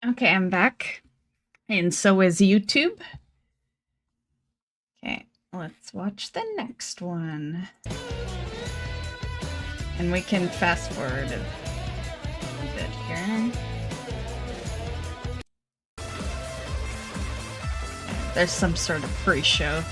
Okay, I'm back. And so is YouTube. Okay, let's watch the next one. And we can fast forward a bit here. There's some sort of pre-show.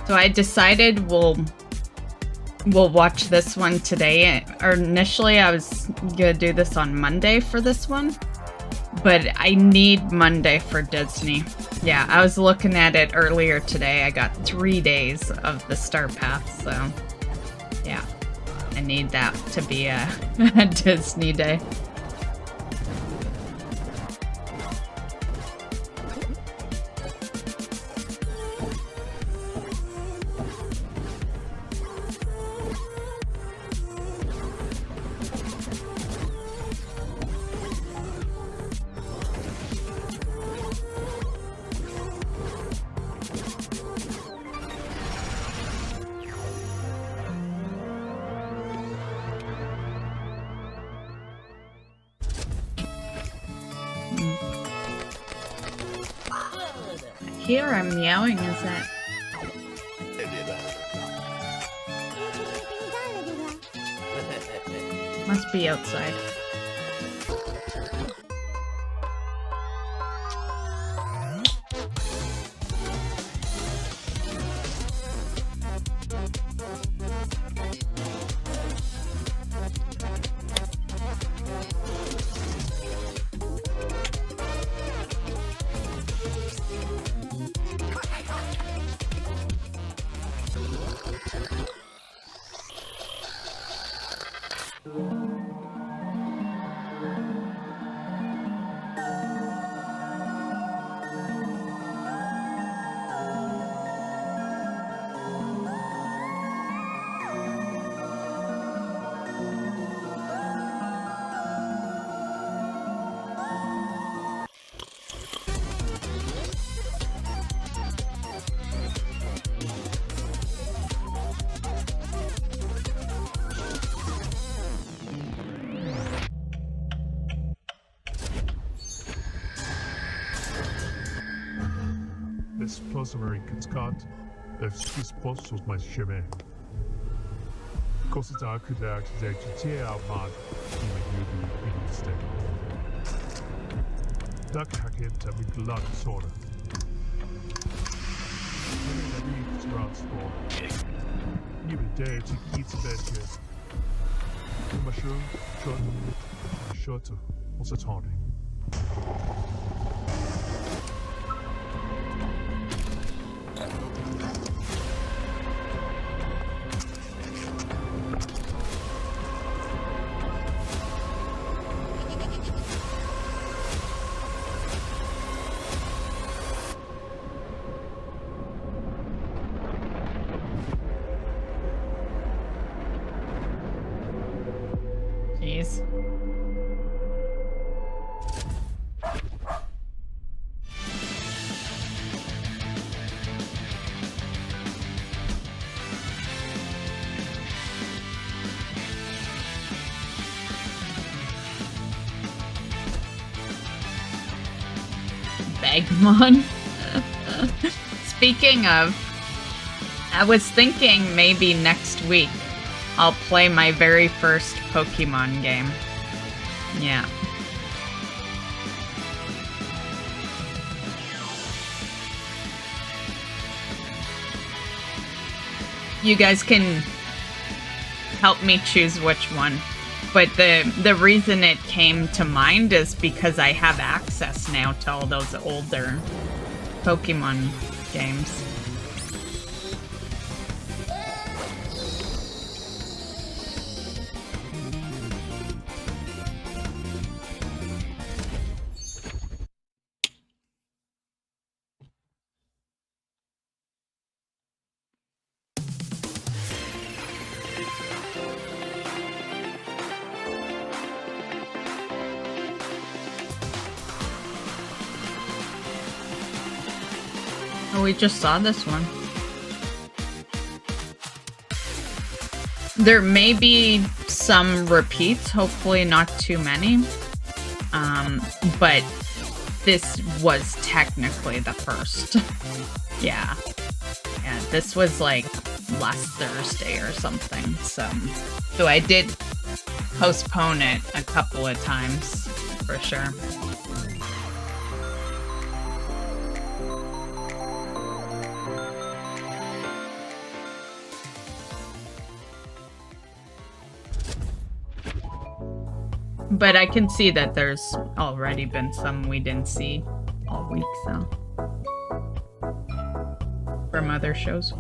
So I decided we'll watch this one today. Or initially I was gonna do this on Monday for this one, but I need Monday for Disney. Yeah, I was looking at it earlier today. I got 3 days of the Star Path, so yeah, I need that to be a Disney day. Here I'm meowing, is that? Must be outside. This American Scott, this postal my shimmy. Cause it's our could actually tear out mud in the UB state. Duck hacket and with blood soda. It's around store. Even dare to eat that shit. Mushroom, short, also taunting. Jeez. Bagmon. Speaking of, I was thinking maybe next week I'll play my very first Pokemon game. Yeah. You guys can help me choose which one. But the reason it came to mind is because I have access now to all those older Pokemon games. Oh, we just saw this one. There may be some repeats, hopefully not too many. But this was technically the first. Yeah. Yeah, this was like last Thursday or something. So I did postpone it a couple of times for sure. But I can see that there's already been some we didn't see all week, so. From other shows.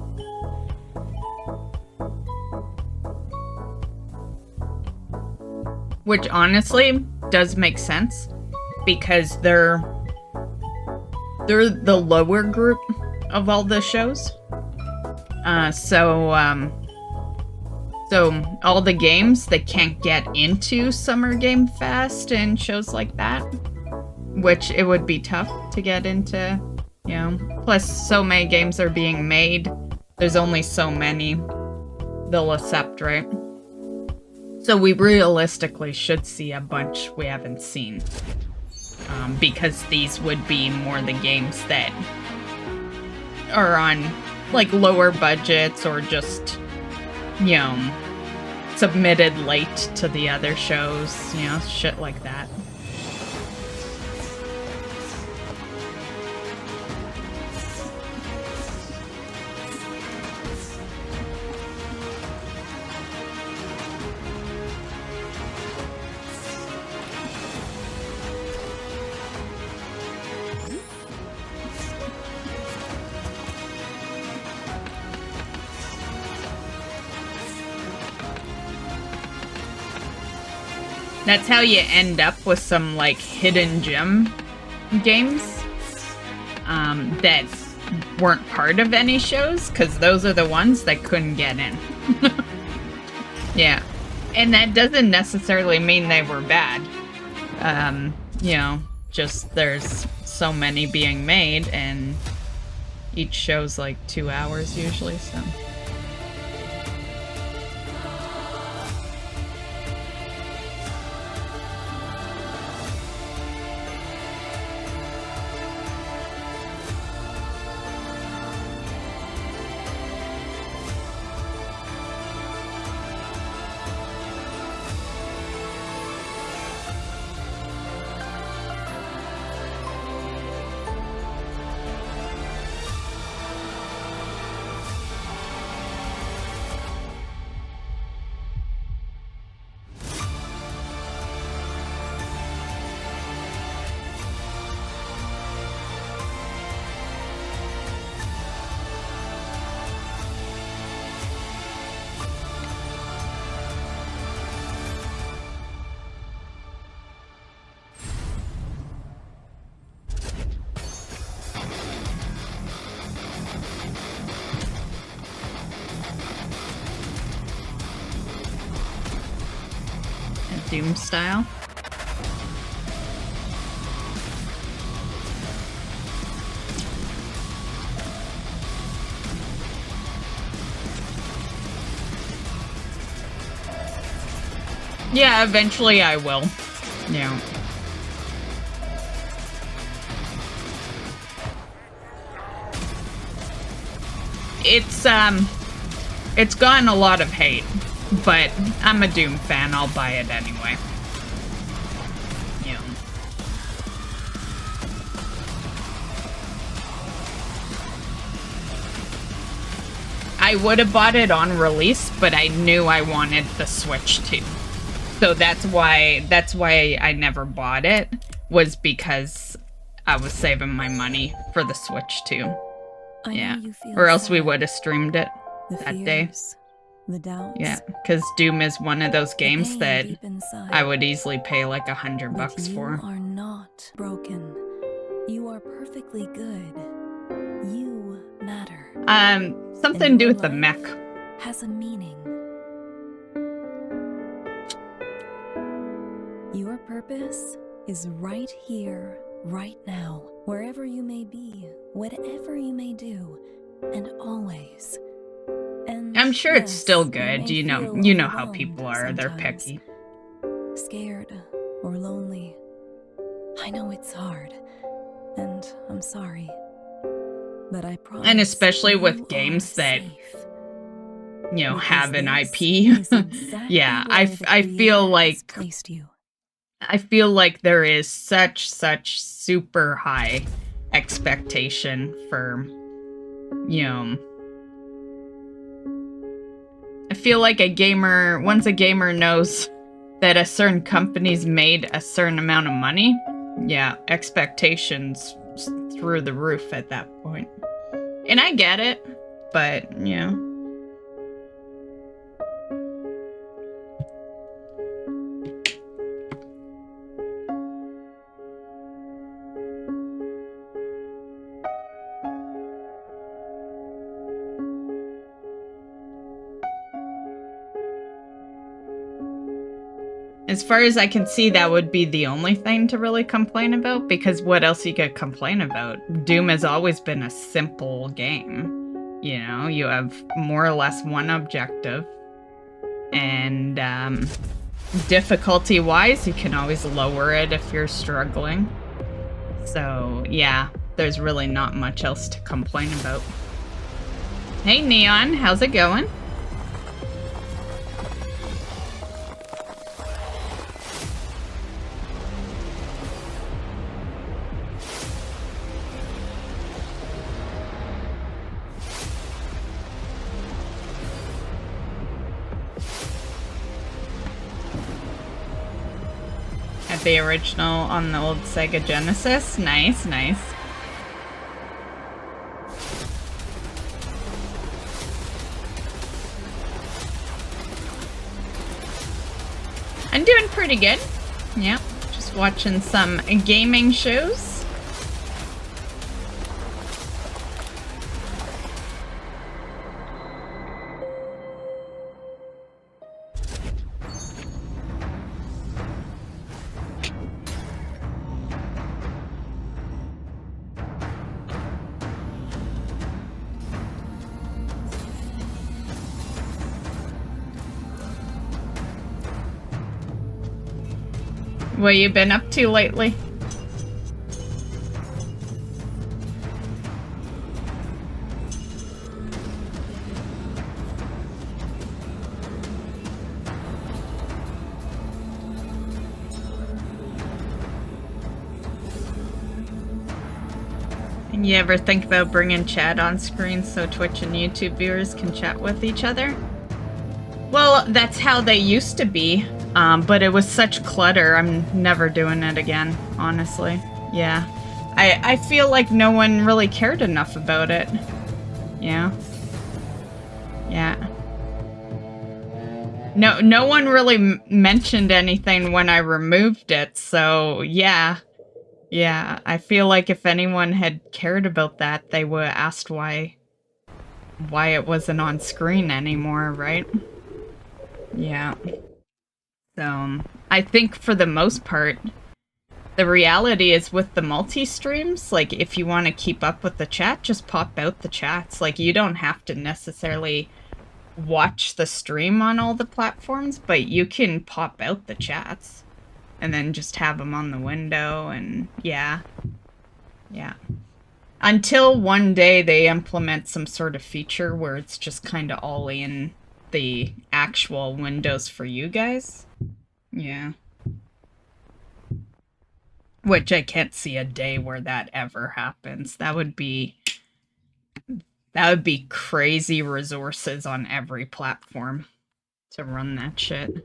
Which honestly does make sense because they're the lower group of all the shows. So all the games that can't get into Summer Game Fest and shows like that, which it would be tough to get into, you know. Plus, so many games are being made. There's only so many they'll accept, right? So we realistically should see a bunch we haven't seen. Because these would be more the games that are on, like, lower budgets or just, you know, submitted late to the other shows, you know, shit like that. That's how you end up with some, like, hidden gem games that weren't part of any shows, because those are the ones that couldn't get in. Yeah. And that doesn't necessarily mean they were bad. You know, just there's so many being made, and each show's like 2 hours usually, so... Doom style. Yeah, eventually I will. Yeah. It's gotten a lot of hate. But I'm a Doom fan, I'll buy it anyway. Yeah. I would have bought it on release, but I knew I wanted the Switch too. So that's why I never bought it, was because I was saving my money for the Switch too. Yeah. Or else we would have streamed it that day. The doubts. Yeah, because Doom is one of those games that I would easily pay like $100 for. You are not broken. You are perfectly good. You matter. Something to do with the mech. Has a meaning. Your purpose is right here, right now, wherever you may be, whatever you may do, and always. And I'm sure it's yes, still you good. may You feel know how overwhelmed people are. They're sometimes, picky. scared or lonely. I know it's hard, and I'm sorry. But I promise, And especially with you games are that, safe. you know, Because have an this IP. is exactly Yeah, where the I feel Creator has like placed you. there is such super high expectation for, you know, I feel like once a gamer knows that a certain company's made a certain amount of money, yeah, expectations through the roof at that point. And I get it, but, you know. As far as I can see, that would be the only thing to really complain about, because what else you could complain about? Doom has always been a simple game. You know, you have more or less one objective, and difficulty-wise, you can always lower it if you're struggling. So, yeah, there's really not much else to complain about. Hey, Neon, how's it going? The original on the old Sega Genesis. Nice, nice. I'm doing pretty good. Yeah, just watching some gaming shows. What you been up to lately? And you ever think about bringing chat on screen so Twitch and YouTube viewers can chat with each other? Well, that's how they used to be. But it was such clutter, I'm never doing it again, honestly. Yeah. I feel like no one really cared enough about it. Yeah. Yeah. No one really mentioned anything when I removed it, so yeah. Yeah, I feel like if anyone had cared about that, they would have asked why it wasn't on screen anymore, right? Yeah. So, I think for the most part, the reality is with the multi-streams, like, if you want to keep up with the chat, just pop out the chats. Like, you don't have to necessarily watch the stream on all the platforms, but you can pop out the chats and then just have them on the window, and yeah. Yeah. Until one day they implement some sort of feature where it's just kind of all in the actual windows for you guys. Yeah. Which I can't see a day where that ever happens. That would be crazy resources on every platform to run that shit.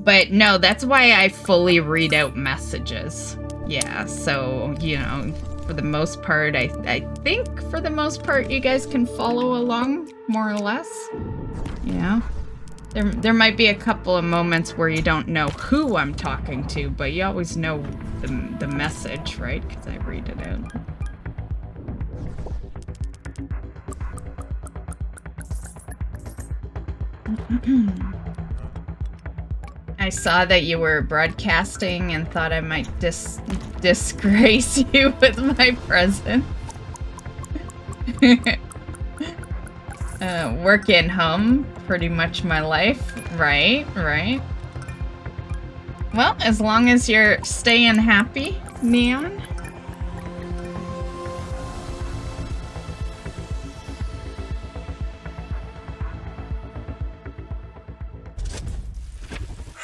But no, that's why I fully read out messages. Yeah, so, you know, for the most part, I think for the most part you guys can follow along, more or less. Yeah. There might be a couple of moments where you don't know who I'm talking to, but you always know the message, right? Because I read it out. I saw that you were broadcasting and thought I might disgrace you with my presence. Working home, pretty much my life. Right, right. Well, as long as you're staying happy, Neon.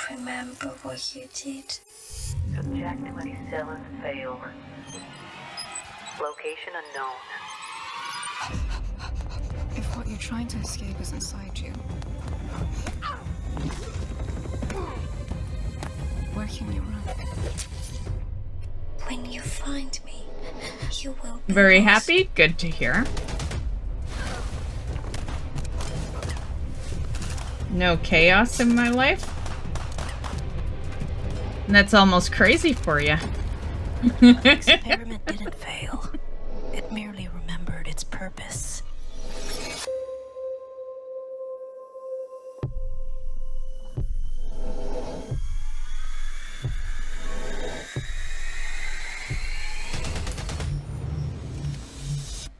Remember what you did? Subject Maricela's fail. Location unknown. If what you're trying to escape is inside you, where can you run? When you find me, you will be Very lost. happy. Good to hear. No chaos in my life. That's almost crazy for you. Experiment didn't fail. It merely remembered its purpose.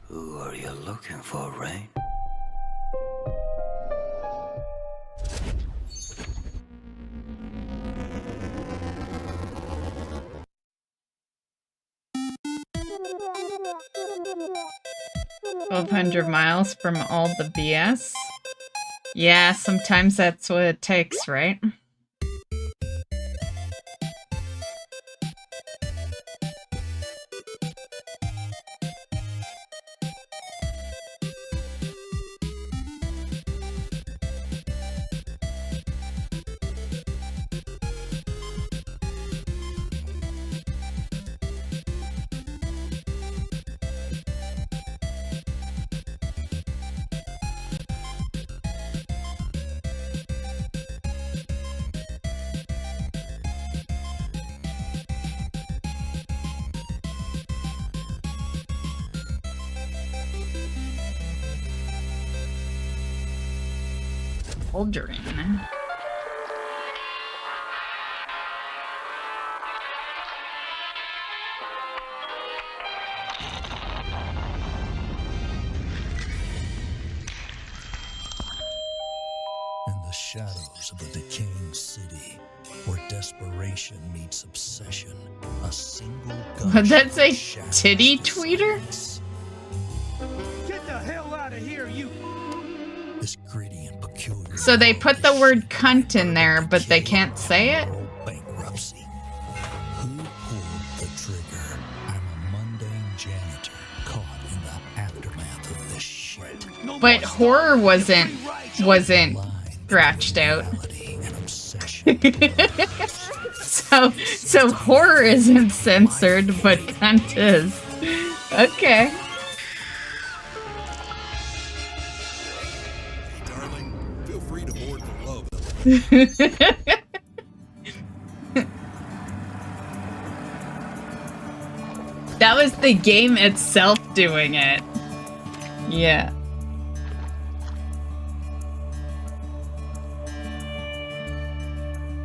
Who are you looking for, Rain? $1,200 from all the BS. Yeah, sometimes that's what it takes, right? Aldrin. In the shadows of a decaying city, where desperation meets obsession, a single Would that say shatters titty the tweeter? silence. Get the hell out of here, you! This gritty and peculiar. So they world put is the word shaped cunt by in there, but they decay can't say it? and moral bankruptcy. Who pulled the trigger? I'm a mundane janitor caught in the aftermath of this shit. But horror wasn't scratched out. Morality and obsession. So horror isn't censored, but cunt is. Okay. Darling, feel free to board the love. That was the game itself doing it. Yeah.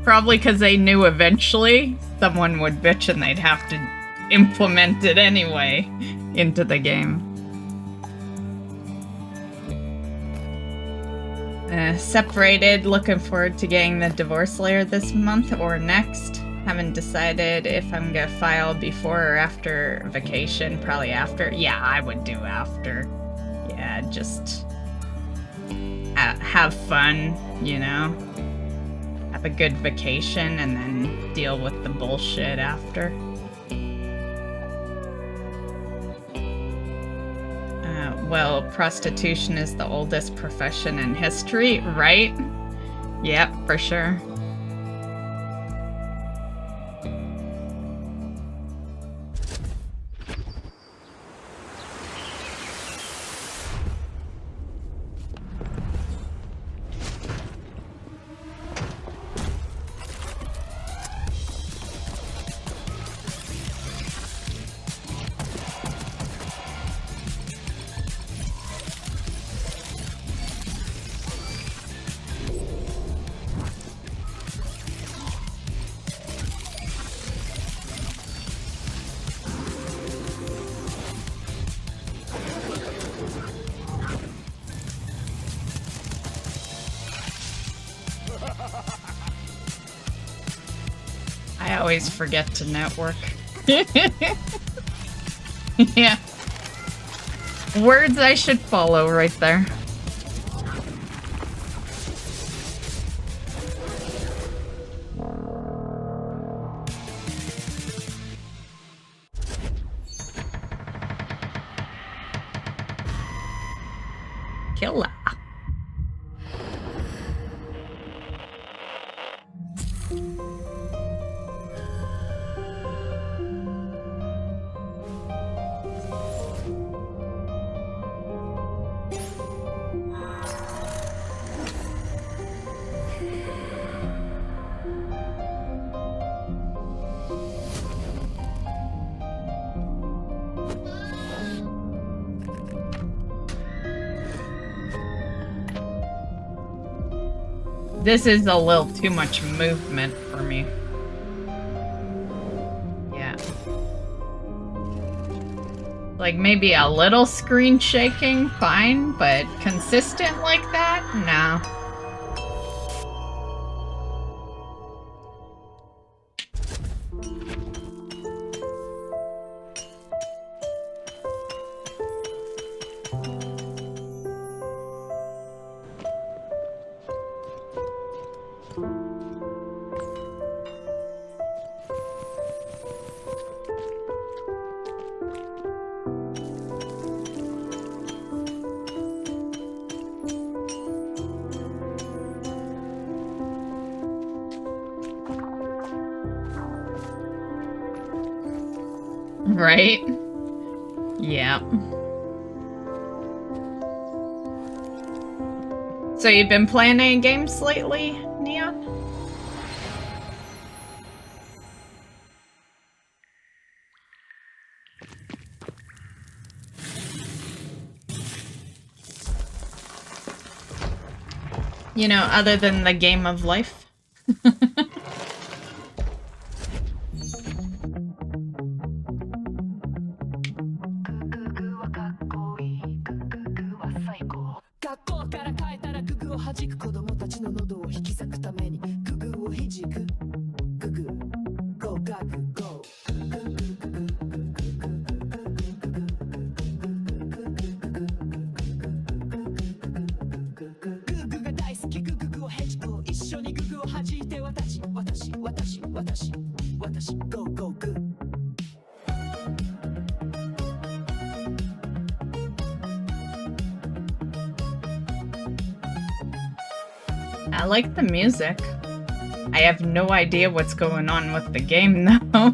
Probably because they knew eventually someone would bitch and they'd have to implement it anyway into the game. Separated, looking forward to getting the divorce later this month or next. Haven't decided if I'm gonna file before or after vacation. Probably after. Yeah, I would do after. Yeah, just have fun, you know? Have a good vacation and then deal with the bullshit after. Well, prostitution is the oldest profession in history, right? Yep, for sure. I always forget to network. Yeah. Words I should follow right there. Killer. This is a little too much movement for me. Yeah. Like maybe a little screen shaking, fine, but consistent like that? No. Right? Yeah. So you've been playing any games lately, Neon? You know, other than the game of life? I like the music. I have no idea what's going on with the game, though.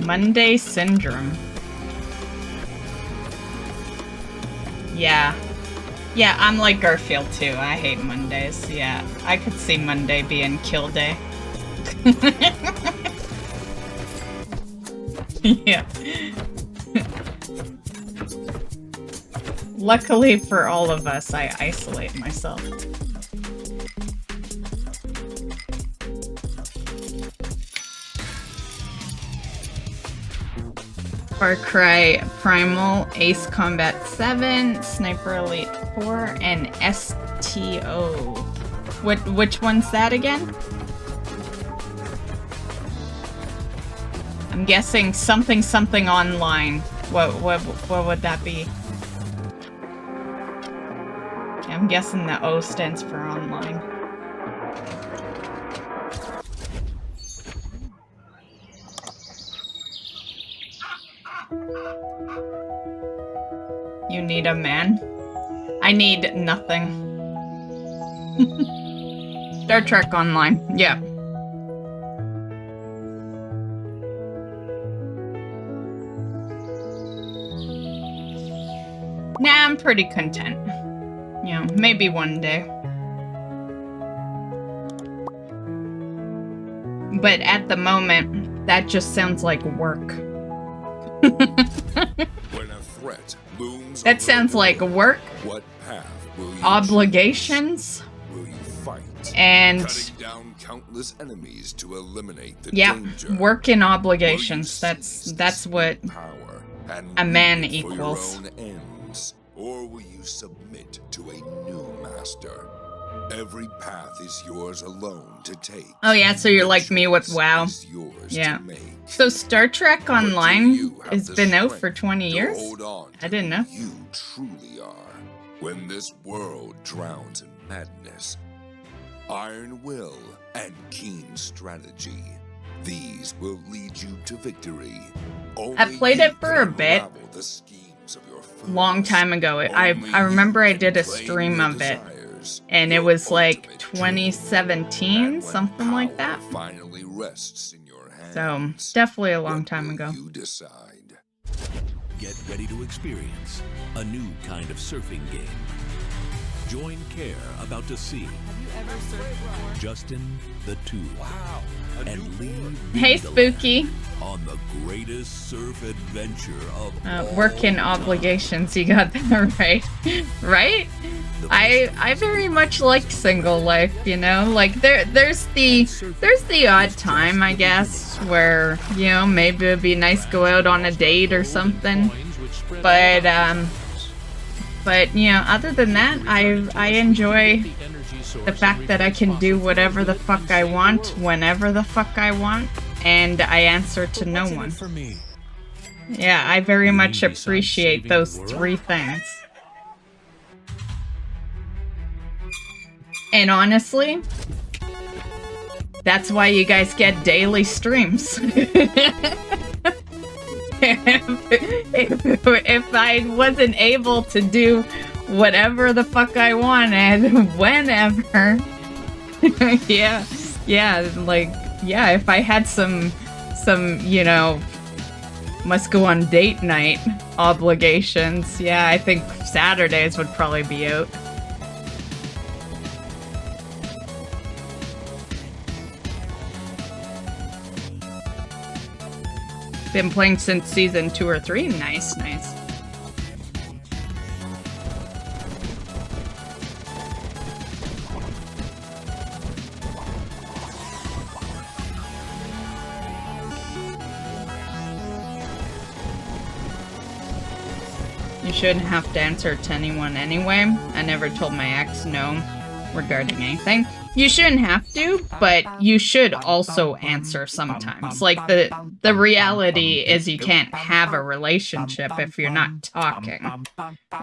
Monday Syndrome. Yeah. Yeah, I'm like Garfield too. I hate Mondays. Yeah, I could see Monday being kill day. Yeah. Luckily for all of us, I isolate myself. Far Cry Primal, Ace Combat 7, Sniper Elite 4, and STO. Which one's that again? I'm guessing something online. What would that be? I'm guessing the O stands for online. You need a man? I need nothing. Star Trek Online, yeah. Nah, I'm pretty content. You know, maybe one day. But at the moment, that just sounds like work. When a threat looms that sounds like work, what path will you obligations. choose? Will you fight, And cutting down countless enemies to eliminate the yeah, danger. work and Will you obligations. seize That's this what new power and a man wield it for equals. your own ends, or will you submit to a new master? Every path is yours alone to take. Oh yeah, so you're The like me with choice WoW. is yours Yeah. to make. So Star Trek But do Online you have has the been out for strength 20 to years? hold on I to didn't know. who you truly are. When this world drowns in madness, iron will and keen strategy, these will lead you to victory. I played you it for a can bit. unravel the schemes of your Long foes. time ago. Only I remember you I can did a claim stream your of it. desires, And it your was like ultimate dream. 2017, And when something like power that. finally rests in your So, hands, definitely a long what time will ago. you decide? Get ready to experience a new kind of surfing game. Join Care about to see Justin the Tube and leave Hey, Wonderland Spooky. on the greatest surf adventure of all Work and time. obligations, you got that right. Right? I very much like single life, you know? Like there's the odd time, I guess, where, you know, maybe it'd be nice to go out on a date or something. But you know, other than that, I enjoy the fact that I can do whatever the fuck I want, whenever the fuck I want, and I answer to no one. Yeah, I very much appreciate those three things. And honestly, that's why you guys get daily streams. If I wasn't able to do whatever the fuck I wanted, whenever, yeah, if I had some, you know, must go on date night obligations, yeah, I think Saturdays would probably be out. Been playing since season 2 or 3. Nice, nice. You shouldn't have to answer to anyone anyway. I never told my ex no regarding anything. You shouldn't have to, but you should also answer sometimes. Like, the reality is you can't have a relationship if you're not talking,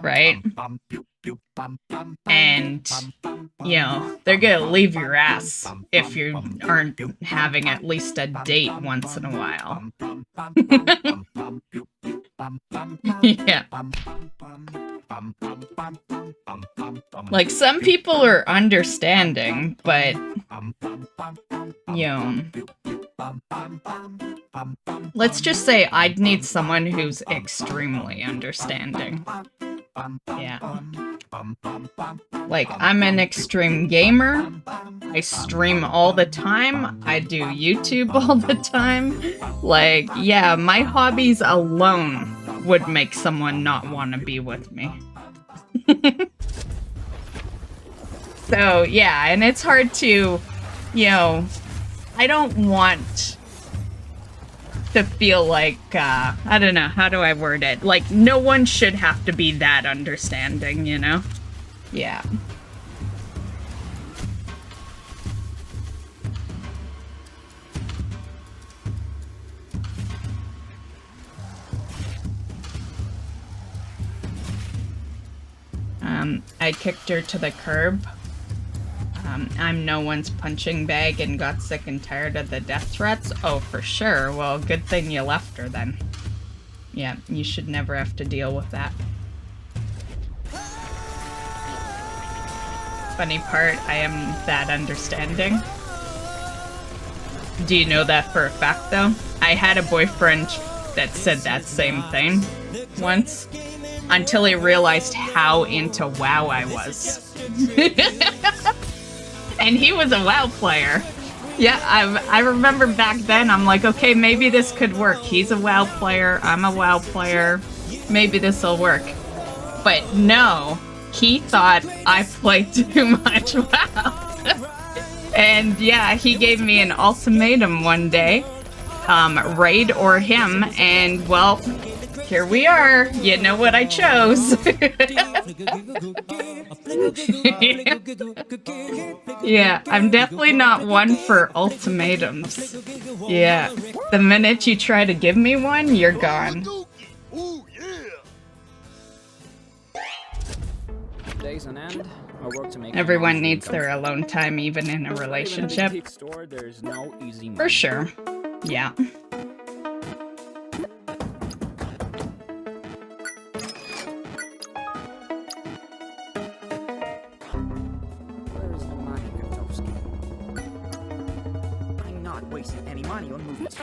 right? And, you know, they're gonna leave your ass if you aren't having at least a date once in a while. Yeah. Like, some people are understanding, but, you know, let's just say I'd need someone who's extremely understanding. Yeah. Like, I'm an extreme gamer. I stream all the time. I do YouTube all the time. Like, yeah, my hobbies alone would make someone not want to be with me. So, yeah, and it's hard to, you know, I don't want to feel like, I don't know, how do I word it? Like, no one should have to be that understanding, you know? Yeah. I kicked her to the curb. I'm no one's punching bag and got sick and tired of the death threats. Oh, for sure. Well, good thing you left her then. Yeah, you should never have to deal with that. Funny part, I am that understanding. Do you know that for a fact, though? I had a boyfriend that said that same thing once, until he realized how into WoW I was. And he was a WoW player. Yeah, I remember back then, I'm like, okay, maybe this could work. He's a WoW player, I'm a WoW player. Maybe this'll work. But no, he thought I played too much WoW. And yeah, he gave me an ultimatum one day, raid or him, and well, here we are. You know what I chose. Yeah, I'm definitely not one for ultimatums. Yeah, the minute you try to give me one, you're gone. Days on end, I work to make Everyone needs their alone time, even in a relationship. store, there's no easy For sure. Yeah. Where's the money, Kotowski? I'm not wasting any money on movies.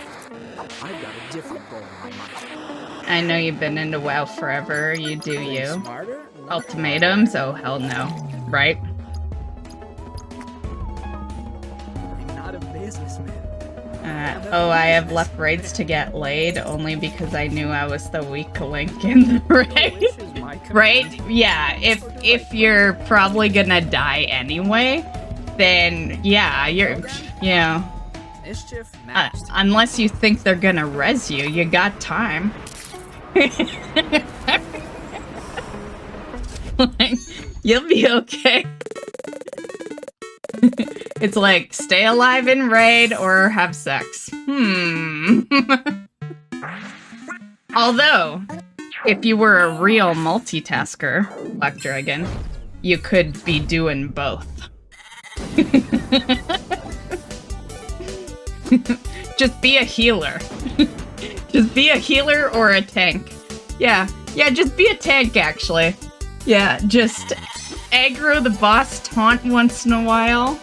I've got a different goal in my mind. I know you've been into WoW forever. You do you. Smarter? Ultimatums? Oh, hell no. Right? I'm not a businessman. Oh, I have left raids to get laid only because I knew I was the weak link in the raid. Right? Yeah, if you're probably gonna die anyway, then yeah, you're, you know, Mischief unless you think they're gonna res you, you got time. Like, you'll be okay. It's like, stay alive in raid or have sex. Although, if you were a real multitasker, Black Dragon, you could be doing both. Just be a healer. Just be a healer or a tank. Yeah, just be a tank, actually. Yeah, just aggro the boss taunt once in a while,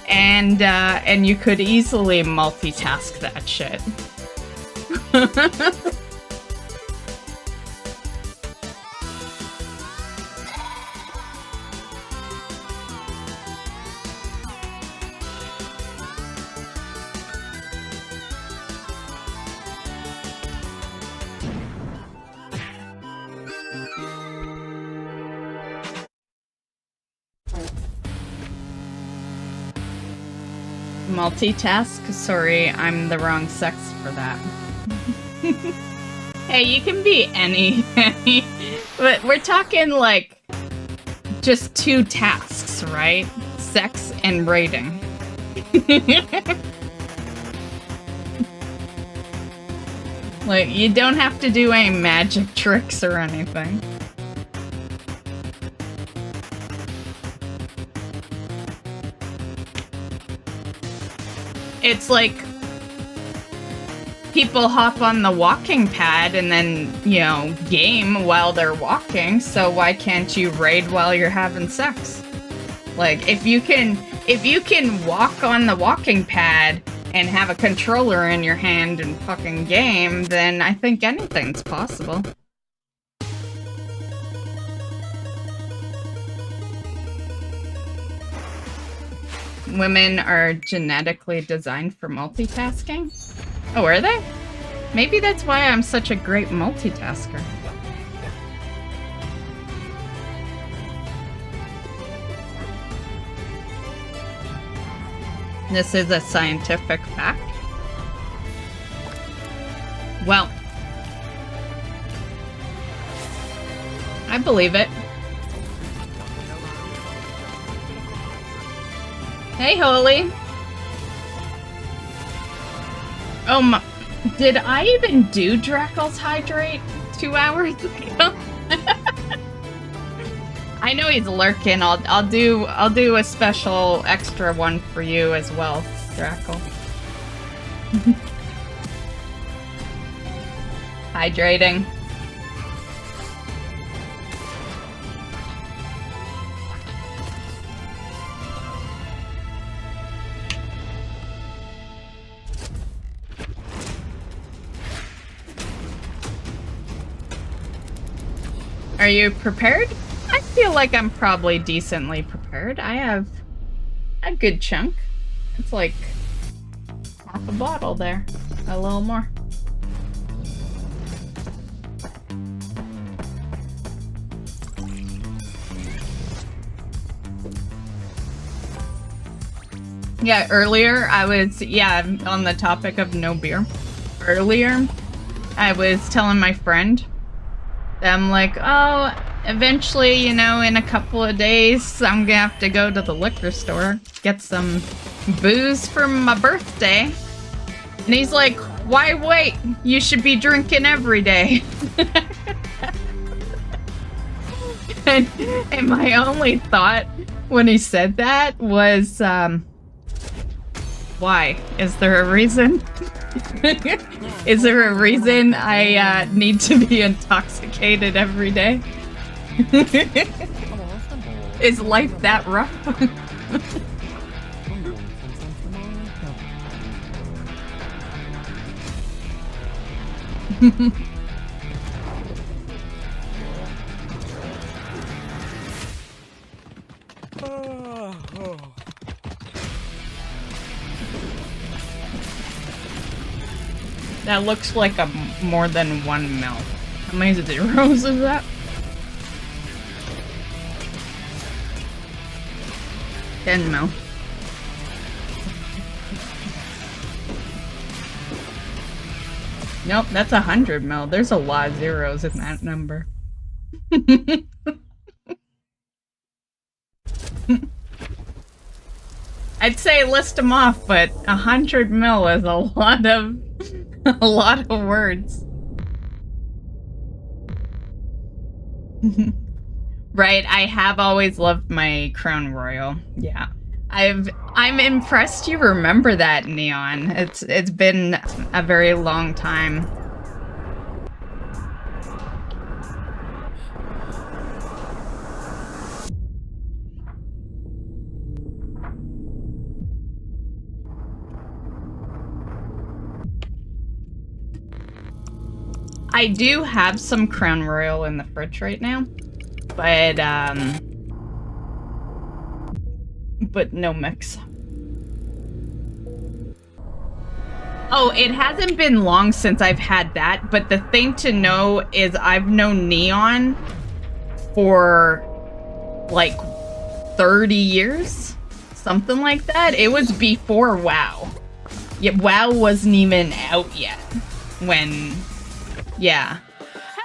and you could easily multitask that shit. Multitask? Sorry, I'm the wrong sex for that. Hey, you can be any, but we're talking like just 2 tasks, right? Sex and raiding. Like, you don't have to do any magic tricks or anything. It's like people hop on the walking pad and then, you know, game while they're walking, so why can't you raid while you're having sex? Like, if you can walk on the walking pad and have a controller in your hand and fucking game, then I think anything's possible. Women are genetically designed for multitasking? Oh, are they? Maybe that's why I'm such a great multitasker. This is a scientific fact. Well, I believe it. Hey, Holy. Oh my, did I even do Drackle's Hydrate 2 hours ago? I know he's lurking. I'll do a special extra one for you as well, Drackle. Hydrating. Are you prepared? I feel like I'm probably decently prepared. I have a good chunk. It's like half a bottle there. A little more. Yeah, earlier I was, on the topic of no beer. Earlier, I was telling my friend that I'm like, oh, eventually, you know, in a couple of days, I'm gonna have to go to the liquor store, get some booze for my birthday. And he's like, why wait? You should be drinking every day. and my only thought when he said that was, why? Is there a reason? Is there a reason I need to be intoxicated every day? Is life that rough? That looks like a more than 1 mil. How many zeros is that? $10 mil. Nope, that's 100 mil. There's a lot of zeros in that number. I'd say list them off, but 100 mil is a lot of words. Right, I have always loved my Crown Royal. Yeah. I'm impressed you remember that, Neon. It's been a very long time. I do have some Crown Royal in the fridge right now, but no mix. Oh, it hasn't been long since I've had that, but the thing to know is I've known Neon for like 30 years, something like that. It was before WoW. Yeah, WoW wasn't even out yet when, yeah.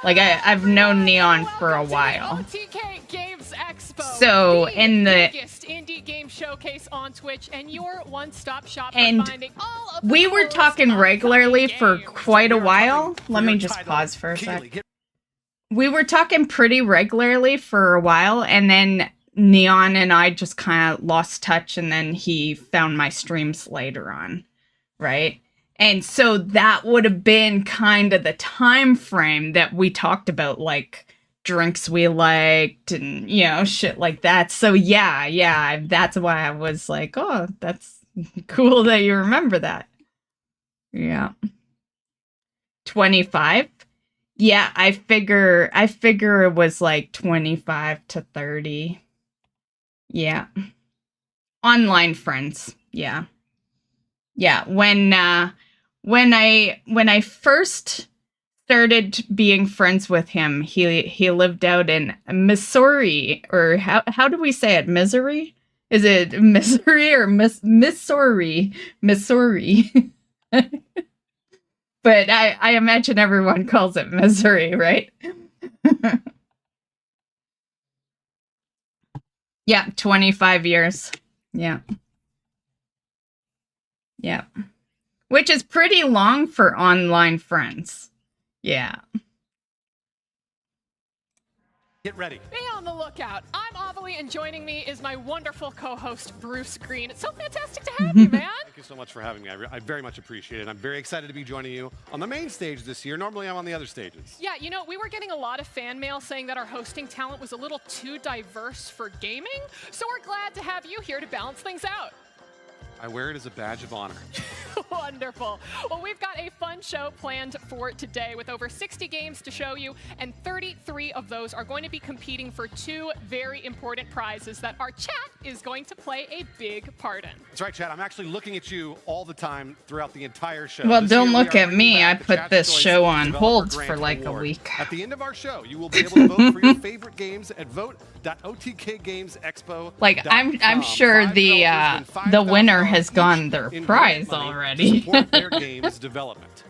Like I've known Neon for a while. OTK Games Expo. So in the biggest indie game showcase on Twitch and your one-stop shop for and finding all of the we were talking regularly for quite a while. Let me just pause for a sec. We were talking pretty regularly for a while, and then Neon and I just kind of lost touch, and then he found my streams later on, right? And so that would have been kind of the time frame that we talked about, like drinks we liked and, you know, shit like that. So yeah, that's why I was like, oh, that's cool that you remember that. Yeah. 25? Yeah, I figure it was like 25 to 30. Yeah. Online friends. Yeah. Yeah, when I first started being friends with him, he lived out in Missouri, or how do we say it? Missouri? Is it Missouri or Missouri? Missouri. But I imagine everyone calls it Missouri, right? Yeah, 25 years. Yeah. Yeah. Which is pretty long for online friends. Yeah. Get ready. Be on the lookout. I'm Avalie, and joining me is my wonderful co-host, Bruce Green. It's so fantastic to have you, man. Thank you so much for having me. I very much appreciate it. I'm very excited to be joining you on the main stage this year. Normally, I'm on the other stages. Yeah, you know, we were getting a lot of fan mail saying that our hosting talent was a little too diverse for gaming, so we're glad to have you here to balance things out. I wear it as a badge of honor. Wonderful. Well, we've got a fun show planned for today with over 60 games to show you, and 33 of those are going to be competing for 2 very important prizes that our chat is going to play a big part in. That's right, chat. I'm actually looking at you all the time throughout the entire show. Well, This don't year, we look are at bringing me. I back the put Chat's this Choice show on Developer hold for Grant like a Award. week. At the end of our show, you will be able to vote for your favorite games at vote.otkgamesexpo.com. Like I'm sure the winner has gotten their prize already. Support their games development.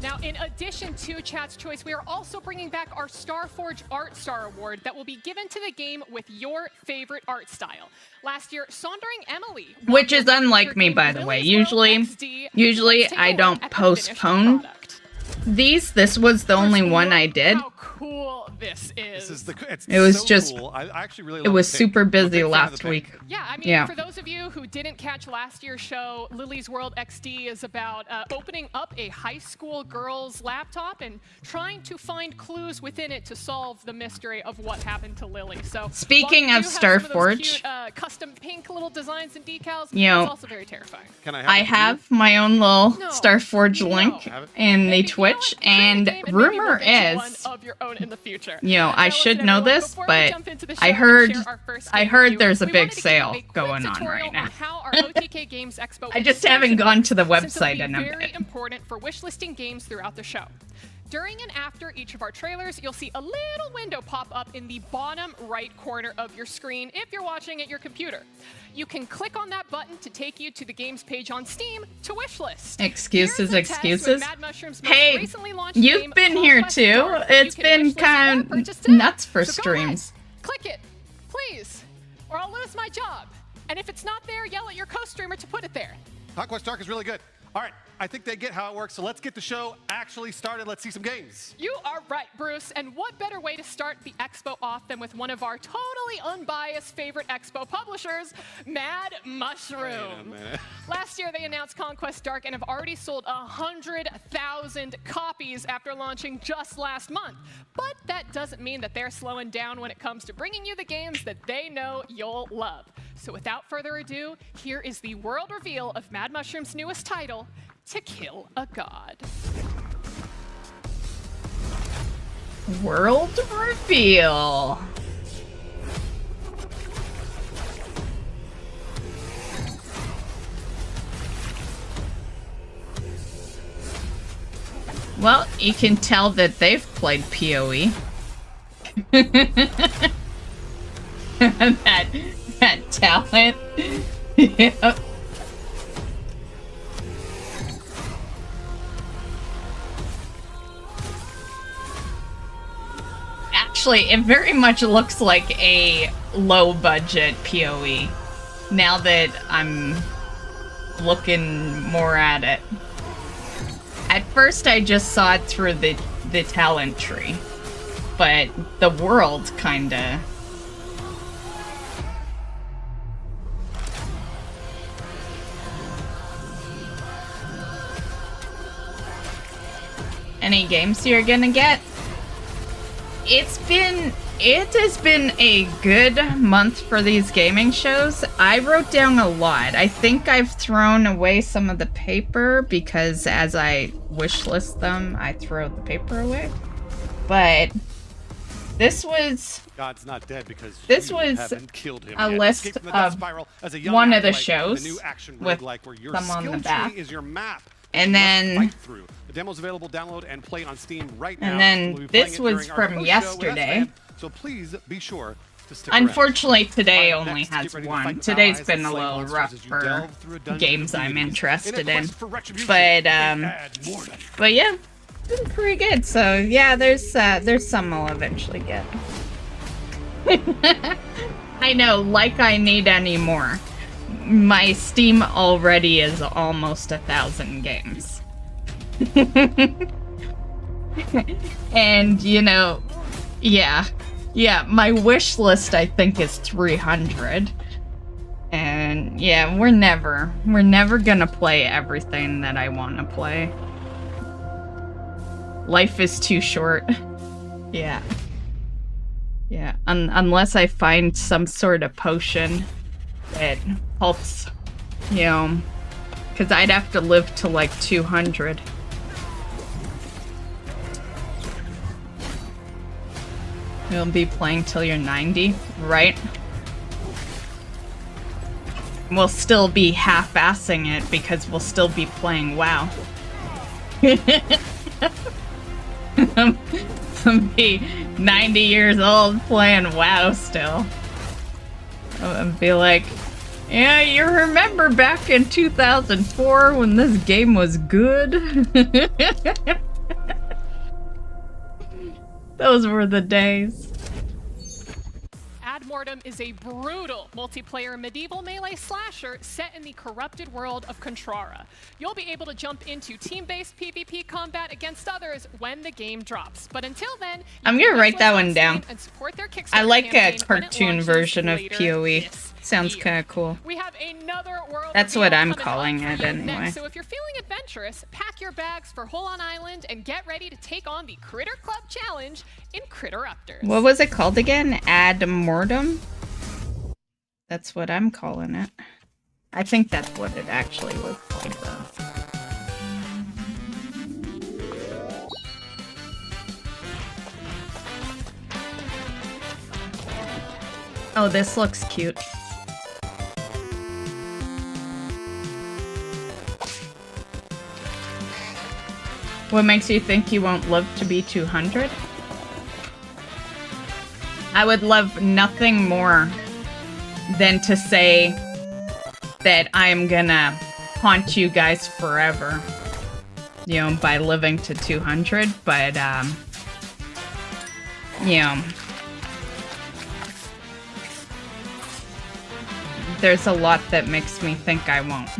Now, in addition to Chat's Choice, we are also bringing back our Starforge Art Star Award that will be given to the game with your favorite art style. Last year, Saundering Emily, Which is unlike me, by the way. Usually I don't postpone these. This was the only one I did. How cool this is. It was just, cool. I actually really it was super busy last week. Yeah, I mean, for those of you who didn't catch last year's show, Lily's World XD is about opening up a high school girl's laptop and trying to find clues within it to solve the mystery of what happened to Lily. So, speaking of Starforge, custom pink little designs and decals, you know, it's also very terrifying. I have my own little Starforge link in the Twitch, and rumor is, of your own in the future. you know, I should know this, but I heard there's a big sale going on right now. How our OTK Games Expo I just haven't gone to the website in a bit. Very important for wishlisting games throughout the show. During and after each of our trailers, you'll see a little window pop up in the bottom right corner of your screen if you're watching at your computer. You can click on that button to take you to the games page on Steam to wishlist. Excuses. Hey, you've been here too. It's been kind of nuts for streams. Click it, please, or I'll lose my job. And if it's not there, yell at your co-streamer to put it there. Conquest Dark is really good. All right, I think they get how it works, so let's get the show actually started. Let's see some games. You are right, Bruce, and what better way to start the Expo off than with one of our totally unbiased favorite Expo publishers, Mad Mushroom. Last year, they announced Conquest Dark and have already sold 100,000 copies after launching just last month. But that doesn't mean that they're slowing down when it comes to bringing you the games that they know you'll love. So without further ado, here is the world reveal of Mad Mushroom's newest title, To Kill a God. World reveal. Well, you can tell that they've played PoE. that talent. Yep. Actually, it very much looks like a low-budget PoE, now that I'm looking more at it. At first, I just saw it through the talent tree, but the world kinda... Any games you're gonna get? It has been a good month for these gaming shows. I wrote down a lot. I think I've thrown away some of the paper because as I wishlist them, I throw the paper away. But this was... God's not dead because this you was haven't killed him a yet. list Escape from the death of spiral as a young one of the acolyte shows in the new action with roguelike where your some on skill the back. tree is your map. And then... Fight through. The demo's available, download, and play on Steam right now. And then We'll be playing this it was during our from post-show yesterday. with Asmon, so please be sure to stick Unfortunately, today around. only Next, has get ready to one. fight with Today's allies been and a slay little monsters rough as you for delve through a dungeon games of I'm beauties. interested In a in. quest for retribution, But yeah, it's been pretty good. So yeah, there's some I'll eventually get. I know, like I need any more. My Steam already is almost 1,000 games. And, you know, yeah, my wish list I think is 300. And yeah, we're never gonna play everything that I want to play. Life is too short. Yeah. Yeah, unless I find some sort of potion that helps, you know, Because I'd have to live to like 200. You'll be playing till you're 90, right? We'll still be half-assing it because we'll still be playing WoW. I'll be 90 years old playing WoW still. And be like, yeah, you remember back in 2004 when this game was good? Those were the days. Ad Mortem is a brutal multiplayer medieval melee slasher set in the corrupted world of Contrara. You'll be able to jump into team-based PvP combat against others when the game drops. But until then, I'm gonna write that one down. And support their Kickstarter I like a campaign when it cartoon launches version of later PoE. this Sounds year. kind of cool. We have another world That's reveal what I'm coming calling up it for you anyway. next. So if you're feeling adventurous, pack your bags for Hole on Island and get ready to take on the Critter Club Challenge in Critteruptors. What was it called again? Ad Mortem? That's what I'm calling it. I think that's what it actually was called though. Oh, this looks cute. What makes you think you won't live to be 200? I would love nothing more than to say that I'm gonna haunt you guys forever, you know, by living to 200, but, you know, there's a lot that makes me think I won't.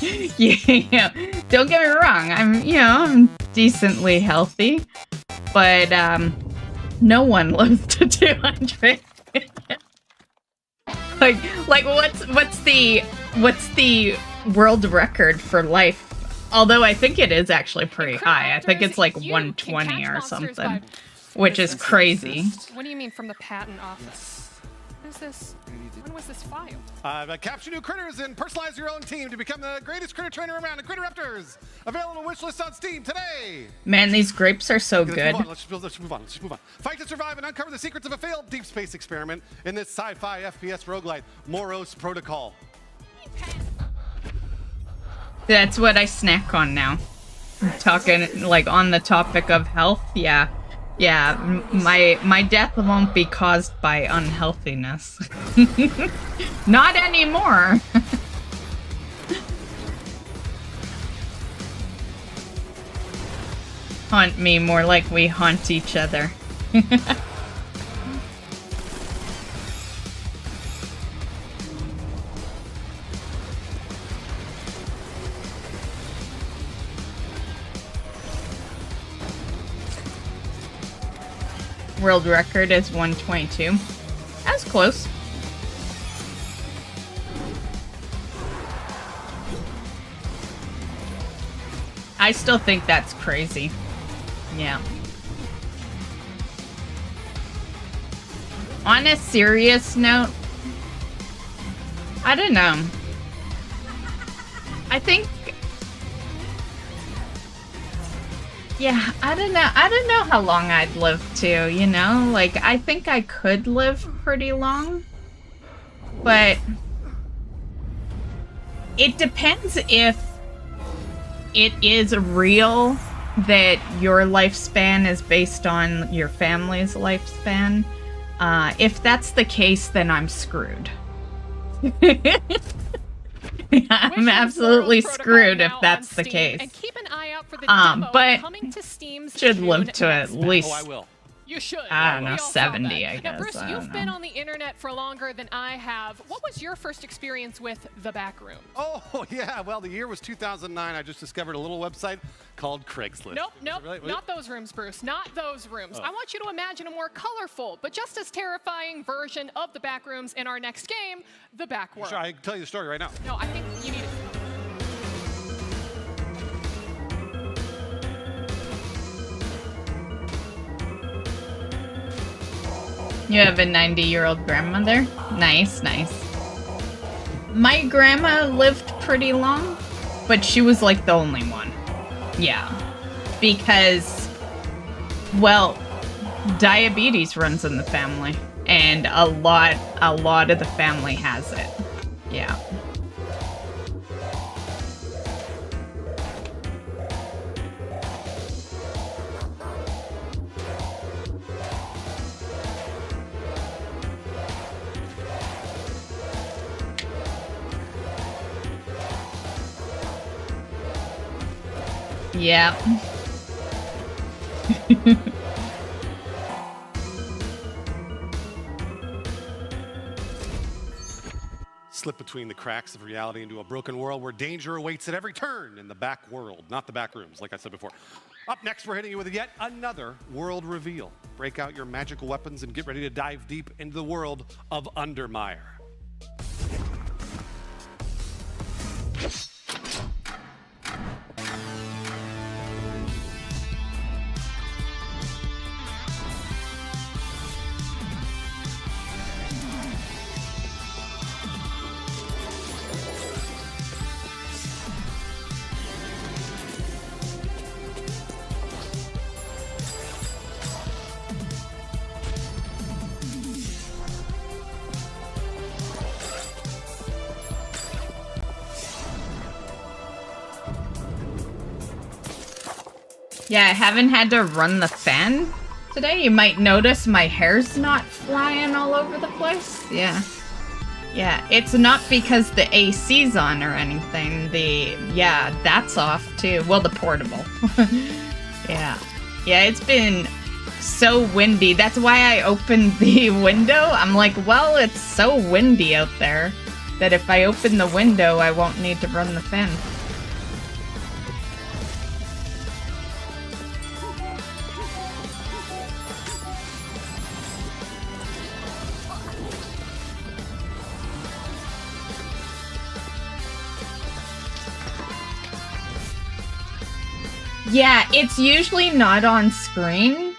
Yeah, don't get me wrong, I'm decently healthy, but, no one lives to 200. like what's the world record for life? Although I think it is actually pretty high. I think it's like 120 or something, which is crazy. What do you mean from the patent office? What is this? When was this filed? Capture new critters and personalize your own team to become the greatest critter trainer around in Critteruptors. Available wishlist on Steam today. Man, these grapes are so good. Let's move on. Fight to survive and uncover the secrets of a failed deep space experiment in this sci-fi FPS roguelite, Moros Protocol. That's what I snack on now. Talking like on the topic of health, yeah. Yeah, my death won't be caused by unhealthiness. Not anymore. Haunt me more like we haunt each other. World record is 122. That's close. I still think that's crazy. Yeah. On a serious note, I don't know. I think... Yeah, I don't know. I don't know how long I'd live to, you know? Like, I think I could live pretty long. But... it depends if it is real that your lifespan is based on your family's lifespan. If that's the case, then I'm screwed. I'm absolutely screwed if that's the case. And keep an eye out for the demo but coming to Steam should live to at least, I will. You should. I don't know, We all saw 70, that. I guess. Now, Bruce, I you've don't been know. on the internet for longer than I have. What was your first experience with the back room? Oh, yeah. Well, the year was 2009. I just discovered a little website called Craigslist. Nope, Really? not those rooms, Bruce. Not those rooms. Oh. I want you to imagine a more colorful, but just as terrifying version of the back rooms in our next game, the back world. Sure, I can tell you the story right now. No, I think you need it. You have a 90-year-old grandmother? Nice, nice. My grandma lived pretty long. but she was like the only one. Yeah. Because, well, diabetes runs in the family, and a lot of the family has it. Yeah. Yeah. Slip between the cracks of reality into a broken world where danger awaits at every turn in the back world, not the back rooms, like I said before. Up next, we're hitting you with yet another world reveal. Break out your magical weapons and get ready to dive deep into the world of Undermire. Yeah, I haven't had to run the fan today. You might notice my hair's not flying all over the place. Yeah. Yeah, it's not because the AC's on or anything. Yeah, that's off too. Well, the portable. Yeah. Yeah, it's been so windy. That's why I opened the window. I'm like, well, it's so windy out there that if I open the window, I won't need to run the fan. Yeah, it's usually not on screen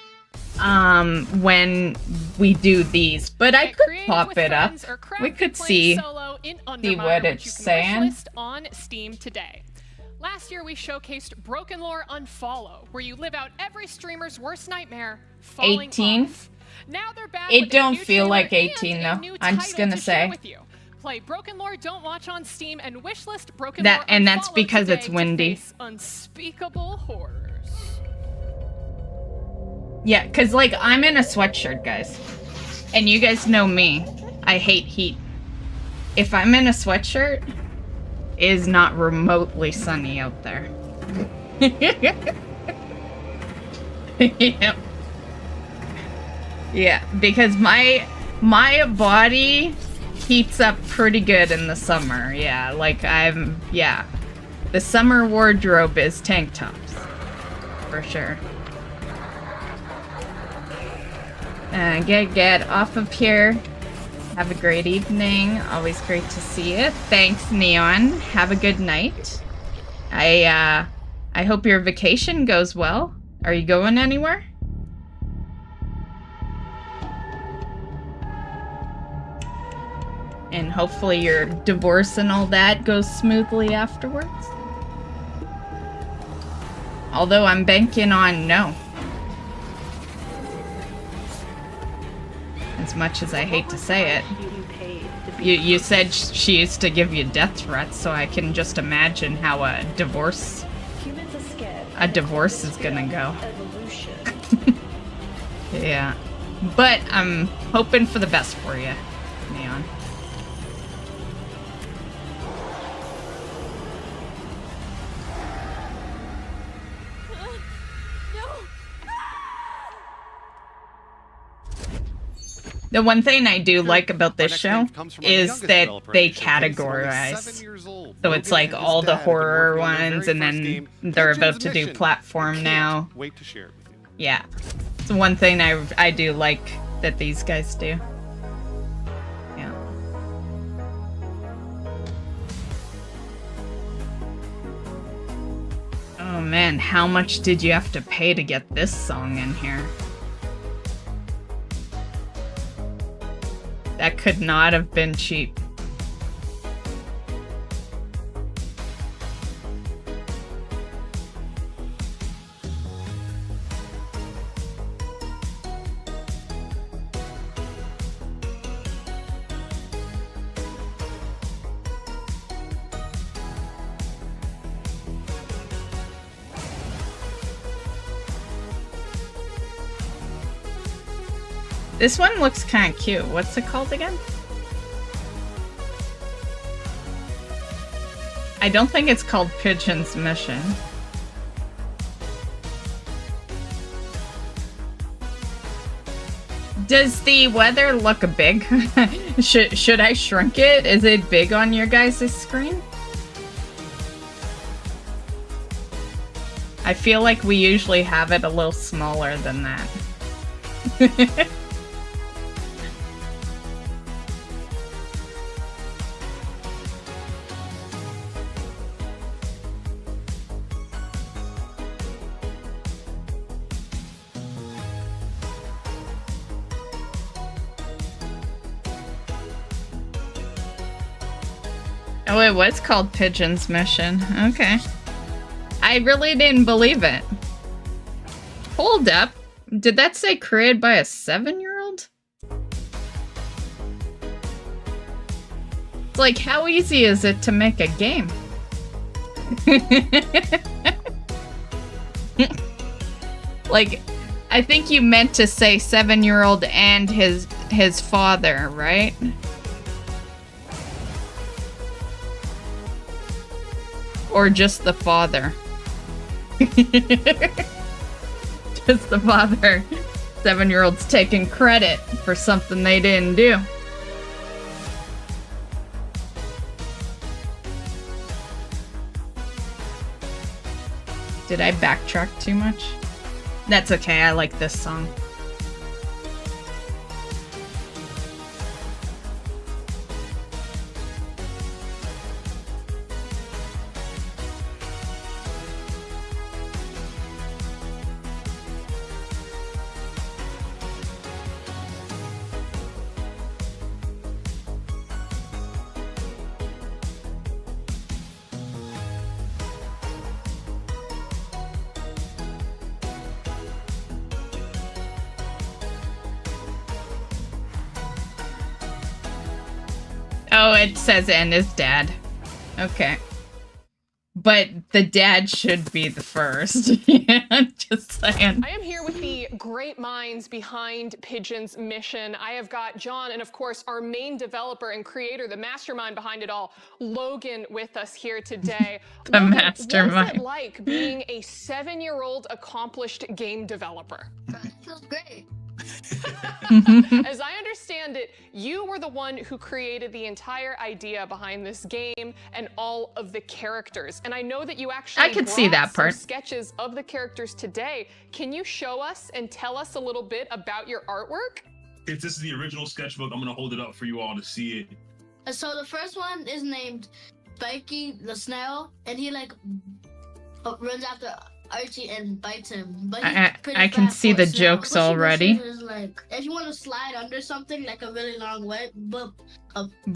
when we do these, but I could pop it up. We could see what it's saying. On Steam today. Last year we showcased Broken Lore Unfollow, where you live out every streamer's worst nightmare, falling 18. off. Now they're back It with a don't new feel like trailer 18 and a though. new I'm just title gonna to share say. with you. Play Broken Lore Don't Watch on Steam and wishlist Broken That, Lore and that's Unfollow because today it's windy. to face unspeakable horrors. Yeah, because, like, I'm in a sweatshirt, guys. And you guys know me. I hate heat. If I'm in a sweatshirt, it is not remotely sunny out there. Yeah. Yeah, because my body heats up pretty good in the summer. Yeah, like yeah. The summer wardrobe is tank tops. For sure. Get off of here. Have a great evening. Always great to see you. Thanks, Neon. Have a good night. I hope your vacation goes well. Are you going anywhere? And hopefully your divorce and all that goes smoothly afterwards. Although I'm banking on no. As much as I hate to say it. You said she used to give you death threats, so I can just imagine how a divorce is gonna go. Yeah. But I'm hoping for the best for you, Neon. The one thing I do like about this show is that they categorize. So it's like all the horror ones, and then they're about to do platform now. Wait to share it with you. Yeah. It's one thing I do like that these guys do. Yeah. Oh man, how much did you have to pay to get this song in here? That could not have been cheap. This one looks kind of cute. What's it called again? I don't think it's called Pigeon's Mission. Does the weather look big? Should I shrink it? Is it big on your guys' screen? I feel like we usually have it a little smaller than that. Oh, it was called Pigeon's Mission. Okay. I really didn't believe it. Hold up. Did that say created by a 7-year-old? It's like, how easy is it to make a game? Like, I think you meant to say 7-year-old and his father, right? Or just the father. Just the father. 7-year-old's taking credit for something they didn't do. Did I backtrack too much? That's okay, I like this song. Oh, it says and his dad. Okay. But the dad should be the first. Yeah, I'm just saying. I am here with the great minds behind Pigeon's Mission. I have got John and, of course, our main developer and creator, the mastermind behind it all, Logan, with us here today. The Logan, mastermind. What's it like being a 7-year-old accomplished game developer? It feels great. As I understand it, you were the one who created the entire idea behind this game and all of the characters. And I know that you actually I could see that part. some sketches of the characters today. Can you show us and tell us a little bit about your artwork? If this is the original sketchbook, I'm gonna hold it up for you all to see it. So the first one is named Spikey the Snail, and he like runs after Archie and bites him. But I can see the jokes already. Is like, if you want to slide under something like a really long way, but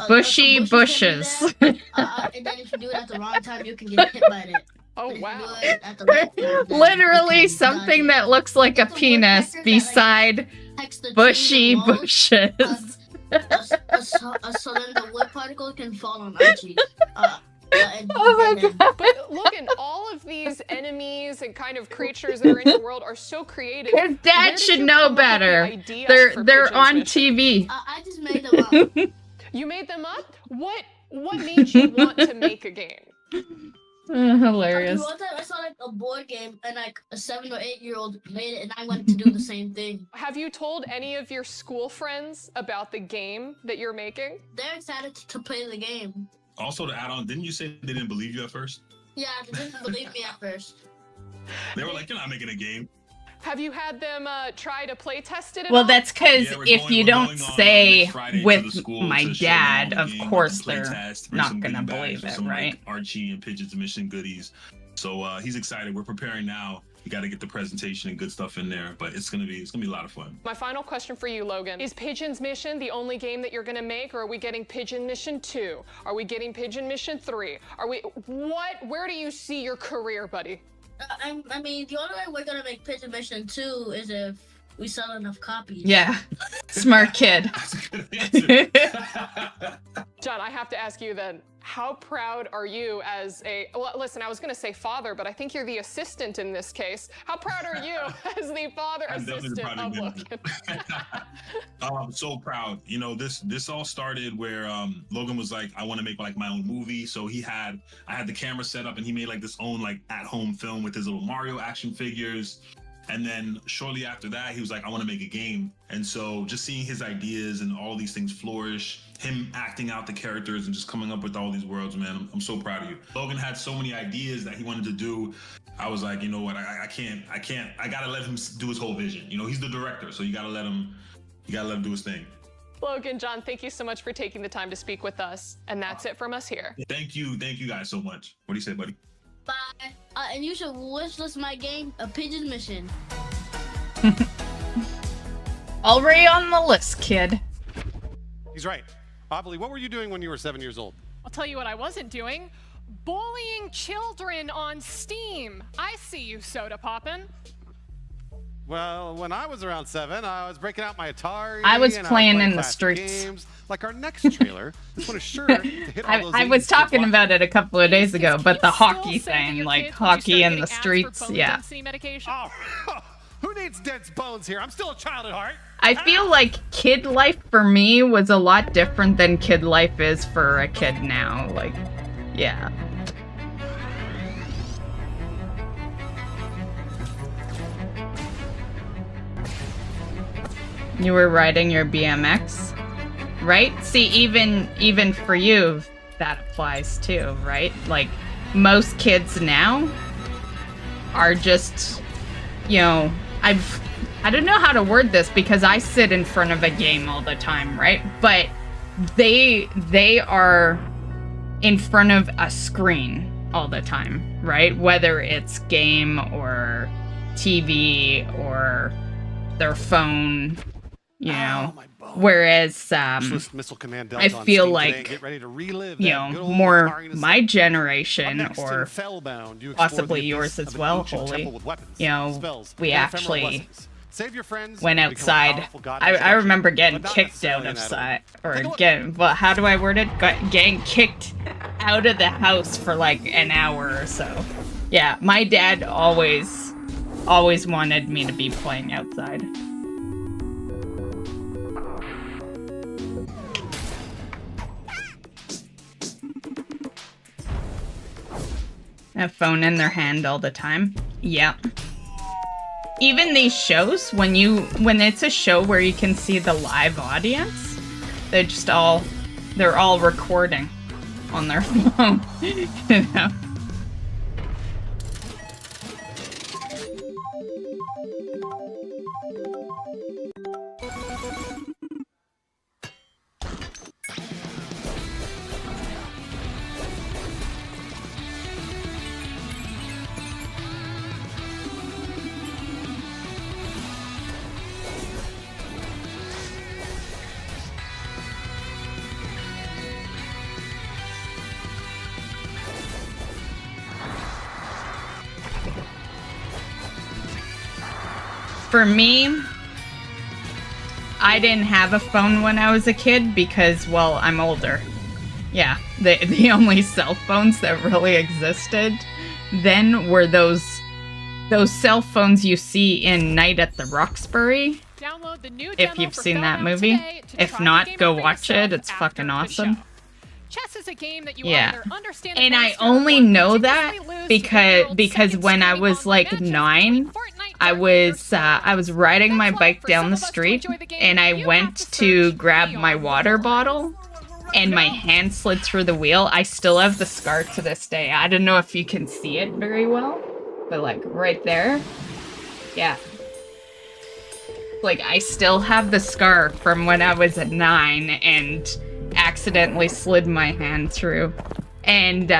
Bushy bushes. and then if you do it at the wrong time, you can get hit by it. Oh wow! Literally something that looks like a penis beside bushy bushes. So then the wood particle can fall on Archie. Oh my god! But Logan, all of these enemies and kind of creatures that are in your world are so creative. His dad should know better. They're on TV. I just made them up. You made them up? What made you want to make a game? Hilarious. One time I saw like a board game and like a 7 or 8-year-old made it, and I wanted to do the same thing. Have you told any of your school friends about the game that you're making? They're excited to play the game. Also, to add on, didn't you say they didn't believe you at first? Yeah, they didn't believe me at first. They were like, "You're not making a game." Have you had them try to play test it at Well, all? that's because if you don't say with my dad, of course they're not gonna believe it, right? Like Archie and Pigeon's Mission goodies. So he's excited. We're preparing now. You got to get the presentation and good stuff in there, but it's gonna be a lot of fun. My final question for you, Logan, is Pigeon's Mission the only game that you're gonna make, or are we getting Pigeon Mission 2? Are we getting Pigeon Mission 3? Where do you see your career, buddy? I mean, the only way we're gonna make Pigeon Mission 2 is if we sell enough copies. Yeah, smart kid. John, I have to ask you then, how proud are you as a, well, listen, I was going to say father, but I think you're the assistant in this case. How proud are you as the father assistant of Logan? I'm so proud. You know, this all started where Logan was like, I want to make like my own movie. So I had the camera set up and he made like this own like at-home film with his little Mario action figures. And then shortly after that, he was like, I want to make a game. And so just seeing his ideas and all these things flourish, him acting out the characters and just coming up with all these worlds, man, I'm so proud of you. Logan had so many ideas that he wanted to do. I was like, you know what, I gotta let him do his whole vision. You know, he's the director, so you gotta let him do his thing. Logan, John, thank you so much for taking the time to speak with us. And that's it from us here. Thank you guys so much. What do you say, buddy? Bye. And you should wishlist my game, A Pigeon Mission. Already on the list, kid. He's right. Obviously, what were you doing when you were 7 years old? I'll tell you what I wasn't doing. Bullying children on Steam. I see you, Soda Poppin'. Well, when I was around 7, I was breaking out my Atari. I was and playing in the classic streets. Games. Like our next trailer, this one is sure to hit all those I was 80s talking kids about it a couple of days ago, but the hockey say to thing, your like kids when you hockey start in the getting asked for streets, bone yeah. density medication? Oh, who needs dense bones here? I'm still a child at heart. I feel like kid life for me was a lot different than kid life is for a kid now. Like, yeah. You were riding your BMX, right? See, even for you, that applies too, right? Like, most kids now are just, you know, I don't know how to word this because I sit in front of a game all the time, right? But they are in front of a screen all the time, right? Whether it's game or TV or their phone, you know. Whereas I feel like, you know, more my generation or possibly yours as well, Holy, you know, we actually went outside. I remember getting kicked out of well, how do I word it? Getting kicked out of the house for like an hour or so. Yeah, my dad always wanted me to be playing outside. A phone in their hand all the time. Yep. Even these shows, when it's a show where you can see the live audience, they're all recording on their phone. You know? For me, I didn't have a phone when I was a kid because, well, I'm older. Yeah, the only cell phones that really existed then were those cell phones you see in Night at the Roxbury. Download the new if you've seen that movie. If not, go watch it. It's fucking awesome. Chess is a game that you yeah, either understand and I only know that because when I was like 9, I was riding my bike down the street and I went to grab my water bottle and my hand slid through the wheel. I still have the scar to this day. I don't know if you can see it very well, but like right there, yeah. Like I still have the scar from when I was at 9 and accidentally slid my hand through. And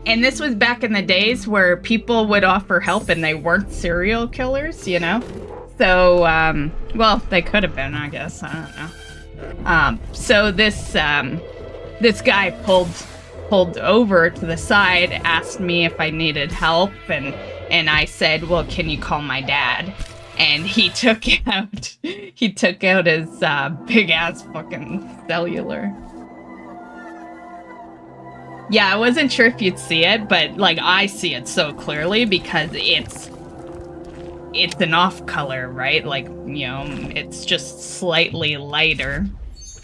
this was back in the days where people would offer help and they weren't serial killers, you know? So, well, they could have been, I guess. I don't know. So this guy pulled over to the side, asked me if I needed help, and I said, well, can you call my dad? And he took out his big ass fucking cellular. Yeah, I wasn't sure if you'd see it, but like I see it so clearly because it's an off color, right? Like, you know, it's just slightly lighter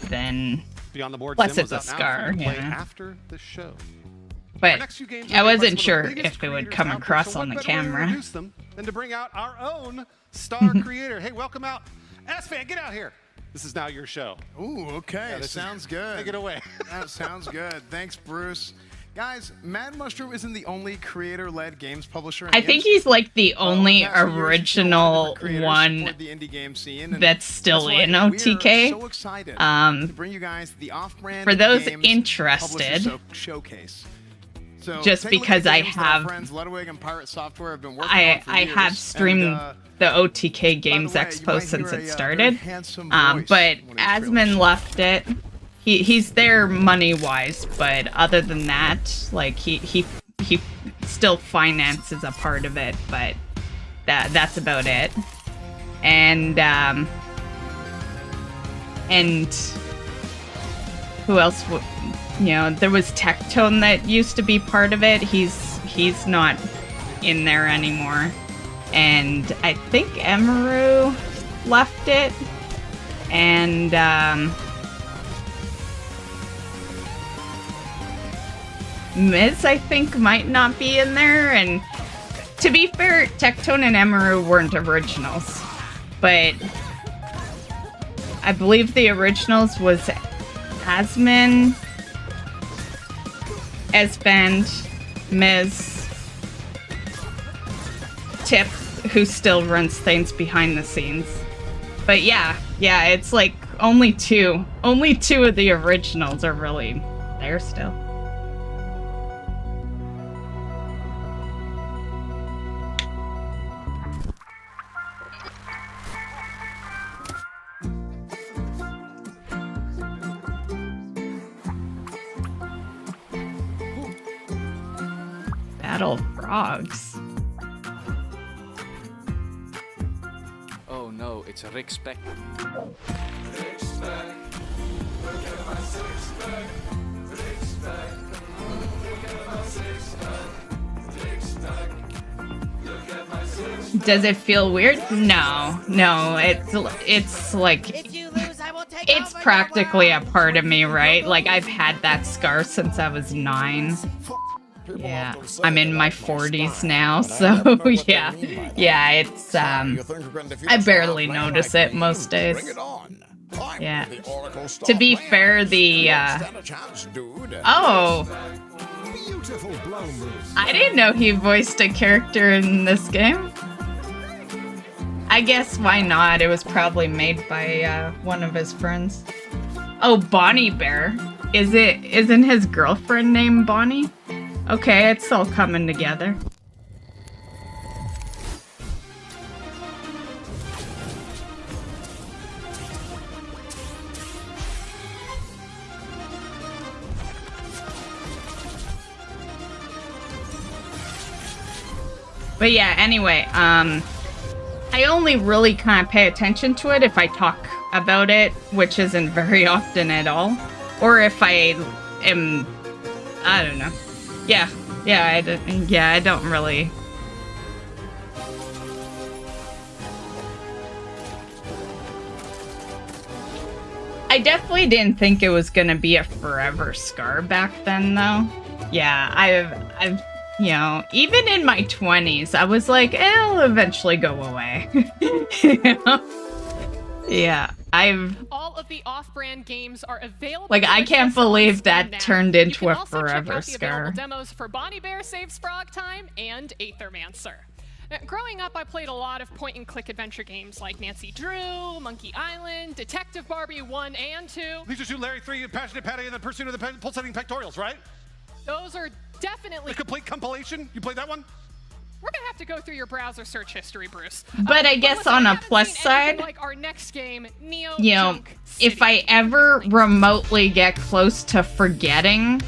than. Beyond the Board plus Sim it's a was out now. scar, Free to play yeah. after the show. But I wasn't some sure of the biggest if it would creators come out there, across so on what the better way to camera. introduce them than to bring out our own star creator. Hey, welcome out. S-Fan, get out here. This is now your show. Ooh, okay. Yeah, this Sounds good. Take it away. That sounds good. Thanks, Bruce. Guys, Mad Mushroom isn't the only creator-led games publisher. I think he's like the only original one the indie game scene, and that's still that's in why OTK. we're so excited to bring you guys the off-brand For those games interested, publisher showcase. So just take a look because at the I games that our have, friends Ludwig and Pirate Software have been working I on for have years, streamed and, the OTK Games way, you Expo might since hear it a, started. very handsome But voice Asmon left it. He's there money wise, but other than that, like he still finances a part of it, but that's about it. And who else? You know, there was Tectone that used to be part of it. He's not in there anymore. And I think Emeru left it. And Miz, I think, might not be in there. And to be fair, Tectone and Emeru weren't originals. But I believe the originals was Asmon, Esband, Miz, Tip, who still runs things behind the scenes. But yeah, it's like only two of the originals are really there still. Battle frogs. Oh no, it's a Rick Speck. Does it feel weird? No, it's like it's practically a part of me, right? Like I've had that scar since I was 9. Yeah, I'm in my 40s now, so yeah, it's I barely notice it most days. Yeah. To be fair, the oh, I didn't know he voiced a character in this game. I guess why not? It was probably made by one of his friends. Oh, Bonnie Bear. Isn't his girlfriend named Bonnie? Okay, it's all coming together. But yeah, anyway, I only really kind of pay attention to it if I talk about it, which isn't very often at all. Or if I am, I don't know. I don't really. I definitely didn't think it was gonna be a forever scar back then, though. Yeah, I've you know, even in my 20s, I was like, it'll eventually go away. You know? Yeah, all of the off-brand games are available. Like, I can't believe that turned into a forever check out the available scar. demos for Bonnie Bear Saves Frog Time and Aethermancer. Growing up, I played a lot of point-and-click adventure games like Nancy Drew, Monkey Island, Detective Barbie 1 and 2. Lisa 2, Larry 3, Passionate Patty, and the Pursuit of the Pulsating Pectorials, right? Those are definitely... The complete compilation? You played that one? We're gonna have to go through your browser search history, Bruce. But I guess on a plus side, like our next game, Neo you know, if I ever remotely get close to forgetting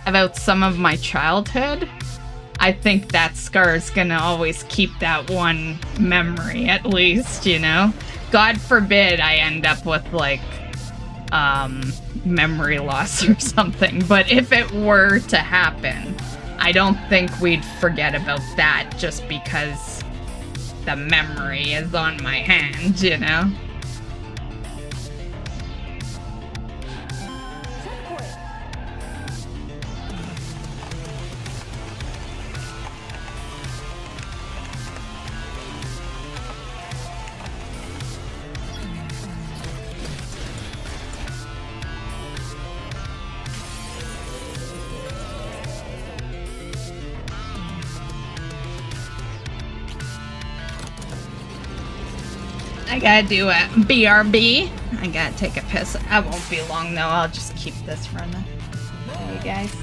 about some of my childhood, I think that scar is gonna always keep that one memory, at least, you know? God forbid I end up with, like, memory loss or something. But if it were to happen, I don't think we'd forget about that just because the memory is on my hand, you know? I gotta do a BRB. I gotta take a piss. I won't be long though. I'll just keep this running for you guys.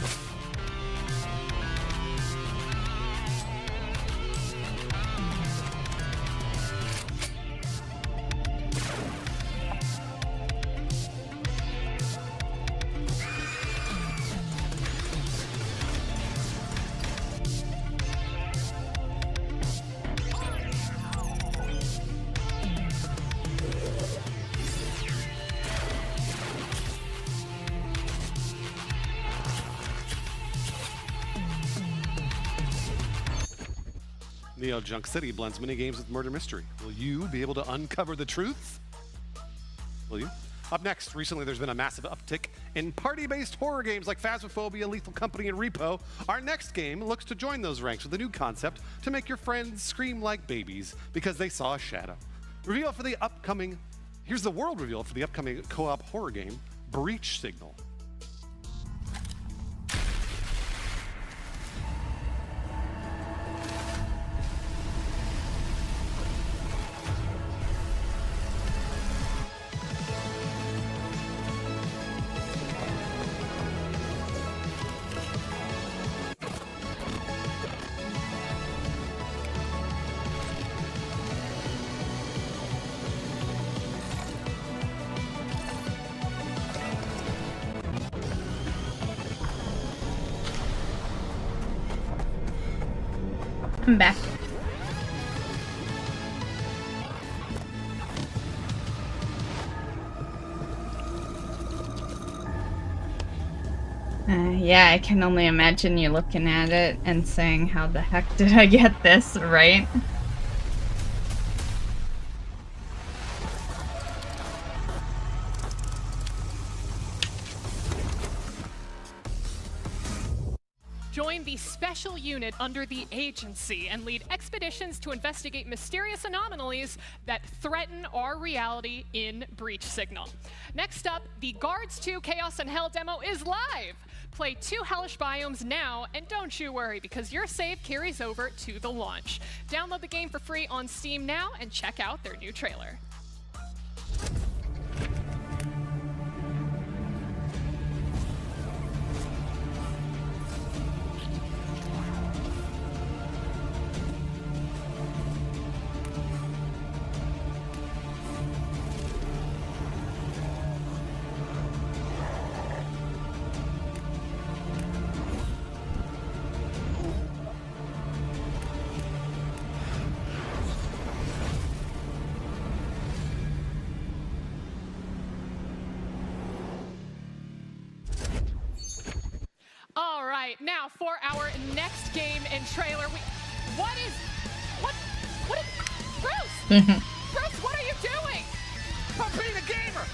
Neo Junk City blends minigames with murder mystery. Will you be able to uncover the truth? Will you? Up next, recently there's been a massive uptick in party-based horror games like Phasmophobia, Lethal Company, and Repo. Our next game looks to join those ranks with a new concept to make your friends scream like babies because they saw a shadow. Reveal for the upcoming, here's the world reveal for the upcoming co-op horror game, Breach Signal. I'm back. Yeah, I can only imagine you looking at it and saying, how the heck did I get this, right? Join the special unit under the agency and lead expeditions to investigate mysterious anomalies that threaten our reality in Breach Signal. Next up, the Guards 2 Chaos and Hell demo is live. Play 2 hellish biomes now, and don't you worry, because your save carries over to the launch. Download the game for free on Steam now and check out their new trailer. All right, now for our next game and trailer, Bruce? Bruce, what are you doing? I'm being a gamer.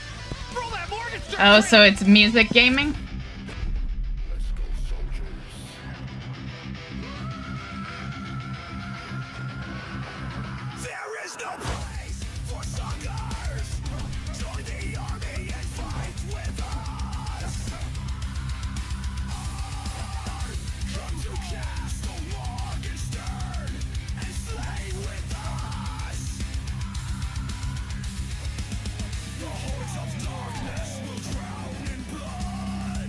Roll that mortgage. Oh, so it's music gaming? There is no place for suckers. Join the army and fight with us. Come to cast the longest stern and slay with us. The hordes of darkness will drown in blood.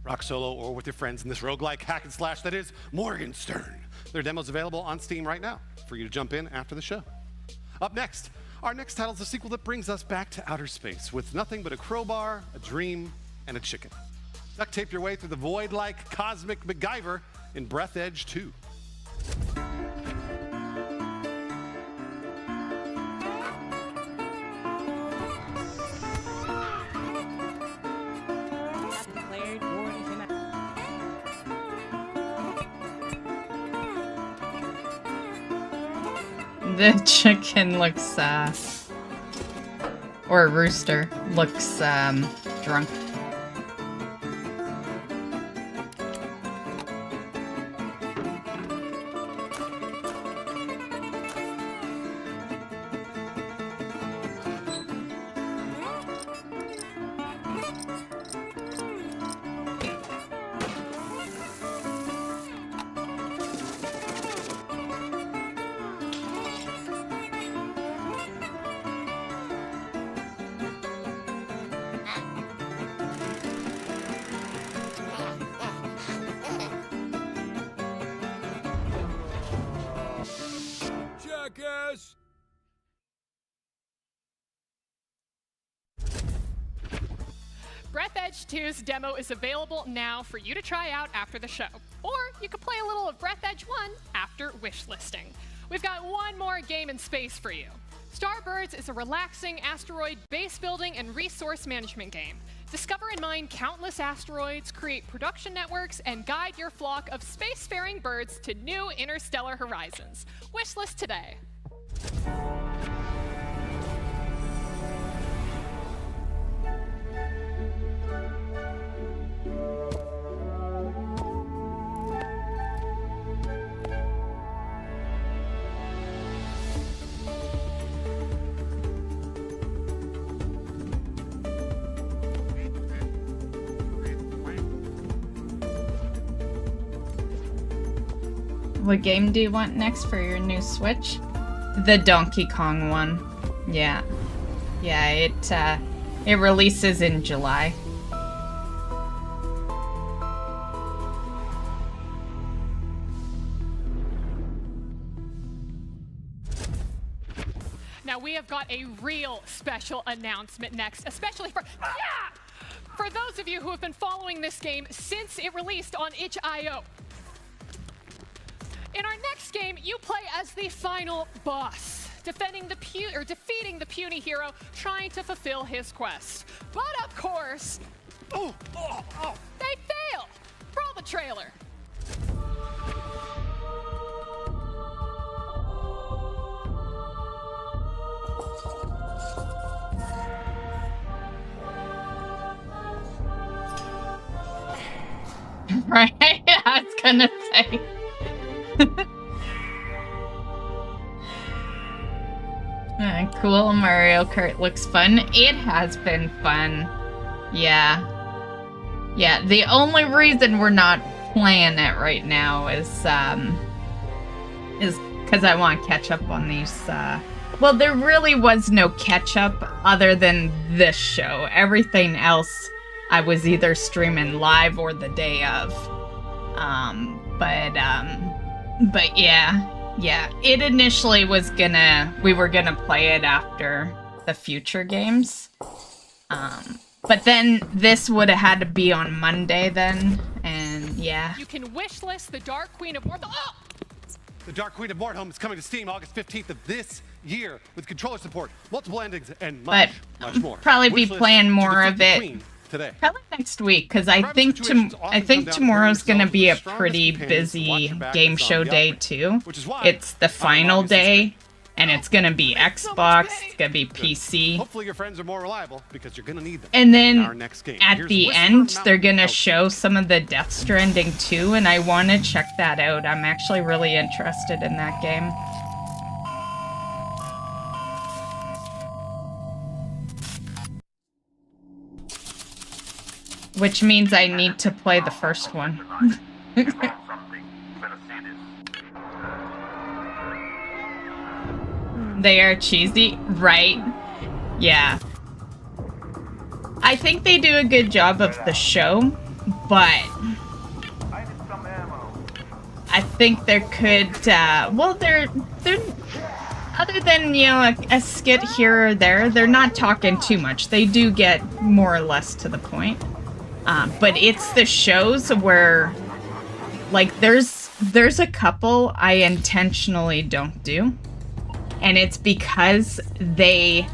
Rock solo or with your friends in this roguelike hack and slash that is Morgenstern. Their demo's available on Steam right now for you to jump in after the show. Up next, our next title is a sequel that brings us back to outer space with nothing but a crowbar, a dream, and a chicken. Duct tape your way through the void like cosmic MacGyver in Breath Edge 2. The chicken looks, or rooster looks, drunk. Jackass! Breath Edge 2's demo is available now for you to try out after the show. Or you could play a little of Breath Edge 1 after wishlisting. We've got one more game in space for you. Starbirds is a relaxing asteroid base building and resource management game. Discover and mine countless asteroids, create production networks, and guide your flock of spacefaring birds to new interstellar horizons. Wishlist today. What game do you want next for your new Switch? The Donkey Kong one. Yeah. Yeah, it releases in July. Now we have got a real special announcement next, especially for those of you who have been following this game since it released on itch.io. In our next game, you play as the final boss, defeating the puny hero trying to fulfill his quest. But of course, they fail. Roll the trailer. Right? I was gonna say. Cool, Mario Kart looks fun. It has been fun. Yeah. Yeah, the only reason we're not playing it right now is because I want to catch up on these, well, there really was no catch up other than this show. Everything else I was either streaming live or the day of. But yeah, it initially was we were gonna play it after the future games. But then this would have had to be on Monday then, and yeah. You can wishlist the Dark Queen of Mordheim. The Dark Queen of Mordheim is coming to Steam August 15th of this year with controller support, multiple endings, and much more. Probably be playing more of it today. Probably next week, because I think tomorrow's gonna be a pretty busy game show day too. It's the final day, and it's gonna be Xbox, it's gonna be PC. Hopefully your friends are more reliable because you're gonna need them. And then in our next game. at the end, they're gonna show some of the Death Stranding 2, and I want to check that out. I'm actually really interested in that game. Which means I need to play the first one. They are cheesy, right? Yeah. I think they do a good job of the show, but I think there could, well, they're other than, you know, a skit here or there, they're not talking too much. They do get more or less to the point. But it's the shows where, like, there's a couple I intentionally don't do. And it's because they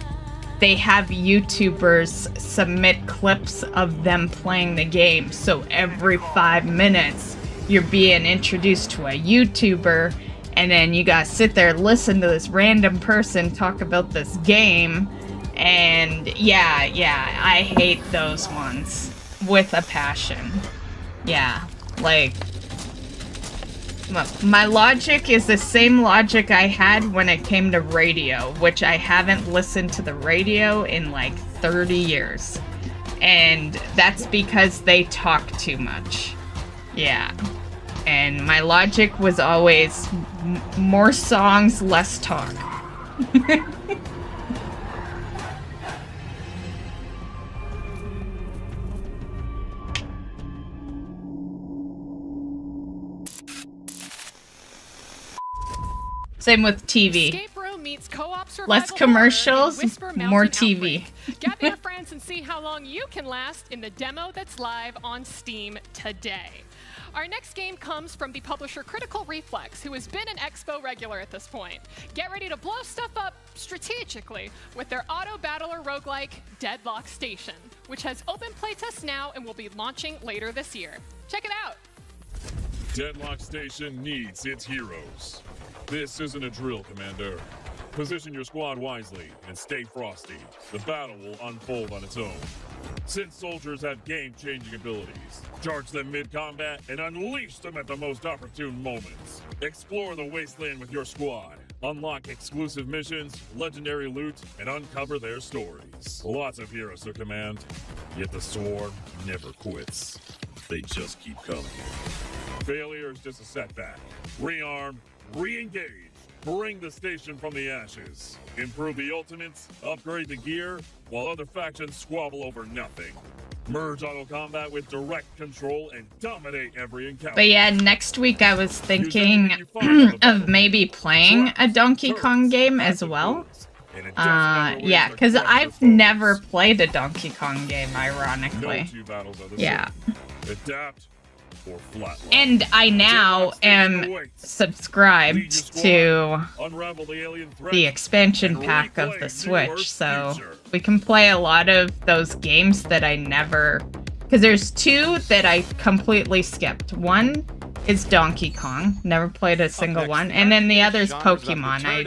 have YouTubers submit clips of them playing the game. So every 5 minutes, you're being introduced to a YouTuber, and then you gotta sit there and listen to this random person talk about this game. And yeah, I hate those ones with a passion. Yeah, like, my logic is the same logic I had when it came to radio, which I haven't listened to the radio in like 30 years. And that's because they talk too much. Yeah. And my logic was always more songs, less talk. Same with TV. Escape Room meets co-op survival Less horror commercials, in Whisper more Mountain TV. Outbreak. Gather your friends and see how long you can last in the demo that's live on Steam today. Our next game comes from the publisher Critical Reflex, who has been an Expo regular at this point. Get ready to blow stuff up strategically with their auto battler roguelike Deadlock Station, which has open playtests now and will be launching later this year. Check it out. Deadlock Station needs its heroes. This isn't a drill, Commander. Position your squad wisely and stay frosty. The battle will unfold on its own. Since soldiers have game-changing abilities, charge them mid-combat and unleash them at the most opportune moments. Explore the wasteland with your squad. Unlock exclusive missions, legendary loot, and uncover their stories. Lots of heroes to command, yet the sword never quits. They just keep coming. Failure is just a setback. Rearm, re-engage. Bring the station from the ashes. Improve the ultimates, upgrade the gear, while other factions squabble over nothing. Merge auto combat with direct control and dominate every encounter. But yeah, next week I was thinking of maybe playing a Donkey Kong game as well. Yeah, because I've never played a Donkey Kong game, ironically. Yeah. Adapt or flatline. And I now am subscribed to the expansion pack of the Switch, so we can play a lot of those games that I never... Because there's two that I completely skipped. One is Donkey Kong, never played a single one, and then the other is Pokemon. I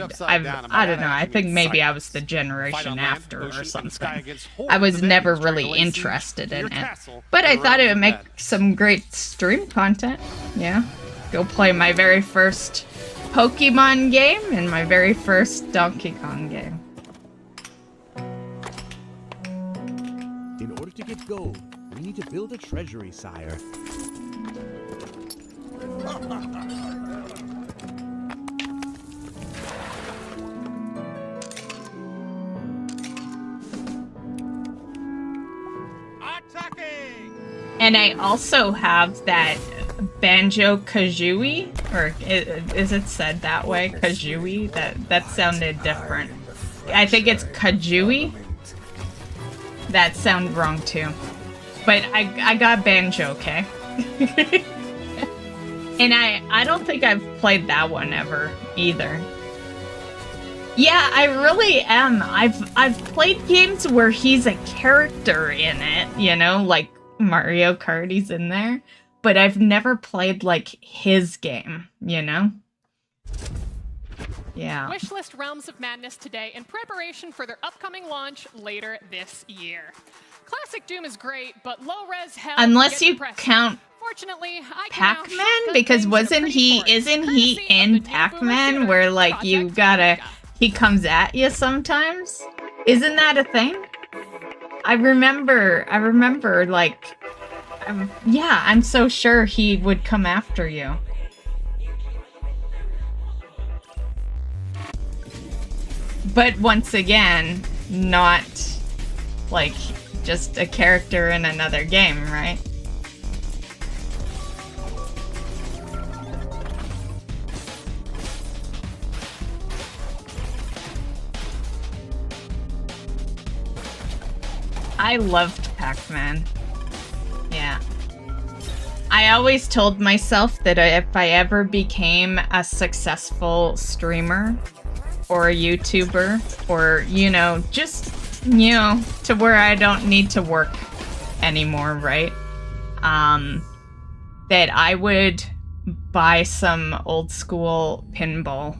don't know, I think maybe I was the generation after or something. I was never really interested in it. But I thought it would make some great stream content. Yeah. Go play my very first Pokemon game and my very first Donkey Kong game. In order to get gold, we need to build a treasury, sire. And I also have that Banjo-Kazooie, or is it said that way? Kazooie? That sounded different. I think it's Kazooie. That sounded wrong too. But I got Banjo, okay? And I don't think I've played that one ever either. Yeah, I really am. I've played games where he's a character in it, you know, like Mario Kart, he's in there. But I've never played like his game, you know? Yeah. Wishlist Realms of Madness today in preparation for their upcoming launch later this year. Classic Doom is great, but low-res hell unless you count Fortunately, Pac-Man, because isn't he in Pac-Man where like you gotta, he comes at you sometimes? Isn't that a thing? I remember like, yeah, I'm so sure he would come after you. But once again, not like just a character in another game, right? I loved Pac-Man. Yeah. I always told myself that if I ever became a successful streamer or a YouTuber or, you know, just, you know, to where I don't need to work anymore, right? That I would buy some old school pinball.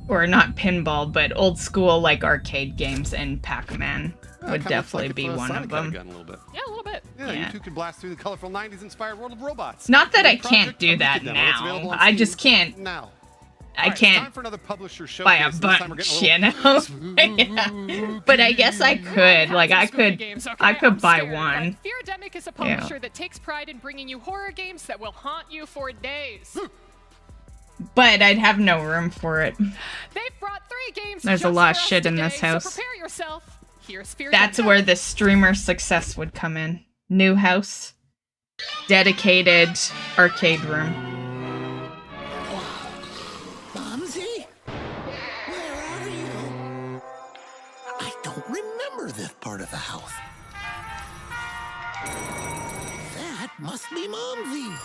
Or not pinball, but old school, like, arcade games, and Pac-Man would definitely be one of them. Gun a little bit. Yeah, a little bit. Yeah, you two could blast through the colorful 90s inspired world of robots. Not that I can't do that now. I just can't. Now. I can't time for another publisher buy a bunch, you know? Yeah. But I guess I could. Like, I could buy one. Fearademic is a publisher that takes pride in bringing you horror games that will haunt you for days. But I'd have no room for it. They've brought 3 games. There's a lot of shit in this house. So prepare yourself. Here's Fearademic. That's where the streamer success would come in. New house. Dedicated arcade room. Momsy? Where are you? I don't remember this part of the house. That must be Momsy.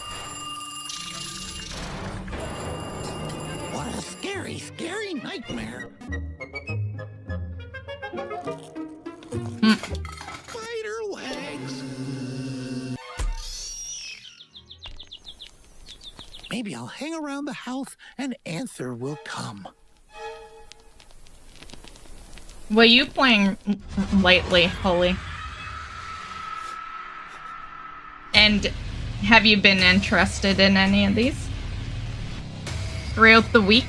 What a scary, scary nightmare. Spider legs. Maybe I'll hang around the house and answer will come. What are you playing lately, Holly? And have you been interested in any of these? Throughout the week?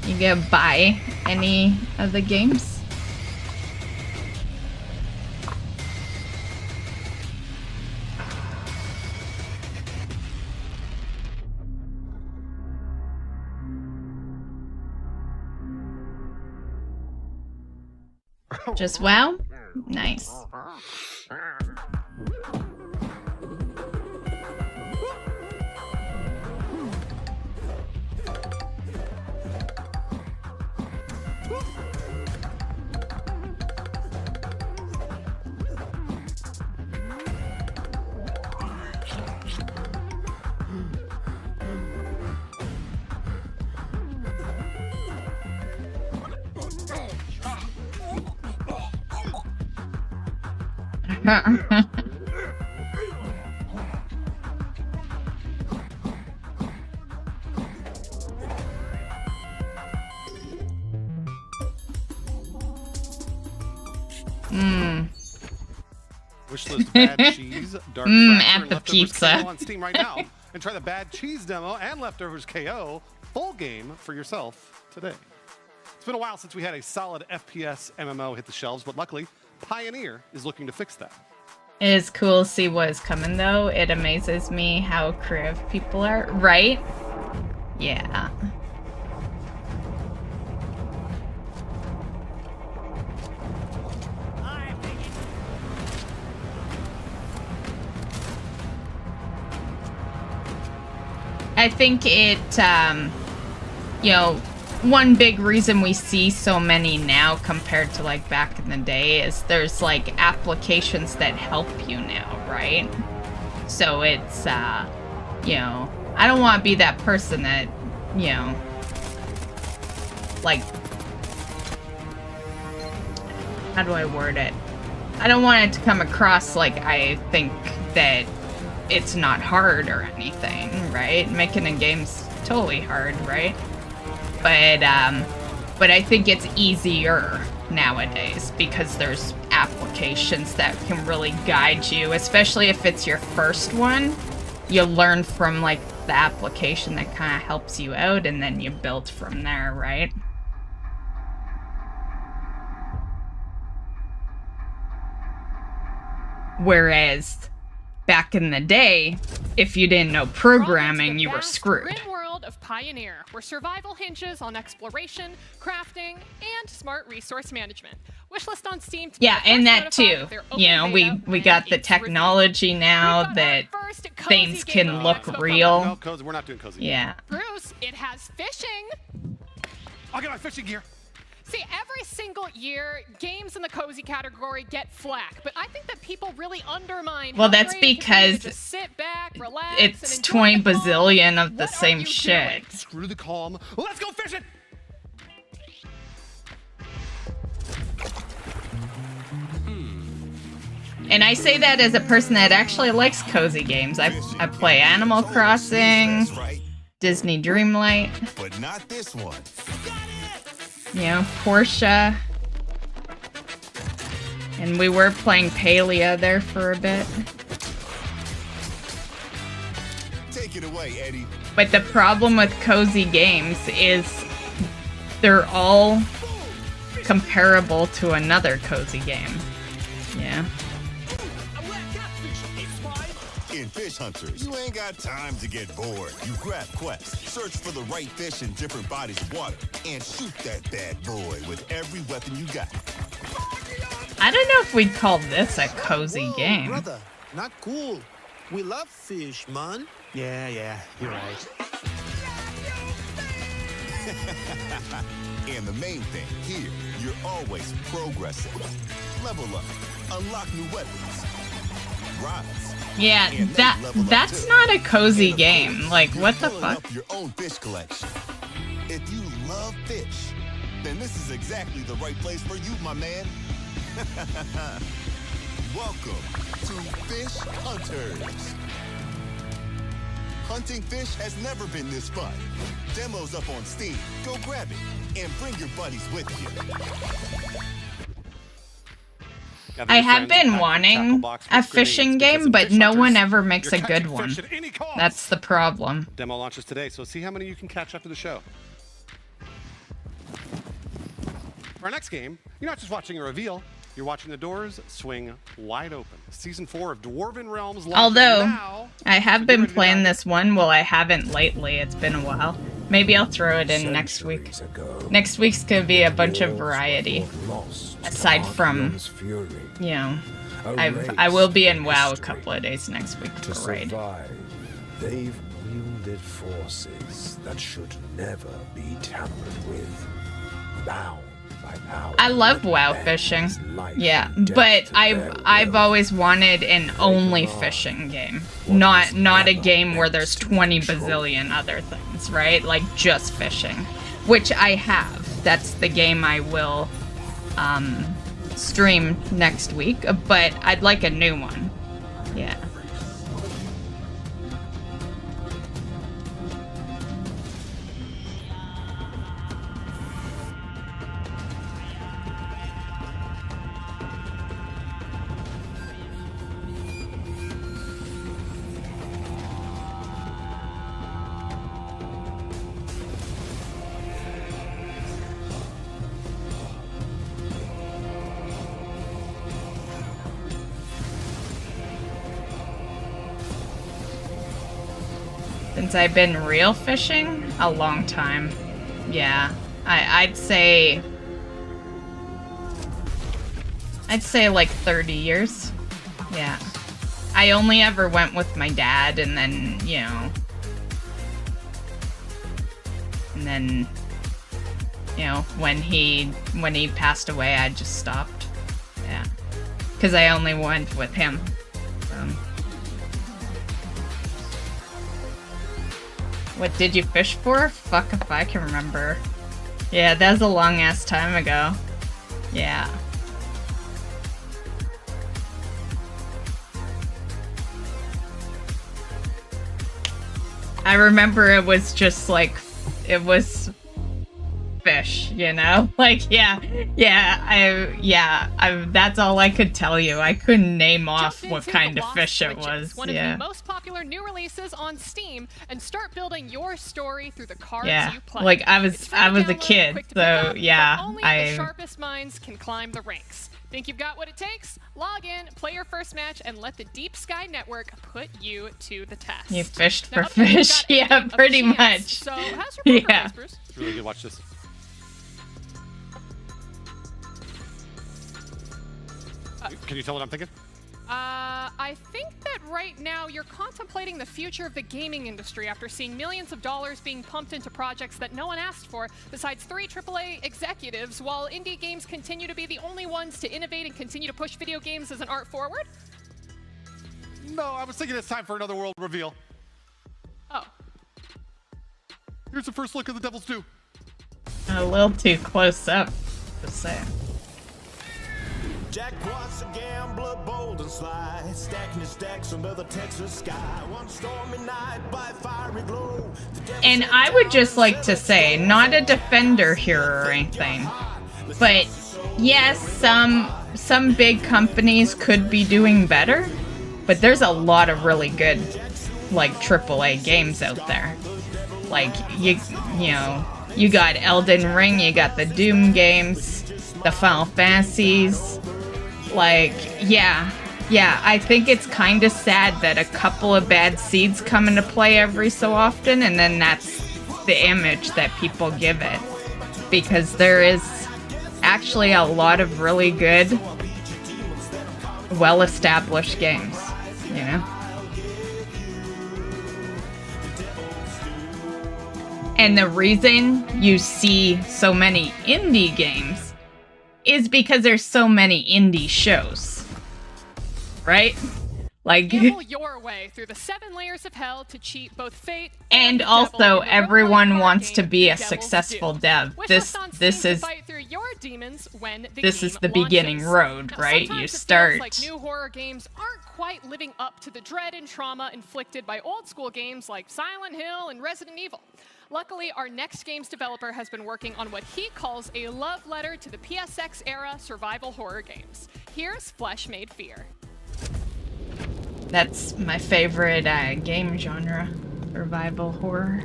You gonna buy any of the games? Just WoW? Nice. Wish list bad cheese, dark at the pizza. On Steam right now, and try the bad cheese demo and leftovers KO full game for yourself today. It's been a while since we had a solid FPS MMO hit the shelves, but luckily, Pioneer is looking to fix that. It is cool to see what is coming, though. It amazes me how creative people are, right? Yeah. I think it, you know, one big reason we see so many now compared to like back in the day is there's like applications that help you now, right? So it's, you know, I don't want to be that person that, you know, like, how do I word it? I don't want it to come across like I think that it's not hard or anything, right? Making a game's totally hard, right? But I think it's easier nowadays because there's applications that can really guide you, especially if it's your first one. You learn from like the application that kind of helps you out, and then you build from there, right? Whereas back in the day, if you didn't know programming, you were screwed. Grim world of Pioneer, where survival hinges on exploration, crafting, and smart resource management. Wishlist on Steam. Yeah, and that too. You know, we got the technology now that things can look real. No, cozy. We're not doing cozy. Yeah. Bruce, it has fishing. I'll get my fishing gear. See, every single year, games in the cozy category get flack, but I think that people really undermine. Well, how that's great it can be to because just sit back, relax, it's and enjoy 20 the calm. bazillion of the What are same you shit. doing? Screw the calm. Let's go fishing. And I say that as a person that actually likes cozy games. I play Animal Crossing, Disney Dreamlight, But not this one. you know, Portia. And we were playing Palia there for a bit. Take it away, Eddie. But the problem with cozy games is they're all comparable to another cozy game. Yeah. In Fish Hunters, you ain't got time to get bored. You grab quests, search for the right fish in different bodies of water, and shoot that bad boy with every weapon you got. I don't know if we'd call this a cozy game. Brother, not cool. We love fish, man. Yeah, you're right. And the main thing here, you're always progressing. Level up, unlock new weapons, rides. Yeah, that's not a cozy game. Like, what the fuck? Up your own fish collection. If you love fish, then this is exactly the right place for you, my man. Welcome to Fish Hunters. Hunting fish has never been this fun. Demo's up on Steam. Go grab it and bring your buddies with you. I have been wanting a fishing game, but no one ever makes a good one. That's the problem. Demo launches today, so see how many you can catch after the show. For our next game, you're not just watching a reveal, you're watching the doors swing wide open. Season 4 of Dwarven Realms launches Although, now. I have been playing this one, well, I haven't lately. It's been a while. Maybe I'll throw it in next week. Next week's gonna be a bunch of variety. Aside from, you know, I will be in WoW a couple of days next week for raid. They've wielded forces that should never be tampered with. Bound by power. I love WoW fishing. Yeah, but I've always wanted an only fishing game. Not a game where there's 20 bazillion other things, right? Like just fishing. Which I have. That's the game I will stream next week, but I'd like a new one. Yeah. Since I've been real fishing, a long time. Yeah, I'd say like 30 years. Yeah. I only ever went with my dad, and then, you know, when he passed away, I just stopped. Yeah. Because I only went with him. What did you fish for? Fuck if I can remember. Yeah, that was a long ass time ago. Yeah. I remember it was just like, it was fish, you know? Like, that's all I could tell you. I couldn't name off what kind of fish it was. One of the most popular new releases on Steam, and start building your story through the cards you play. Like I was a kid, so yeah. Only the sharpest minds can climb the ranks. Think you've got what it takes? Log in, play your first match, and let the Deep Sky Network put you to the test. You fished for fish, yeah, pretty much. So how's your poker face, Bruce? It's really good. Watch this. Uh, Can you tell what I'm thinking? I think that right now you're contemplating the future of the gaming industry after seeing millions of dollars being pumped into projects that no one asked for, besides 3 AAA executives, while indie games continue to be the only ones to innovate and continue to push video games as an art forward? No, I was thinking it's time for another world reveal. Oh. Here's the first look at the Devil's Due. A little too close up, just saying. Jackpot's a gambler, bold and sly, stacking his stacks under the Texas sky. One stormy night by fiery glow. And I would just like to say, not a defender here or anything, but yes, some big companies could be doing better, but there's a lot of really good, like, AAA games out there. Like, you know, you got Elden Ring, you got the Doom games, the Final Fantasies. Like, yeah, I think it's kind of sad that a couple of bad seeds come into play every so often, and then that's the image that people give it. Because there is actually a lot of really good, well-established games, you know? And the reason you see so many indie games is because there's so many indie shows, right? Like, gamble your way through the 7 layers of hell to cheat both fate and also everyone wants to be a successful dev. This is the beginning road, right? You start. Like new horror games aren't quite living up to the dread and trauma inflicted by old school games like Silent Hill and Resident Evil. Luckily, our next game's developer has been working on what he calls a love letter to the PSX-era survival horror games. Here's Flesh Made Fear. That's my favorite game genre, survival horror.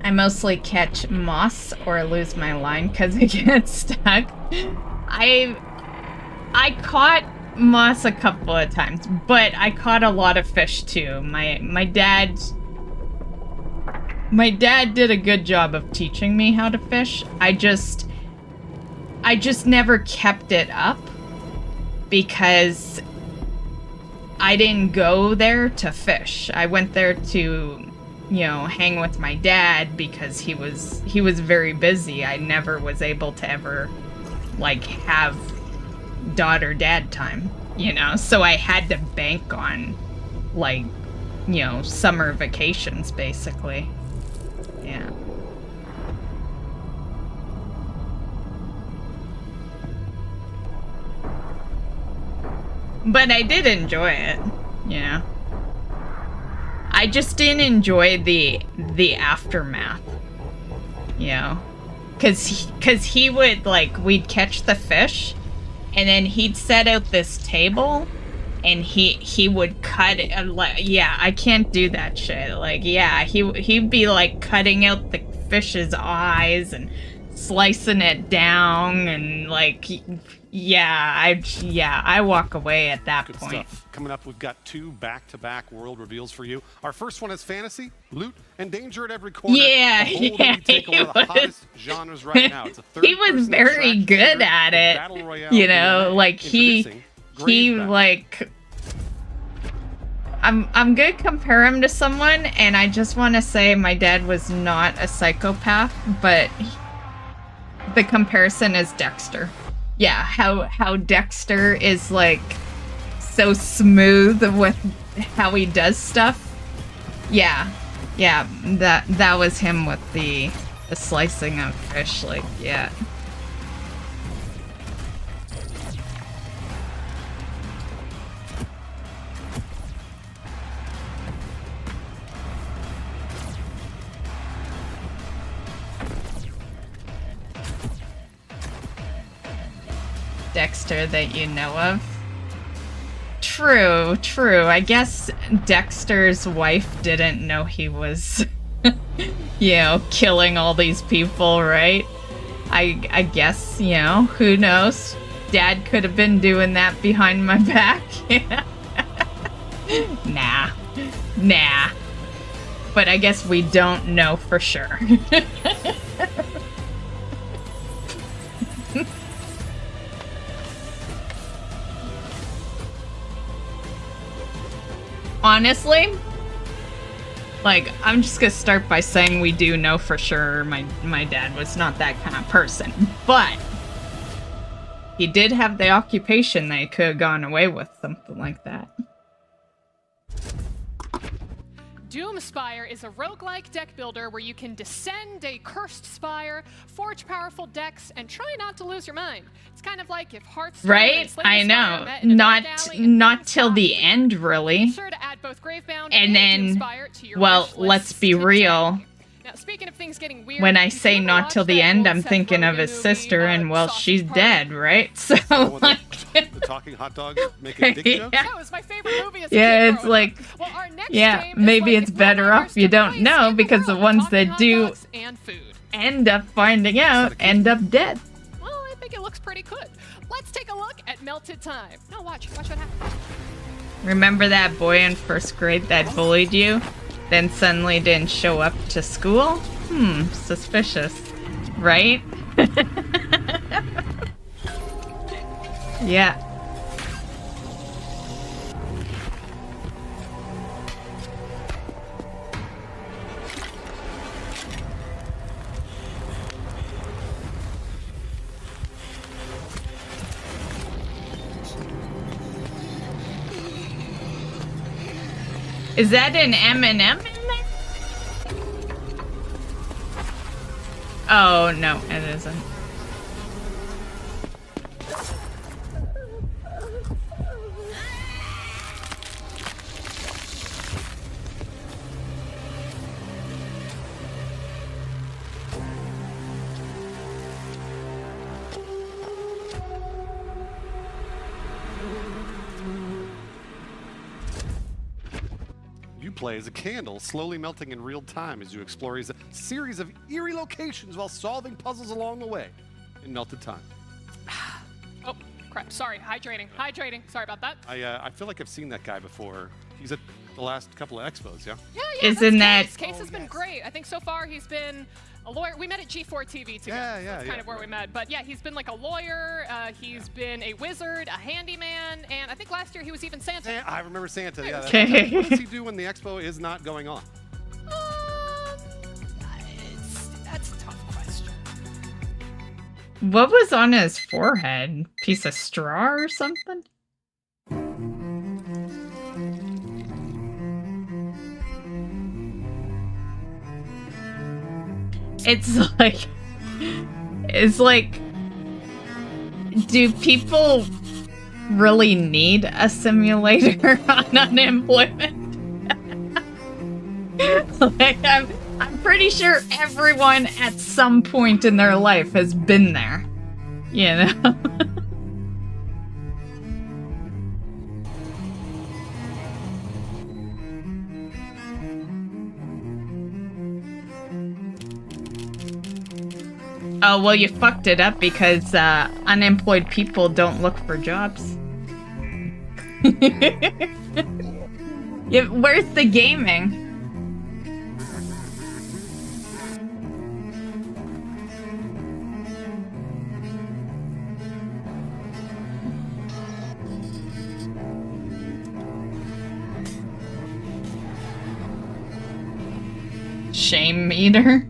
I mostly catch moss or lose my line because it gets stuck. I caught moss a couple of times, but I caught a lot of fish too. My dad did a good job of teaching me how to fish. I just never kept it up because I didn't go there to fish. I went there to, you know, hang with my dad because he was very busy. I never was able to ever, like, have daughter-dad time, you know? So I had to bank on, like, you know, summer vacations, basically. Yeah. But I did enjoy it, you know? I just didn't enjoy the aftermath, you know, cause he would, like, we'd catch the fish, and then he'd set out this table, and he would cut it. Yeah, I can't do that shit. Like, yeah, he'd be like cutting out the fish's eyes and slicing it down, and like, I walk away at that Good point. Stuff. Coming up, we've got 2 back-to-back world reveals for you. Our first one is fantasy, loot, and danger at every corner. Yeah, he take one of the hottest genres right now. It's a he was very good at it. You know, like he like. I'm gonna compare him to someone, and I just want to say my dad was not a psychopath, but the comparison is Dexter. Yeah, how Dexter is, like, so smooth with how he does stuff. Yeah, that was him with the slicing of fish, like, yeah. Dexter that you know of. True. I guess Dexter's wife didn't know he was, you know, killing all these people, right? I guess, you know, who knows? Dad could have been doing that behind my back. Nah. Nah. But I guess we don't know for sure. Honestly, like, I'm just gonna start by saying we do know for sure my dad was not that kind of person. But he did have the occupation that he could have gone away with, something like that. Doomspire is a roguelike deck builder where you can descend a cursed spire, forge powerful decks, and try not to lose your mind. It's kind of like if Hearthstone Right? I know. Not till the end, really. Sure to add both Gravebound And then, well, let's be real. Now, speaking of things getting weird, When I say not till the end, I'm thinking of his sister, and well, she's dead, right? So, like, The talking hot dog making dick jokes? Yeah. That was my favorite movie as a yeah, kid it's growing like, up. Well, our next yeah, game is maybe like it's if better off you don't know, because the ones that do and food. end up finding out end up dead. Well, I think it looks pretty good. Let's take a look at Melted Time. No, watch what happens. Remember that boy in first grade that bullied you, then suddenly didn't show up to school? Suspicious, right? Yeah. Is that an M&M in there? Oh, no, it isn't. You play as a candle, slowly melting in real time as you explore a series of eerie locations while solving puzzles along the way in Melted Time. Oh, crap. Sorry. Hydrating. Sorry about that. I feel like I've seen that guy before. He's at the last couple of expos, yeah? Yeah, Isn't that... Case has been great. I think so far he's been a lawyer. We met at G4 TV together. That's kind of where we met. But yeah, he's been like a lawyer. He's been a wizard, a handyman, and I think last year he was even Santa. I remember Santa. Yeah. Okay. What does he do when the expo is not going on? That's a tough question. What was on his forehead? Piece of straw or something? It's like, do people really need a simulator on unemployment? Like, I'm pretty sure everyone at some point in their life has been there, you know? Oh, well, you fucked it up because unemployed people don't look for jobs. Yeah, where's the gaming? Shame meter?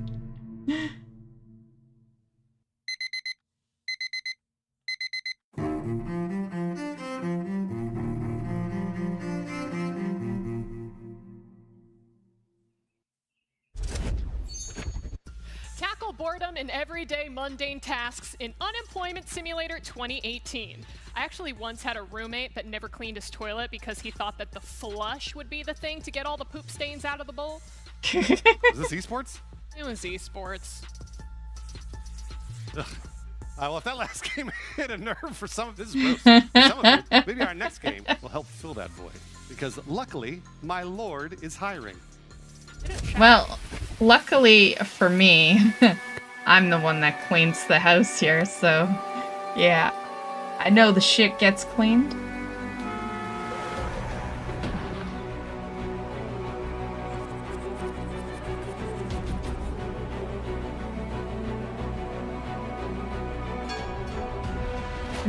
Tackle boredom in everyday mundane tasks in Unemployment Simulator 2018. I actually once had a roommate that never cleaned his toilet because he thought that the flush would be the thing to get all the poop stains out of the bowl. Is this esports? It was esports. Well, if that last game hit a nerve for some of this, is gross. For some of you, maybe our next game will help fill that void. Because luckily, my lord is hiring. Well, luckily for me, I'm the one that cleans the house here, so yeah. I know the shit gets cleaned.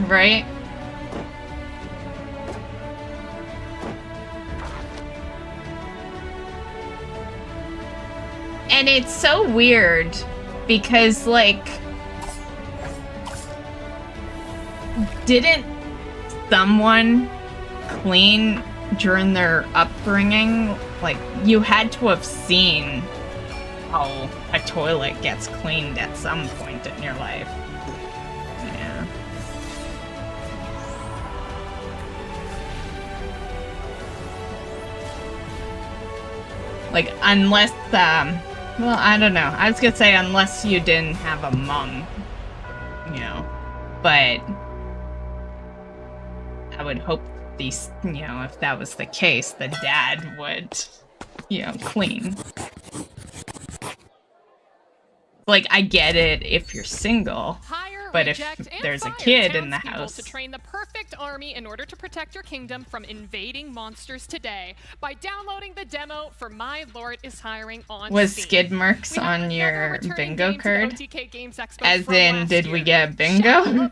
Right? And it's so weird because, like, didn't someone clean during their upbringing? Like, you had to have seen how a toilet gets cleaned at some point in your life. Yeah. Like, unless, well, I don't know. I was gonna say unless you didn't have a mom, you know, but I would hope these, you know, if that was the case, the dad would, you know, clean. Like, I get it if you're single, but if there's a kid in the house... to train the perfect army in order to protect your kingdom from invading monsters today by downloading the demo for My Lord is Hiring on Was Steam. skid marks on your bingo card? OTK Games Expo As in, did we get a bingo?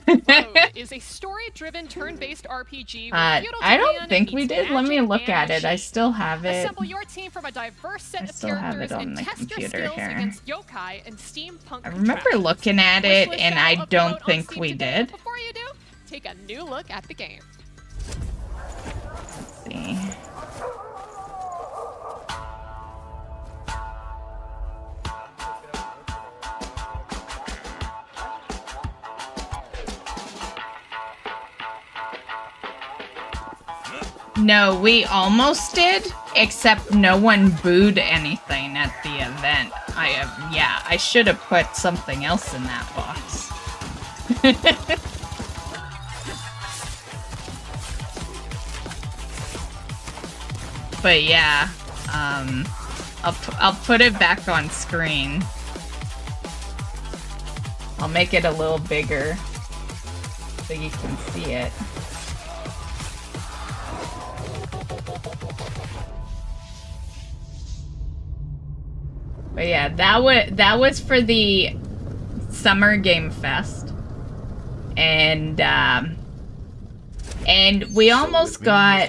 Is a story-driven turn-based RPG. I don't think we did. Let me look at it. I still have it. Assemble your team from a diverse set I of still have characters it on and the test your computer skills here. against yokai and steampunk I remember looking at it, and I don't think we did. Before you do, take a new look at the game. Let's see. No, we almost did, except no one booed anything at the event. Yeah, I should have put something else in that box. But yeah, I'll put it back on screen. I'll make it a little bigger so you can see it. But yeah, that was for the Summer Game Fest, and we almost got.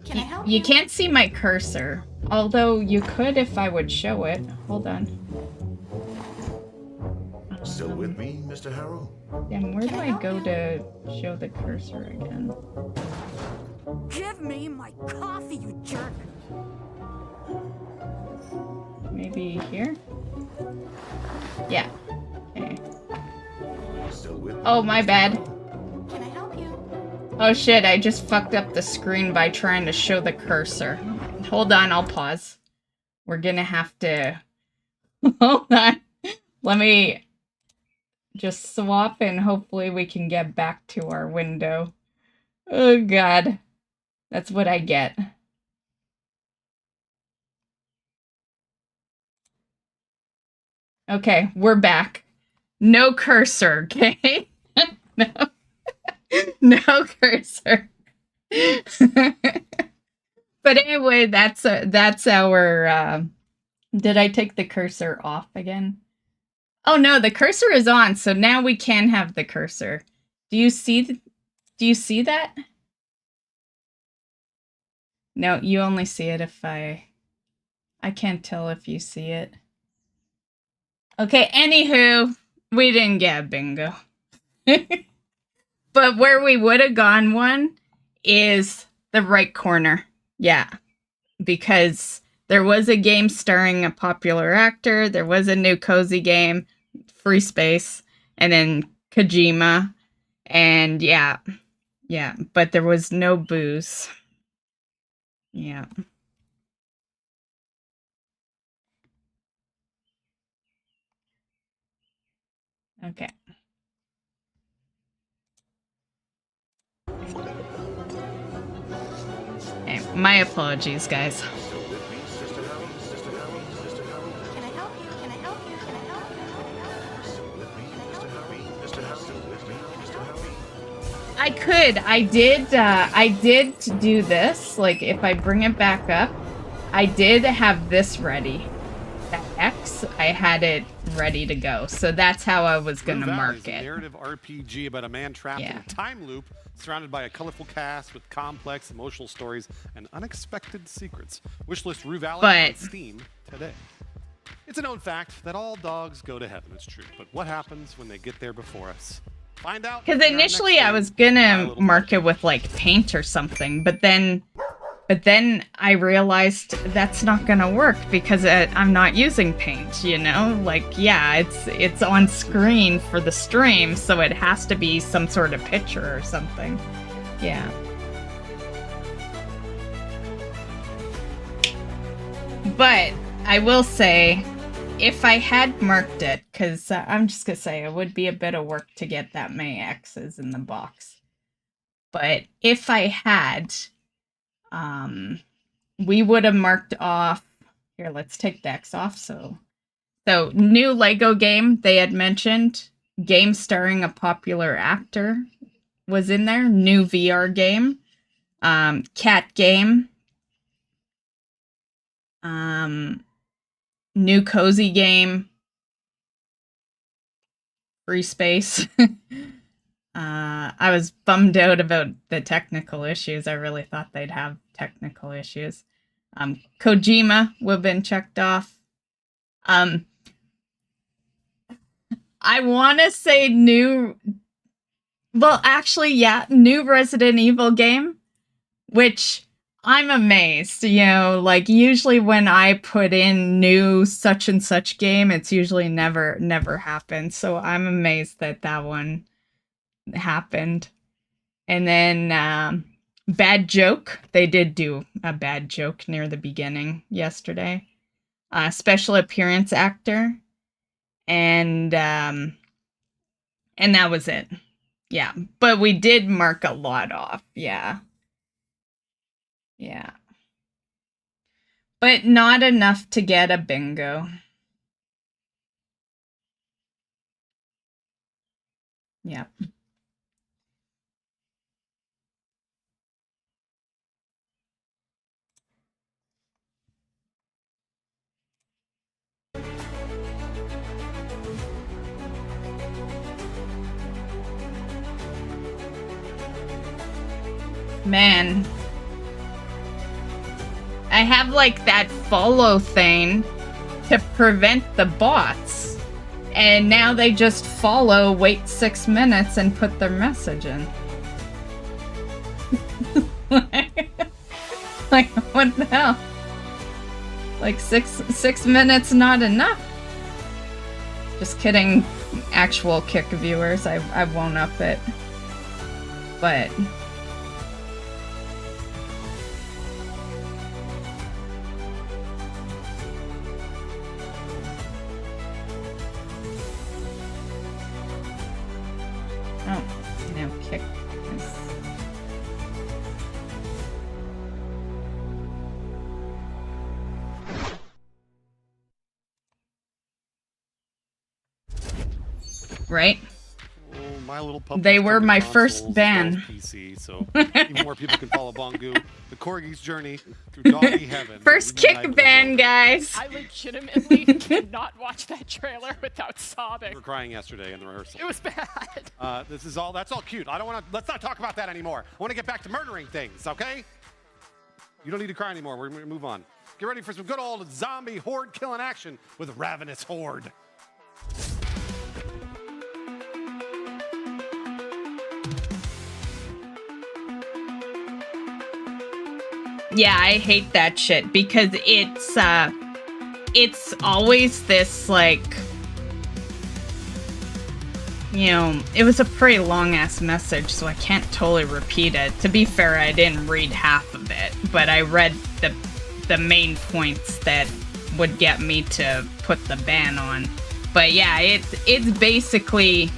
Can I help you can't see my cursor, although you could if I would show it. Hold on. Still with me, Mr. Harrow? Damn, where do I go to show the cursor again? Give me my coffee, you jerk! Maybe here? Yeah. Okay. Oh, my bad. Can I help you? Oh shit, I just fucked up the screen by trying to show the cursor. Hold on, I'll pause. We're gonna have to... Hold on. Let me just swap and hopefully we can get back to our window. Oh god. That's what I get. Okay, we're back. No cursor, okay? No. No cursor. But anyway, that's our did I take the cursor off again? Oh no, the cursor is on, so now we can have the cursor. Do you see that? No, you only see it if I can't tell if you see it. Okay, anywho, we didn't get a bingo. But where we would have gone one is the right corner. Yeah, because there was a game starring a popular actor. There was a new cozy game, Free Space, and then Kojima. And yeah, but there was no booze. Yeah. Okay. Hey, my apologies, guys. Can I help you? Can I help you? Can I help you? I could. I did do this. Like, if I bring it back up, I did have this ready. That X, I had it ready to go. So that's how I was going to Blue Valley mark is a it. narrative RPG about a man trapped in a time loop, surrounded by a colorful cast with complex emotional stories and unexpected secrets. Wishlist Rue Valley on Steam today. It's a known fact that all dogs go to heaven. It's true. But what happens when they get there before us? Find out. Because initially I was gonna mark it with like paint or something, but then I realized that's not gonna work because I'm not using paint, you know? Like, yeah, it's on screen for the stream, so it has to be some sort of picture or something. Yeah. But I will say, if I had marked it, because I'm just gonna say it would be a bit of work to get that many X's in the box. But if I had, we would have marked off. Here, let's take the X off. So new Lego game they had mentioned. Game starring a popular actor was in there. New VR game. Cat game. New cozy game. Free space. I was bummed out about the technical issues. I really thought they'd have technical issues. Kojima would have been checked off. I want to say new... Well, actually, yeah, new Resident Evil game, which... I'm amazed, you know, like usually when I put in new such and such game, it's usually never happened. So I'm amazed that that one happened. And then Bad Joke. They did do a bad joke near the beginning yesterday. Special appearance actor. And that was it. Yeah. But we did mark a lot off. Yeah. Yeah. But not enough to get a bingo. Yeah. Man. I have like that follow thing to prevent the bots. And now they just follow, wait 6 minutes, and put their message in. Like, what the hell? Like six minutes not enough? Just kidding, actual Kick viewers. I won't up it. But... Oh, now Kick is... Oh, Right? My Little Puppets They were my consoles, first ban. PC, so even more people can follow Bongu. The Corgi's journey through doggy heaven. First Kick ban, guys. I legitimately cannot watch that trailer without sobbing. We were crying yesterday in the rehearsal. It was bad. That's all cute. Let's not talk about that anymore. I want to get back to murdering things, okay? You don't need to cry anymore. We're going to move on. Get ready for some good old zombie horde killing action with Ravenous Horde. Yeah, I hate that shit because it's always this, like, you know, it was a pretty long-ass message, so I can't totally repeat it. To be fair, I didn't read half of it, but I read the main points that would get me to put the ban on. But yeah, it's basically,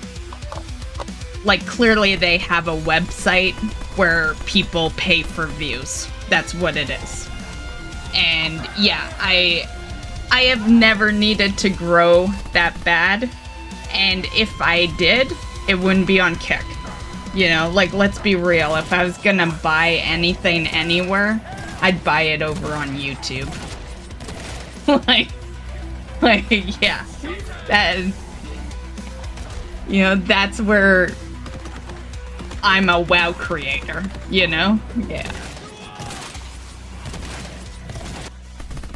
like, clearly they have a website where people pay for views. That's what it is. And yeah, I have never needed to grow that bad. And if I did, it wouldn't be on Kick. You know, like, let's be real. If I was gonna buy anything anywhere, I'd buy it over on YouTube. like, yeah. That, you know, that's where I'm a WoW creator, you know? Yeah.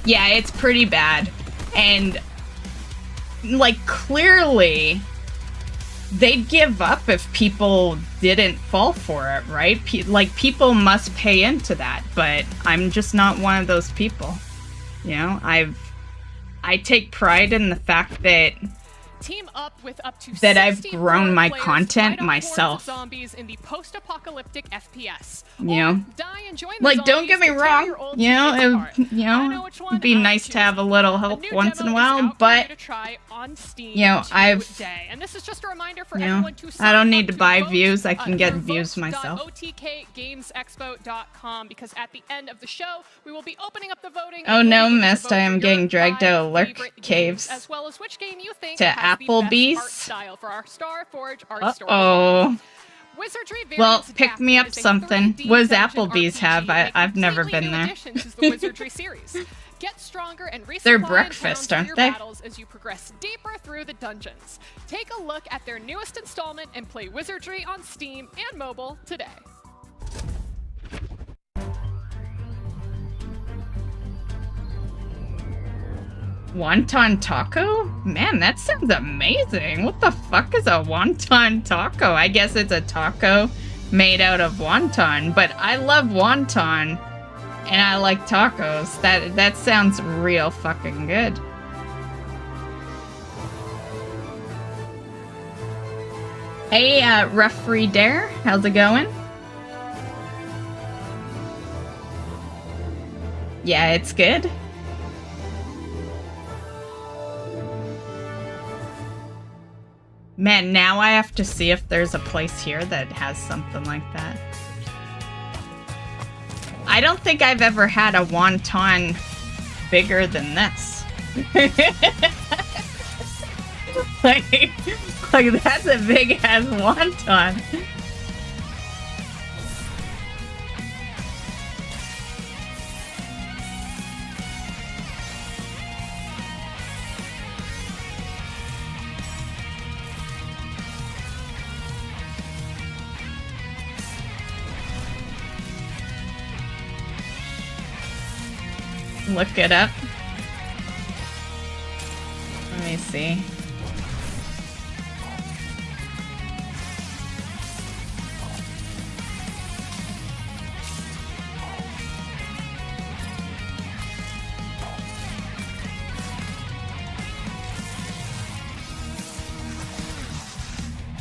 Yeah, it's pretty bad. And, like, clearly, they'd give up if people didn't fall for it, right? Like, people must pay into that, but I'm just not one of those people. You know, I take pride in the fact that Team up with up to I've grown my content myself. Zombies in the post-apocalyptic FPS. You know, Die and join like, don't get me wrong, you know, it'd be nice to have a little help once in a while, but, you know, and this is just a reminder for you know, everyone to I don't need to buy vote views, I can get views myself. OTKGamesExpo.com, because at the end of the show, we will be opening up the voting. Oh no, Mist, I am getting dragged out of lurk caves as well as which game you think to has Applebee's. the best art style for our Starforge art store. Uh-oh. Wizardry Well, pick me up something. What does Applebee's have? I've never been there. The Wizardry series. Get stronger and resupply They're breakfast, aren't your they? battles as you progress deeper through the dungeons. Take a look at their newest installment and play Wizardry on Steam and mobile today. Wonton taco? Man, that sounds amazing. What the fuck is a wonton taco? I guess it's a taco made out of wonton, but I love wonton and I like tacos. That sounds real fucking good. Hey, Referee Dare, how's it going? Yeah, it's good. Man, now I have to see if there's a place here that has something like that. I don't think I've ever had a wonton bigger than this. like that's a big ass wonton. Look it up. Let me see.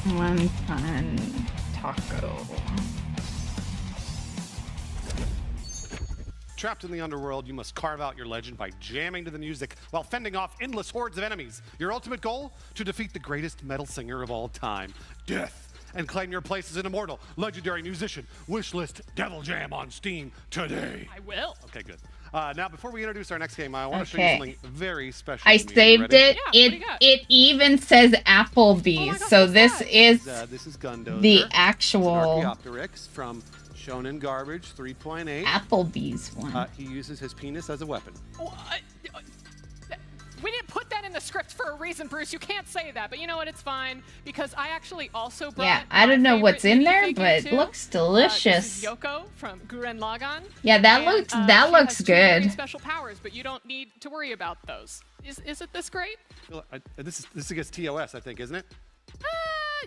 Wonton taco. Trapped in the underworld, you must carve out your legend by jamming to the music while fending off endless hordes of enemies. Your ultimate goal? To defeat the greatest metal singer of all time, Death, and claim your place as an immortal, legendary musician. Wishlist Devil Jam on Steam today. I will. Okay, good. Now, before we introduce our next game, I want to show you something very special. I saved it. It even says Applebee's, so this is Gundo, the actual Archaeopteryx from Shonen Garbage 3.8. Applebee's one. He uses his penis as a weapon. We didn't put that in the script for a reason, Bruce. You can't say that, but you know what? It's fine because I actually also brought. Yeah, I don't know what's in there, but it looks delicious. This is Yoko from Gurren Lagann. Yeah, that looks good. Special powers, but you don't need to worry about those. Is it this great? This is against TOS, I think, isn't it?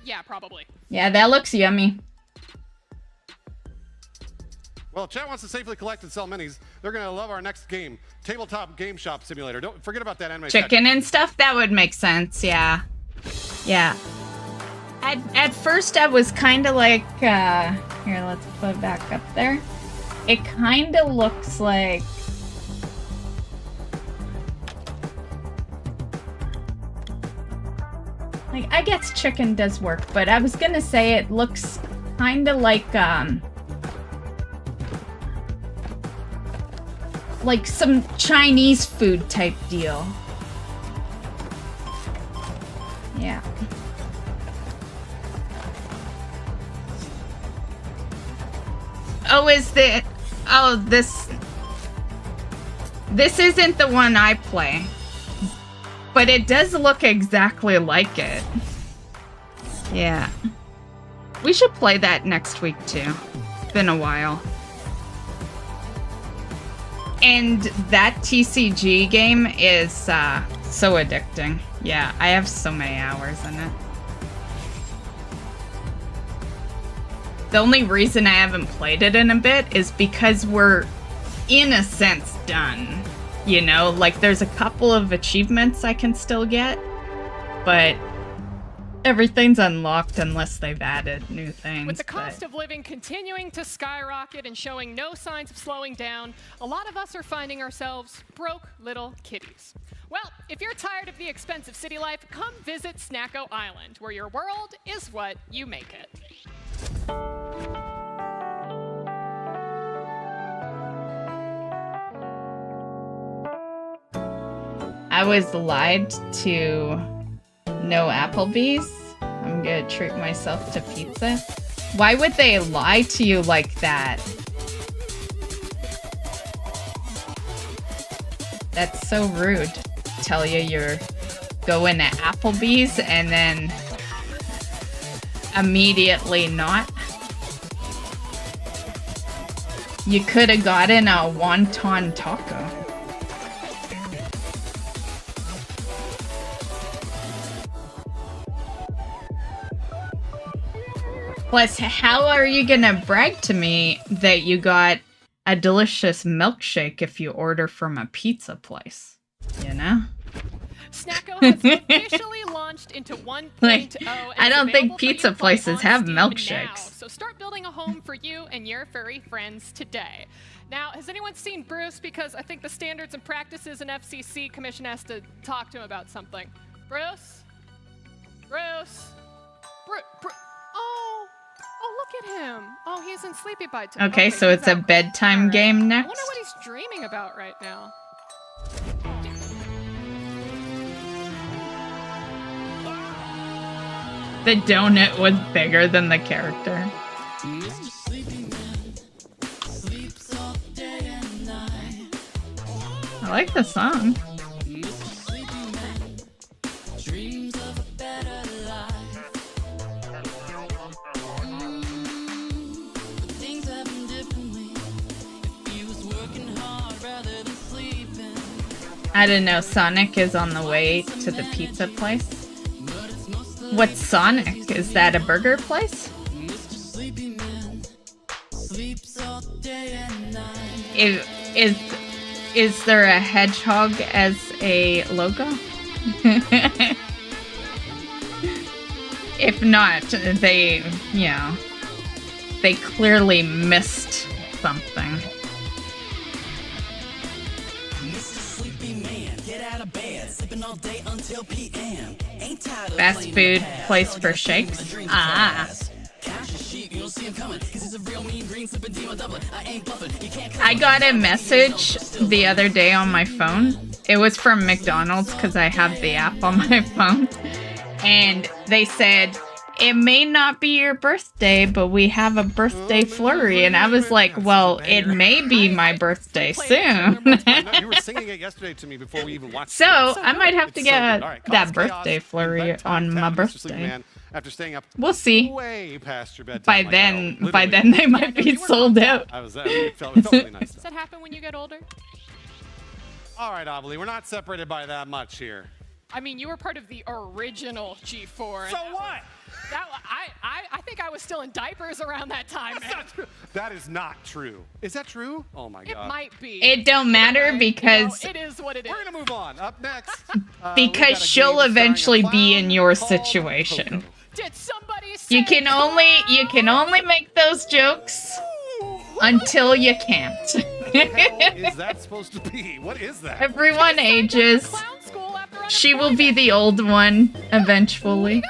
Yeah, probably. Yeah, that looks yummy. Well, chat wants to safely collect and sell minis. They're going to love our next game, Tabletop Game Shop Simulator. Don't forget about that anime. Chicken and stuff, that would make sense, yeah. Yeah. At first I was kind of like, here, let's put it back up there. It kind of looks like... Like, I guess chicken does work, but I was gonna say it looks kind of like some Chinese food type deal. Yeah. Oh, this isn't the one I play. But it does look exactly like it. Yeah. We should play that next week too. It's been a while. And that TCG game is so addicting. Yeah, I have so many hours in it. The only reason I haven't played it in a bit is because we're, in a sense, done. You know, like there's a couple of achievements I can still get, but everything's unlocked unless they've added new things. With the cost of living continuing to skyrocket and showing no signs of slowing down, a lot of us are finding ourselves broke little kitties. Well, if you're tired of the expensive city life, come visit Snacko Island, where your world is what you make it. I was lied to no Applebee's. I'm gonna treat myself to pizza. Why would they lie to you like that? That's so rude. Tell you you're going to Applebee's and then immediately not. You could have gotten a wonton taco. Plus, how are you gonna brag to me that you got a delicious milkshake if you order from a pizza place? You know? Snacko has officially launched into 1.0. Like, I don't think pizza places have milkshakes. Now. So start building a home for you and your furry friends today. Now, has anyone seen Bruce? Because I think the Standards and Practices and FCC Commission has to talk to him about something. Bruce? Bruce? Oh, look at him. Oh, he's in Sleepy Bite today. Okay, so it's a bedtime game next? I wonder what he's dreaming about right now. The donut was bigger than the character. I like the song. I don't know, Sonic is on the way to the pizza place. What's Sonic? Is that a burger place? Is there a hedgehog as a logo? If not, they clearly missed something. Fast food place for shakes? Ah. I got a message the other day on my phone. It was from McDonald's because I have the app on my phone. And they said, it may not be your birthday, but we have a birthday flurry. And I was like, well, it may be my birthday soon. You were singing it yesterday to me before we even watched it. So I might have to get that birthday flurry on my birthday. After staying up we'll see. Way past your bedtime. By then they might be sold out. It felt really nice. Does that happen when you get older? All right, Amelie, we're not separated by that much here. I mean, you were part of the original G4. So what? I think I was still in diapers around that time. That's not true. That is not true. Is that true? Oh my God. It might be. It don't matter because it is what it is. We're gonna move on. Up next. Because she'll eventually be in your situation. Did somebody say you can only make those jokes until you can't. What the hell is that supposed to be? What is that? Everyone ages. She will be the old one eventually.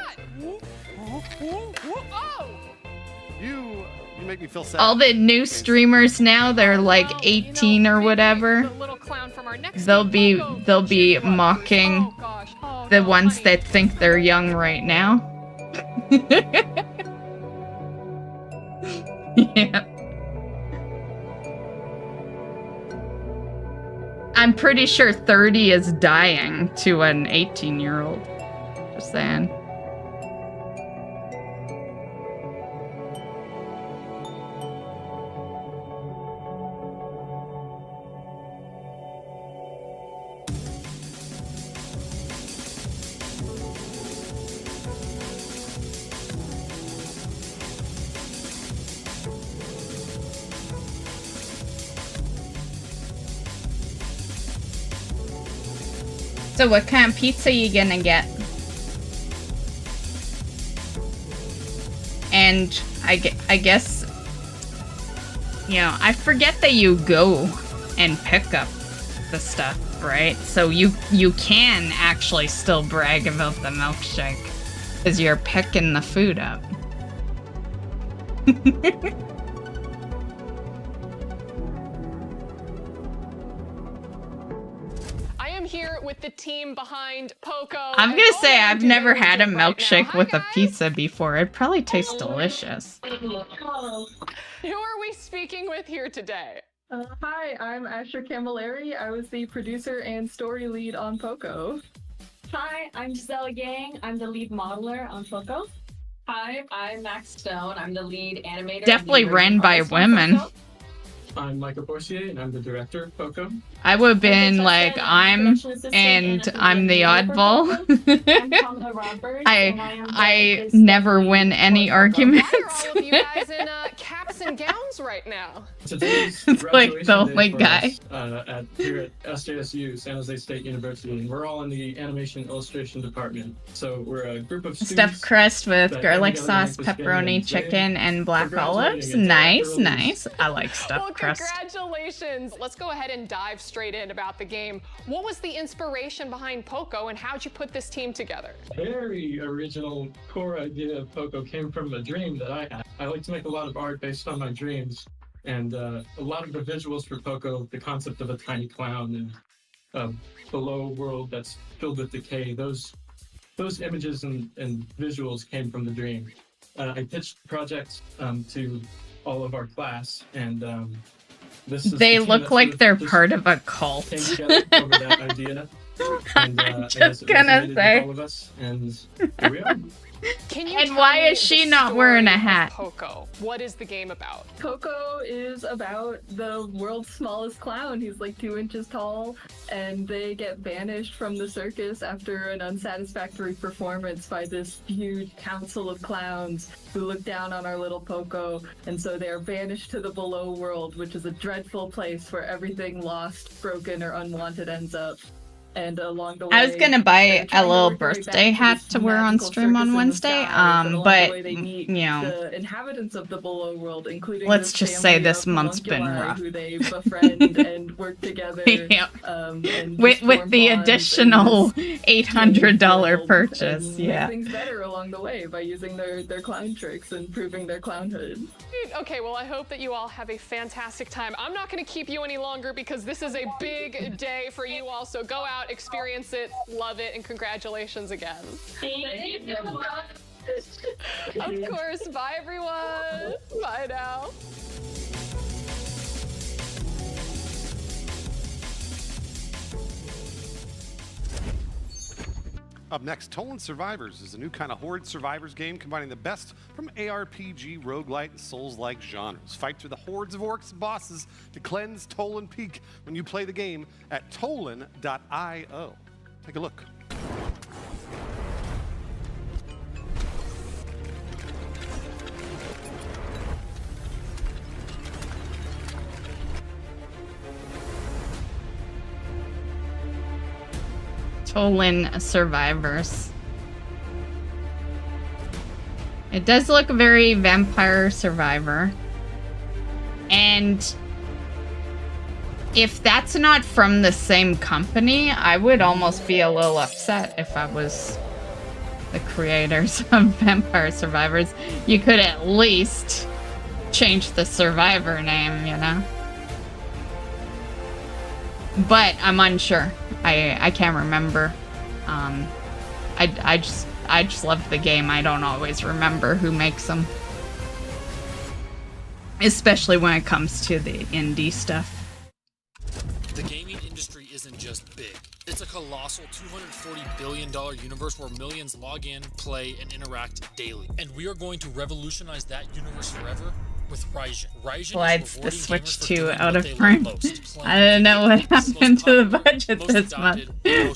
You make me feel sad. All the new streamers now, they're like 18 or whatever. They'll be mocking the ones that think they're young right now. Yeah. I'm pretty sure 30 is dying to an 18-year-old. Just saying. So what kind of pizza you gonna get? And I guess, you know, I forget that you go and pick up the stuff, right? So you can actually still brag about the milkshake because you're picking the food up. Here with the team behind Poco. I'm gonna say I've never had a milkshake with a pizza before. It probably tastes delicious. Who are we speaking with here today? Hi, I'm Asher Camilleri. I was the producer and story lead on Poco. Hi, I'm Giselle Yang. I'm the lead modeler on Poco. Hi, I'm Max Stone. I'm the lead animator. Definitely ran by women. I'm Michael Borsier, and I'm the director of Poco. I would have been like, I'm the oddball. I never win any arguments. Why are all of you guys in caps and gowns right now? Today's It's like the only guy. Here at SJSU, San Jose State University, and we're all in the animation illustration department. So we're a group of students. Stuffed crust with that garlic come together sauce, to make this game, pepperoni, and today chicken, and black we're graduating olives. into our Nice, early- nice. I like stuffed Well, crust. congratulations. Let's go ahead and dive straight in about the game. What was the inspiration behind Poco, and how'd you put this team together? Very original core idea of Poco came from a dream that I had. I like to make a lot of art based on my dreams, and a lot of the visuals for Poco, the concept of a tiny clown and a below world that's filled with decay, those images and visuals came from the dream. I pitched the project to all of our class, and this is They the team look that like sort of they're just part of a cult. came together over that idea. And, I'm I guess just it gonna resonated with say. all of us, and here we are. Can you And tell why me is she the not wearing a story of hat? Poco. What is the game about? Poco is about the world's smallest clown. He's like 2 inches tall, and they get banished from the circus after an unsatisfactory performance by this huge council of clowns who look down on our little Poco, and so they are banished to the below world, which is a dreadful place where everything lost, broken, or unwanted ends up. And along the way, I was gonna buy they're a trying to little work their way birthday back hat this to wear on magical stream on circus in the Wednesday, sky, along but, the way they meet you know, the inhabitants of the below world, including let's this just say family this of month's been homunculi rough. who they befriend and work together. Yeah. And with just form the bonds and additional just $800 and purchase, make yeah. things better along the way by using their clown tricks and proving their clownhood. Okay, well, I hope that you all have a fantastic time. I'm not going to keep you any longer because this is a big day for you all. So go out, experience it, love it, and congratulations again. Thank you. Of course. Bye, everyone. Bye now. Up next, Toland Survivors is a new kind of horde survivors game combining the best from ARPG, roguelite, and Souls-like genres. Fight through the hordes of orcs and bosses to cleanse Toland Peak when you play the game at toland.io. Take a look. Toland Survivors. It does look very Vampire Survivor. And if that's not from the same company, I would almost be a little upset if I was the creators of Vampire Survivors. You could at least change the survivor name, you know? But I'm unsure. I can't remember. I just love the game. I don't always remember who makes them. Especially when it comes to the indie stuff. The gaming industry is isn't just big. It's a colossal $240 billion universe where millions log in, play, and interact daily. And we are going to revolutionize that universe forever with Raijin. Slides the Switch 2 out of frame. I don't know what happened to the budget this month.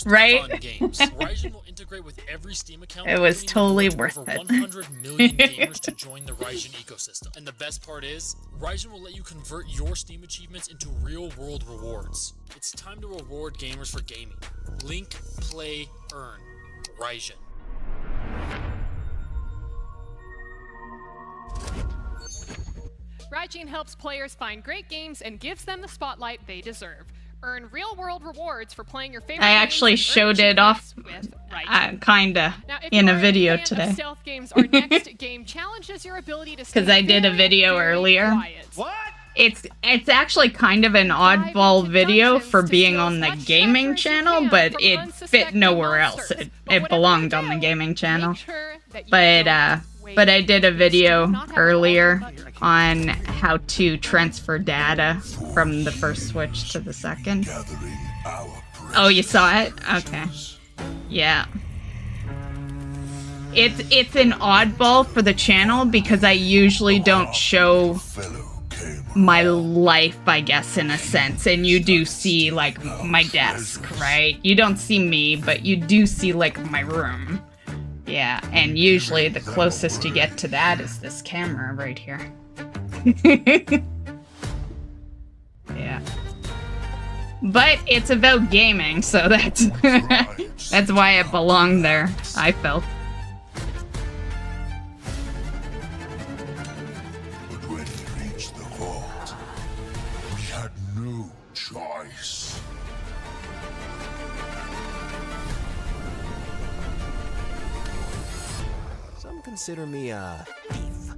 Right? Raijin will integrate with every Steam account. It was totally worth it. 100 million gamers to join the Raijin ecosystem. And the best part is, Raijin will let you convert your Steam achievements into real-world rewards. It's time to reward gamers for gaming. Link, play, earn. Raijin. Raijin helps players find great games and gives them the spotlight they deserve. Earn real-world rewards for playing your favorite I games actually and showed earn it off, achievements with Raijin. kinda, Now, if in you a are video fan today. Of stealth games, our next game challenges your ability to stay Because I did a video earlier. What? It's actually kind of an oddball video for being on the gaming channel, but it fit nowhere else. It belonged on the gaming channel. But I did a video earlier on how to transfer data from the first Switch to the second. Oh, you saw it? Okay. Yeah. It's an oddball for the channel because I usually don't show my life, I guess, in a sense. And you do see, like, my desk, right? You don't see me, but you do see, like, my room. Yeah, and usually the closest you get to that is this camera right here. Yeah. But it's about gaming, so that's that's why it belonged there, I felt. But when we reached the vault, we had no choice. Some consider me a thief,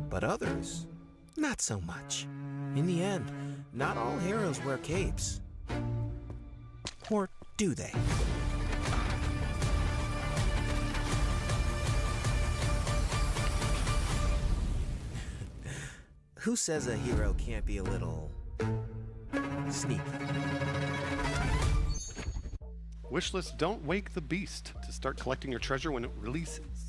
but others, not so much. In the end, not all heroes wear capes. Or do they? Who says a hero can't be a little sneaky? Wishlist, don't wake the beast to start collecting your treasure when it releases.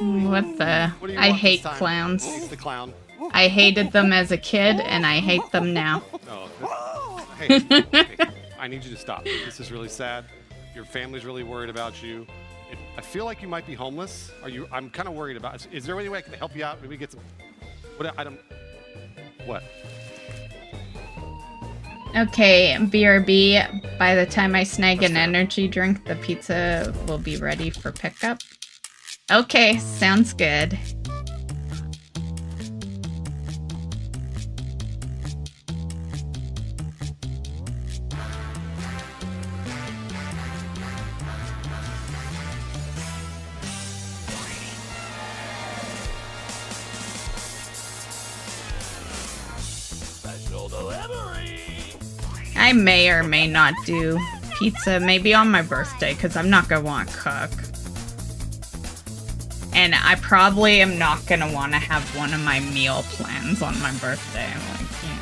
What the? What do you I want hate this time? clowns. He's the clown. I hated them as a kid, and I hate them now. Oh, hey, I need you to stop. This is really sad. Your family's really worried about you. I feel like you might be homeless. I'm kind of worried about. Is there any way I can help you out? Maybe get some. What? Okay, BRB, by the time I snag an energy drink, the pizza will be ready for pickup. Okay, sounds good. Special delivery. I may or may not do pizza, maybe on my birthday, because I'm not going to want to cook. And I probably am not going to want to have one of my meal plans on my birthday. Like, yeah.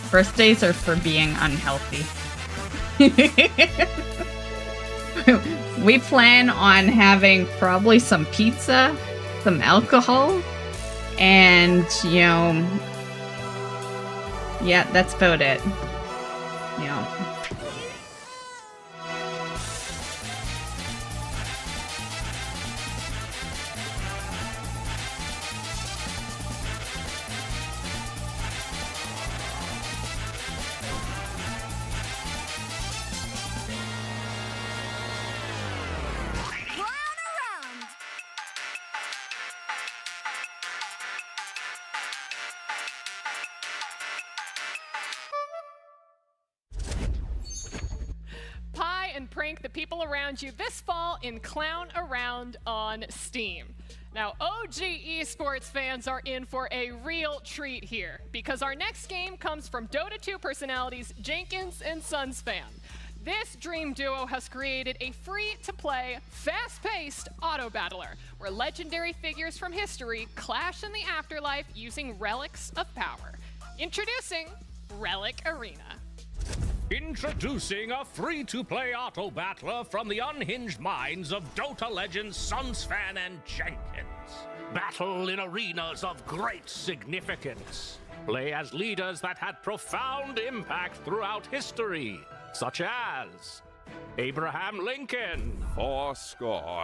Birthdays are for being unhealthy. We plan on having probably some pizza, some alcohol, and, you know, yeah, that's about it. You know. Pie and prank the people around you this fall in Clown Around on Steam. Now, OG esports fans are in for a real treat here, because our next game comes from Dota 2 personalities Jenkins and Sunspan. This dream duo has created a free-to-play, fast-paced auto-battler, where legendary figures from history clash in the afterlife using relics of power. Introducing Relic Arena. Introducing a free-to-play auto battler from the unhinged minds of Dota legends Sunsfan and Jenkins. Battle in arenas of great significance. Play as leaders that had profound impact throughout history, such as Abraham Lincoln. 4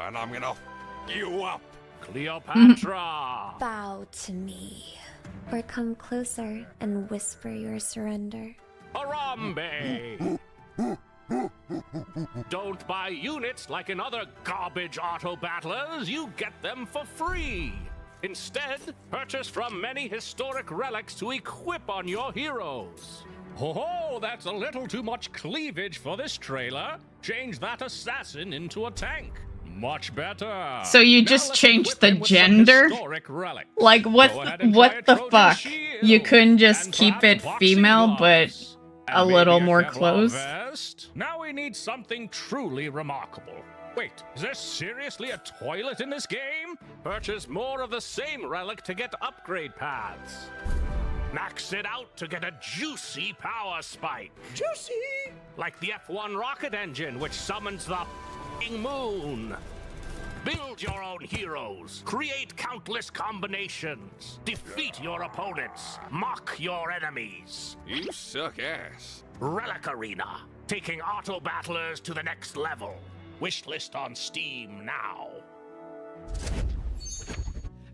and I'm gonna f you up. Cleopatra. Bow to me, or come closer and whisper your surrender. Harambe. Don't buy units like in other garbage auto battlers, you get them for free. Instead, purchase from many historic relics to equip on your heroes. Oh, that's a little too much cleavage for this trailer. Change that assassin into a tank. Much better. So you just changed the gender? Like what the fuck? You couldn't just keep it female, but a little more clothes? Now we need something truly remarkable. Wait, is there seriously a toilet in this game? Purchase more of the same relic to get upgrade paths. Max it out to get a juicy power spike. Juicy? Like the F1 rocket engine, which summons the moon. Build your own heroes. Create countless combinations. Defeat your opponents. Mock your enemies. You suck ass. Relic Arena. Taking auto battlers to the next level. Wishlist on Steam now.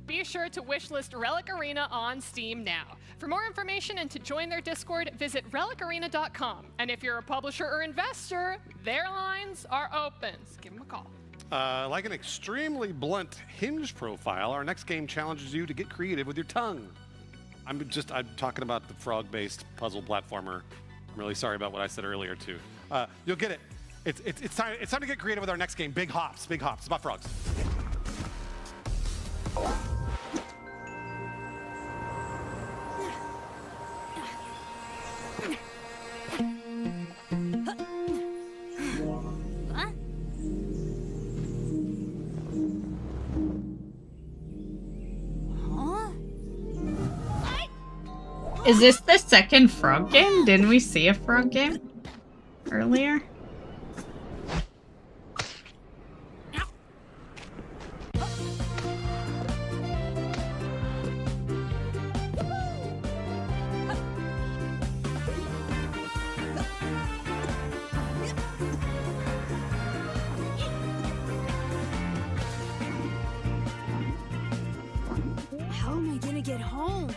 Be sure to wishlist Relic Arena on Steam now. For more information and to join their Discord, visit relicarena.com. And if you're a publisher or investor, their lines are open. So give them a call. Like an extremely blunt hinge profile, our next game challenges you to get creative with your tongue. I'm talking about the frog-based puzzle platformer. I'm really sorry about what I said earlier too. You'll get it. It's time to get creative with our next game, Big Hops. Big Hops. It's about frogs. Is this the second frog game? Didn't we see a frog game earlier? How am I gonna get home?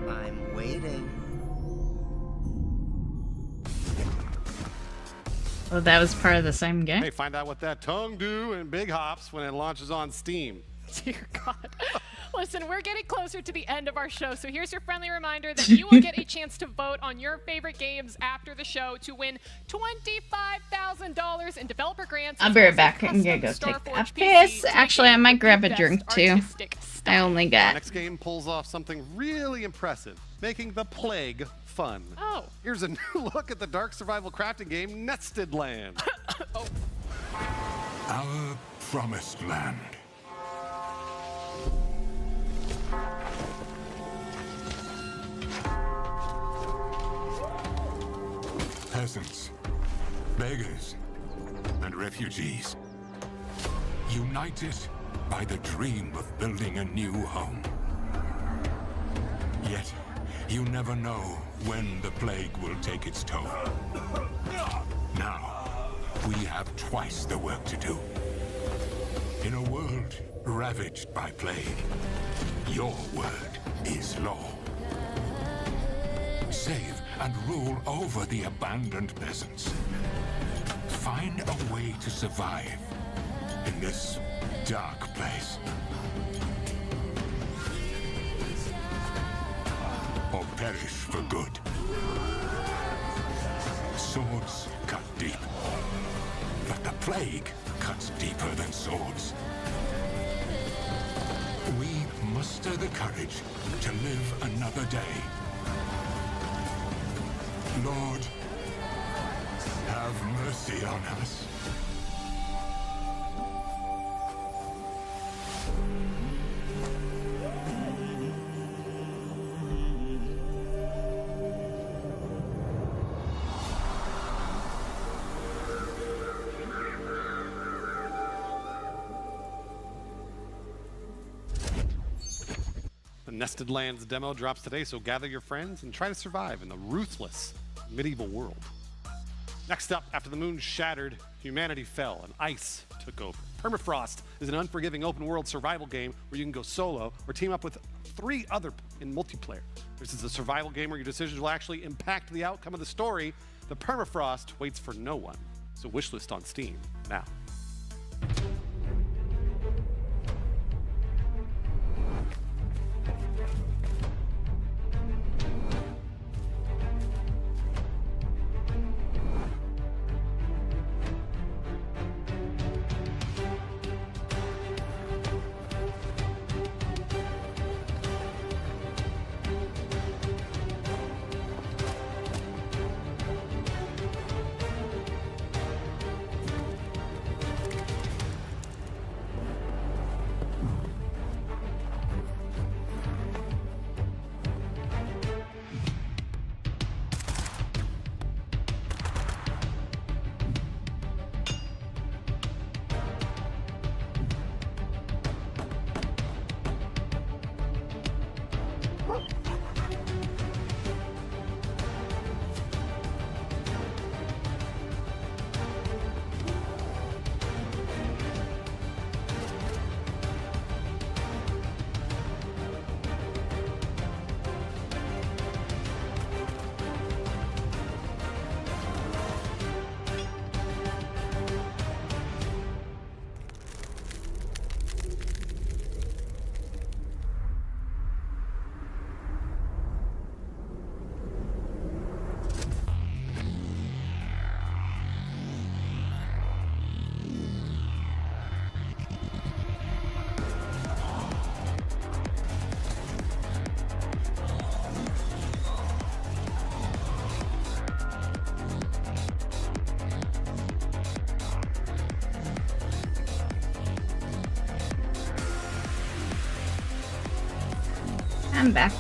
I'm waiting. Oh, that was part of the same game? Hey, find out what that tongue do in Big Hops when it launches on Steam. Dear God. Listen, we're getting closer to the end of our show, so here's your friendly reminder that you will get a chance to vote on your favorite games after the show to win $25,000 in developer grants. I'll be right back. I'm gonna go take a piss. Actually, I might grab a drink too. I only Our got... next game pulls off something really impressive, making the plague fun. Oh. Here's a new look at the dark survival crafting game, Nested Land. Our promised land. Peasants, beggars, and refugees, united by the dream of building a new home. Yet, you never know when the plague will take its toll. Now, we have twice the work to do. In a world ravaged by plague, your word is law. Save and rule over the abandoned peasants. Find a way to survive in this dark place. or perish for good. Swords cut deep, but the plague cuts deeper than swords. We muster the courage to live another day. Lord, have mercy on us. The Nested Lands demo drops today, so gather your friends and try to survive in the ruthless medieval world. Next up, after the moon shattered, humanity fell and ice took over. Permafrost is an unforgiving open-world survival game where you can go solo or team up with 3 other in multiplayer. This is a survival game where your decisions will actually impact the outcome of the story. The Permafrost waits for no one, so wishlist on Steam now. I'm back.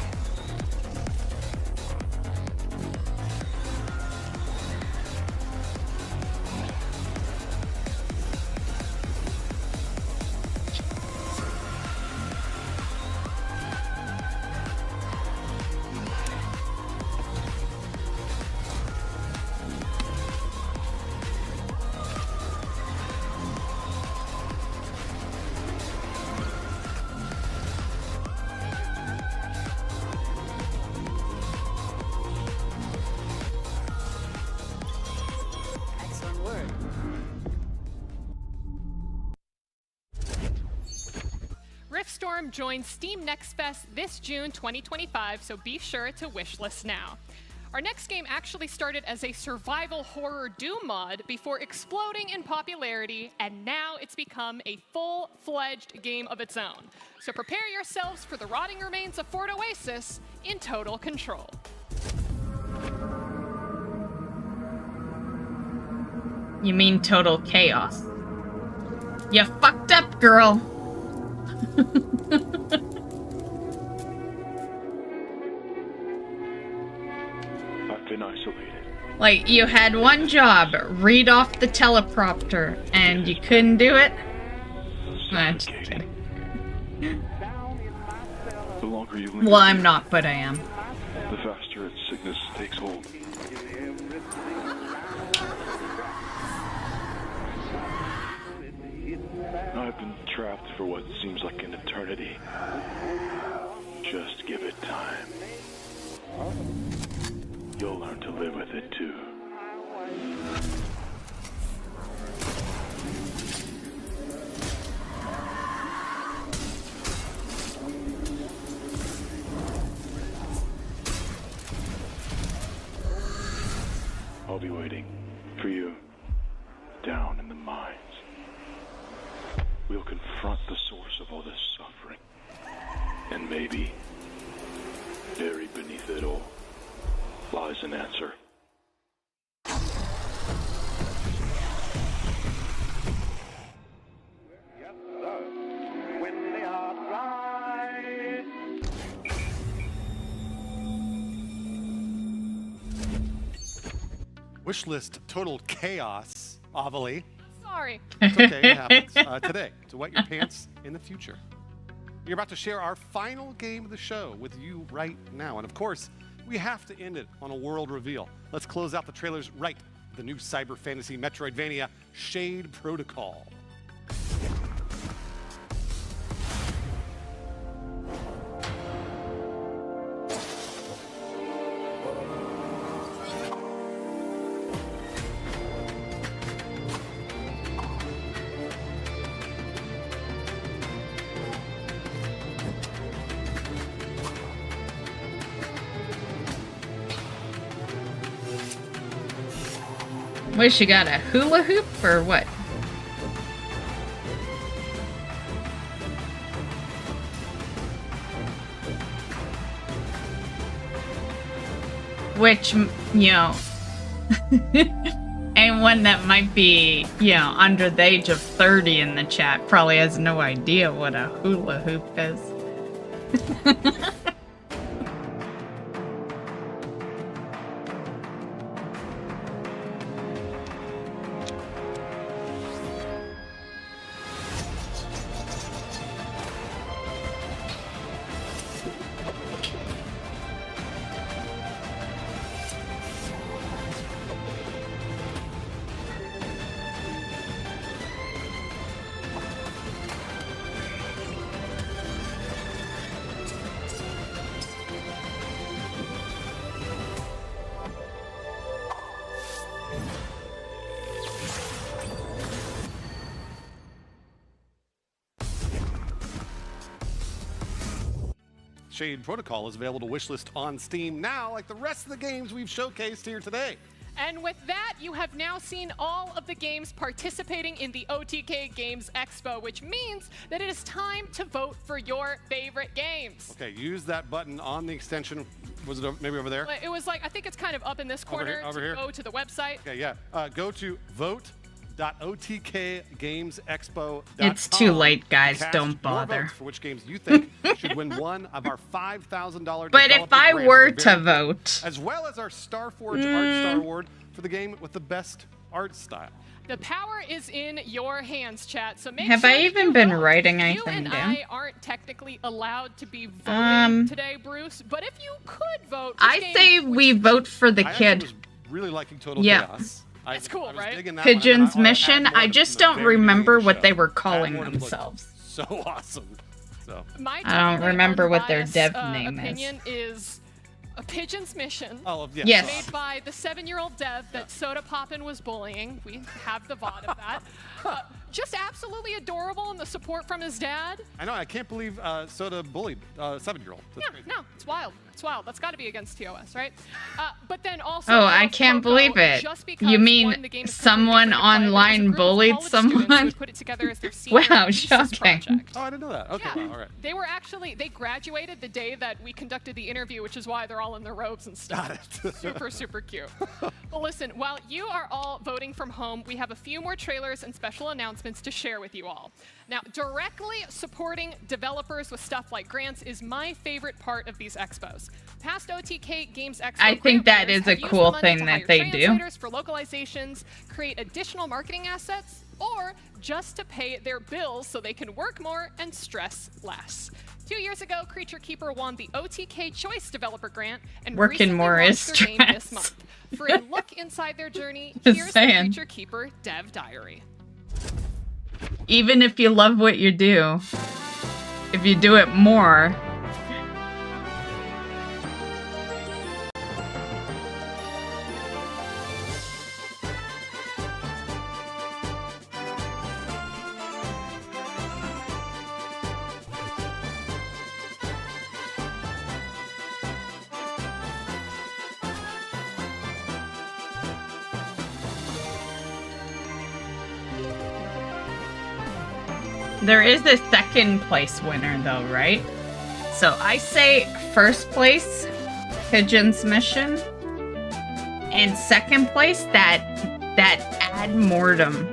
Riftstorm joins Steam Next Fest this June 2025, so be sure to wishlist now. Our next game actually started as a survival horror Doom mod before exploding in popularity, and now it's become a full-fledged game of its own. So prepare yourselves for the rotting remains of Fort Oasis in Total Control. You mean total chaos? You fucked up, girl. I've been isolated. Like, you had one job, read off the teleprompter, and you couldn't do it? Nah, just kidding. The longer you linger, Well, I'm not, but I am. the faster its sickness takes hold. I've been trapped for what seems like an eternity. Just give it time. You'll learn to live with it too. the mines. We'll confront the source of all this suffering. And maybe, buried beneath it all, lies an answer. Wishlist total chaos, Avali. Sorry. It's okay, it happens. Today, to wet your pants in the future. You're about to share our final game of the show with you right now. And of course, we have to end it on a world reveal. Let's close out the trailers right. The new cyber fantasy Metroidvania, Shade Protocol. What, she got a hula hoop or what? Which, you know, anyone that might be, you know, under the age of 30 in the chat probably has no idea what a hula hoop is. Shade Protocol is available to wishlist on Steam now, like the rest of the games we've showcased here today. And with that, you have now seen all of the games participating in the OTK Games Expo, which means that it is time to vote for your favorite games. Okay, use that button on the extension. Was it maybe over there? It was like, I think it's kind of up in this corner over here. Go to the website. Okay, yeah. Go to vote.otkgamesexpo.com. It's too late, guys. Cast Don't your bother. votes for which games you think should win one of our $5,000 But if developer I grants were at the to very end, vote, as well as our Starforge Art Star Award for the game with the best art style. The power is in your hands, chat. So make have sure I even been writing you anything and down? I aren't technically allowed to be voting today, Bruce. But if you could vote, I say we vote for the I kid. was really liking Total Yeah. Chaos. That's cool, right? Pigeon's Mission. I just don't remember what they were calling themselves. So awesome. So My I don't remember what their unbiased, dev name opinion is a Pigeon's Mission. Oh, yes. Yes. Made by the 7-year-old dev that Soda Poppin was bullying. We have the VOD of that. Just absolutely adorable, and the support from his dad. I know. I can't believe Soda bullied 7-year-old. Yeah, no, it's wild. It's wild. That's got to be against TOS, right? But then also. Oh, I can't believe it. You mean someone online bullied someone? Put it together as their senior Wow, thesis shocking. project. Oh, I didn't know that. Okay, Yeah. wow, all right. They were actually, they graduated the day that we conducted the interview, which is why they're all in their robes and stuff. Super, super cute. Well, listen, while you are all voting from home, we have a few more trailers and special announcements to share with you all. Now, directly supporting developers with stuff like grants is my favorite part of these expos. Past OTK Games Expo, I think that grant is a winners have cool used the money thing to that hire they do. translators for localizations, create additional marketing assets, or just to pay their bills so they can work more and stress less. 2 years ago, Creature Keeper won the OTK Choice Developer Grant and Working recently more launched is their game this stress. month. For a look inside their journey, Just here's saying. the Creature Keeper Dev Diary. Even if you love what you do, if you do it more, There is a second place winner though, right? So I say first place, Pigeon's Mission, and second place, that Ad Mortem.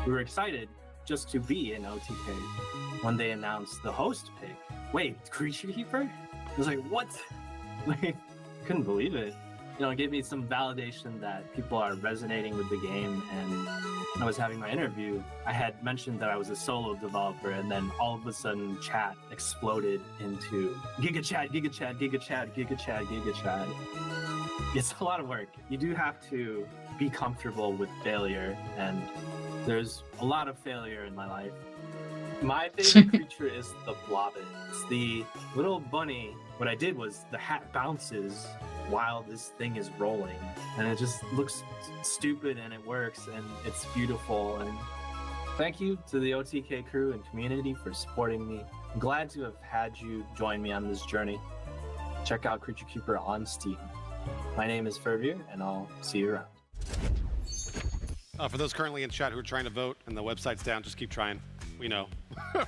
We were excited just to be in OTK when they announced the host pick. Wait, Creature Keeper? I was like, what? Like, couldn't believe it. You know, it gave me some validation that people are resonating with the game. And when I was having my interview, I had mentioned that I was a solo developer, and then all of a sudden chat exploded into Giga Chat, Giga Chat, Giga Chat, Giga Chat, Giga Chat. It's a lot of work. You do have to be comfortable with failure, and there's a lot of failure in my life. My favorite creature is the Blobbit. It's the little bunny. What I did was the hat bounces while this thing is rolling, and it just looks stupid, and it works, and it's beautiful. And thank you to the OTK crew and community for supporting me. I'm glad to have had you join me on this journey. Check out Creature Keeper on Steam. My name is Fervier, and I'll see you around. For those currently in chat who are trying to vote and the website's down, just keep trying. We know.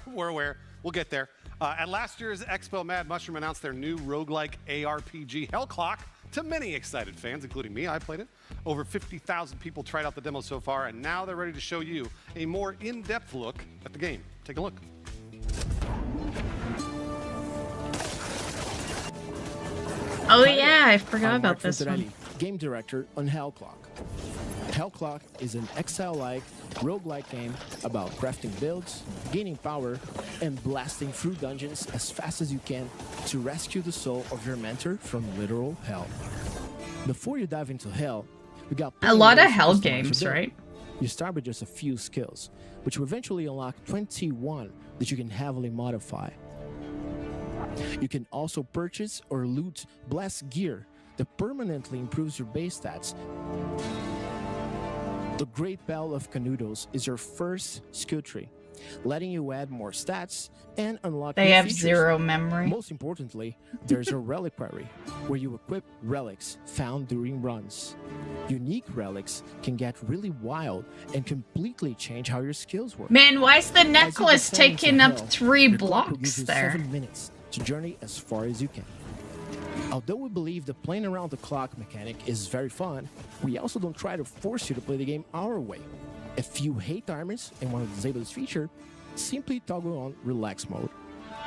We're aware. We'll get there. At last year's Expo, Mad Mushroom announced their new roguelike ARPG Hell Clock to many excited fans, including me. I played it. Over 50,000 people tried out the demo so far, and now they're ready to show you a more in-depth look at the game. Take a look. Oh yeah, I forgot about this one. Game director on Hell Clock. Hell Clock is an Excel-like, roguelike game about crafting builds, gaining power, and blasting through dungeons as fast as you can to rescue the soul of your mentor from literal hell. Before you dive into hell, we got a lot of hell games, right? You start with just a few skills, which will eventually unlock 21 that you can heavily modify. You can also purchase or loot blast gear that permanently improves your base stats. The Great Bell of Canudos is your first skill tree, letting you add more stats and unlock They new have features. 0 memory. Most importantly, there's a reliquary, where you equip relics found during runs. Unique relics can get really wild and completely change how your skills work. Man, why is the As you necklace descend into taking up hell, 3 your clock will blocks give you there? 7 minutes to journey as far as you can. Although we believe the playing around the clock mechanic is very fun, we also don't try to force you to play the game our way. If you hate timers and want to disable this feature, simply toggle on relax mode.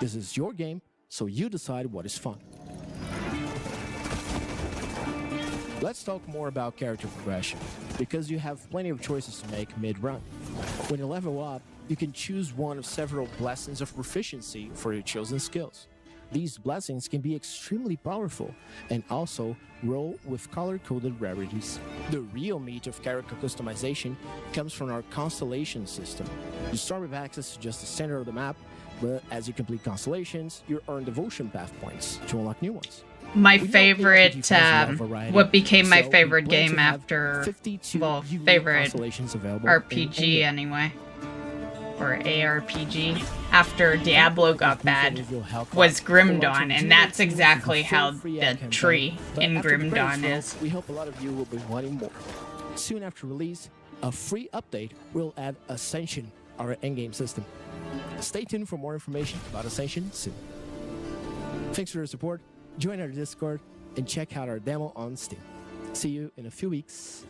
This is your game, so you decide what is fun. Let's talk more about character progression, because you have plenty of choices to make mid-run. When you level up, you can choose one of several blessings of proficiency for your chosen skills. These blessings can be extremely powerful and also roll with color-coded rarities. The real meat of character customization comes from our constellation system. You start with access to just the center of the map, but as you complete constellations, you earn devotion path points to unlock new ones. My We know favorite, ARPG fans love variety, what became my so we favorite plan to game have after, 52 well, unique favorite constellations available RPG in-game. anyway, or ARPG, after Diablo got bad, was Grim Dawn, and that's exactly how the tree in Grim Dawn is. We hope a lot of you will be wanting more. Soon after release, a free update will add Ascension, our endgame system. Stay tuned for more information about Ascension soon. Thanks for your support. Join our Discord and check out our demo on Steam. See you in a few weeks.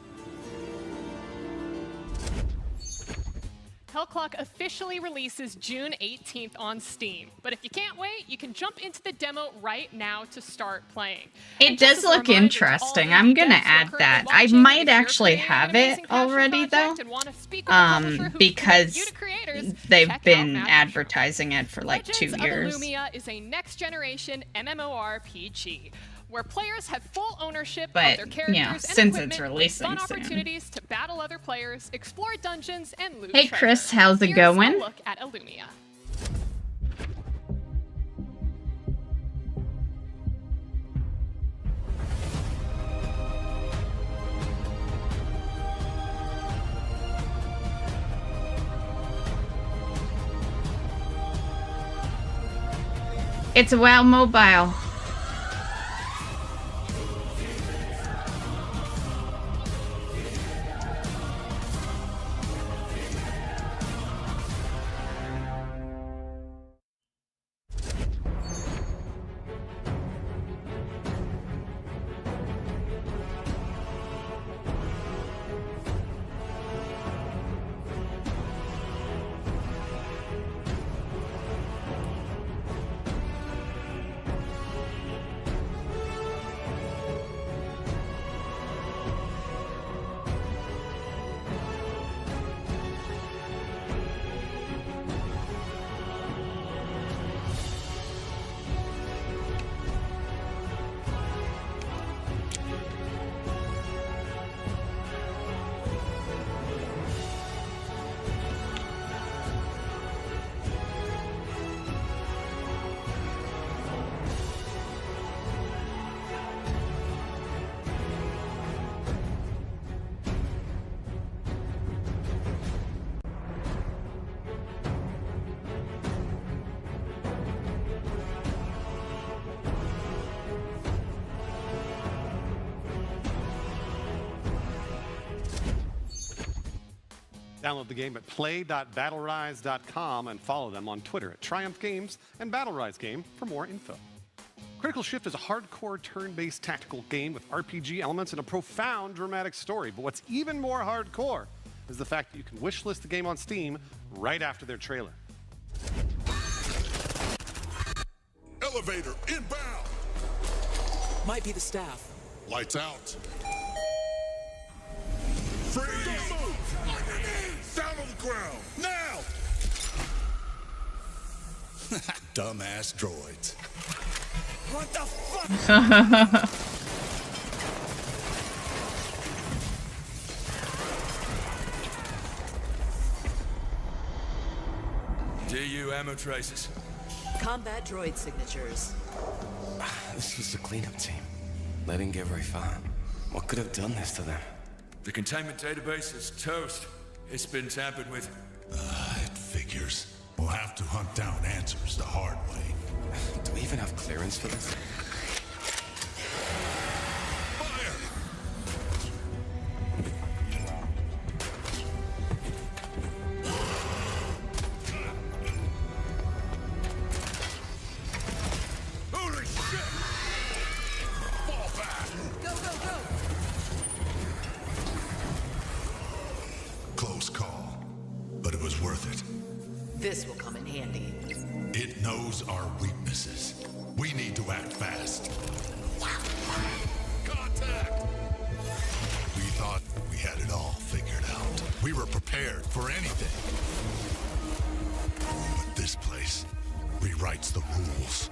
Hellclock officially releases June 18th on Steam. But if you can't wait, you can jump into the demo right now to start playing. It does look interesting. I'm gonna add that. I might actually have it already though, because they've been advertising it for like 2 years. Illumia is a next-generation MMORPG where players have full ownership of their characters and since equipment, it's releasing fun soon. opportunities to battle other players, explore dungeons, and loot Hey treasure. Chris, how's it Here's going? a look at Illumia. It's a WoW mobile. Download the game at play.battlerise.com and follow them on Twitter at Triumph Games and BattleRise Game for more info. Critical Shift is a hardcore turn-based tactical game with RPG elements and a profound dramatic story. But what's even more hardcore is the fact that you can wishlist the game on Steam right after their trailer. Elevator inbound. Might be the staff. Lights out. Freeze. Down on the ground, now! Dumbass droids. What the fuck? DU ammo traces. Combat droid signatures. This was the cleanup team. They didn't get very far. What could have done this to them? The containment database is toast. It's been tampered with. It figures. We'll have to hunt down answers the hard way. Do we even have clearance for this? Holy shit! Fall back! Go, go, go! Close call, but it was worth it. This will come in handy. It knows our weaknesses. We need to act fast. Contact! We thought we had it all figured out. We were prepared for anything. But this place rewrites the rules.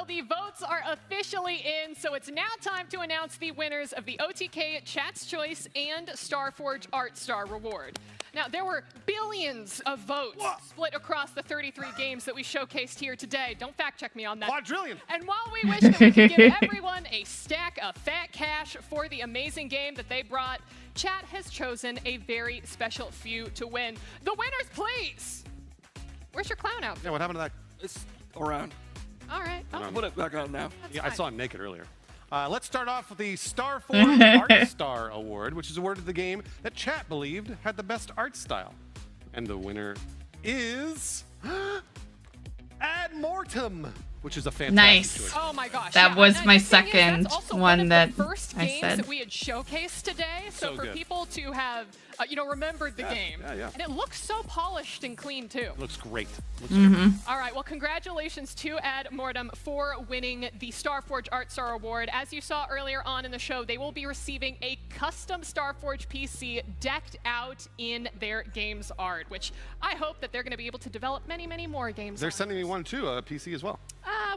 Well, the votes are officially in, so it's now time to announce the winners of the OTK Chat's Choice and Starforge Art Star Reward. Now, there were billions of votes split across the 33 games that we showcased here today. Don't fact check me on that. Quadrillion. And while we wish that we could give everyone a stack of fat cash for the amazing game that they brought, Chat has chosen a very special few to win. The winners, please! Where's your clown outfit? Yeah, what happened to that? It's around. All right. I'll put it back on now. Yeah, I saw him naked earlier. Let's start off with the Starforge Art Star Award, which is awarded to the game that Chat believed had the best art style. And the winner is Ad Mortem, which is a fantastic Nice. choice. Oh my gosh. That yeah. was And my the thing is, second that's also one that the first I games said. that we had showcased today. So for good. people to have, remembered the game. Yeah. And it looks so polished and clean too. Looks great. All right, well, congratulations to Ad Mortem for winning the Starforge Art Star Award. As you saw earlier on in the show, they will be receiving a custom Starforge PC decked out in their game's art, which I hope that they're going to be able to develop many, many more games. They're sending me one too, a PC as well.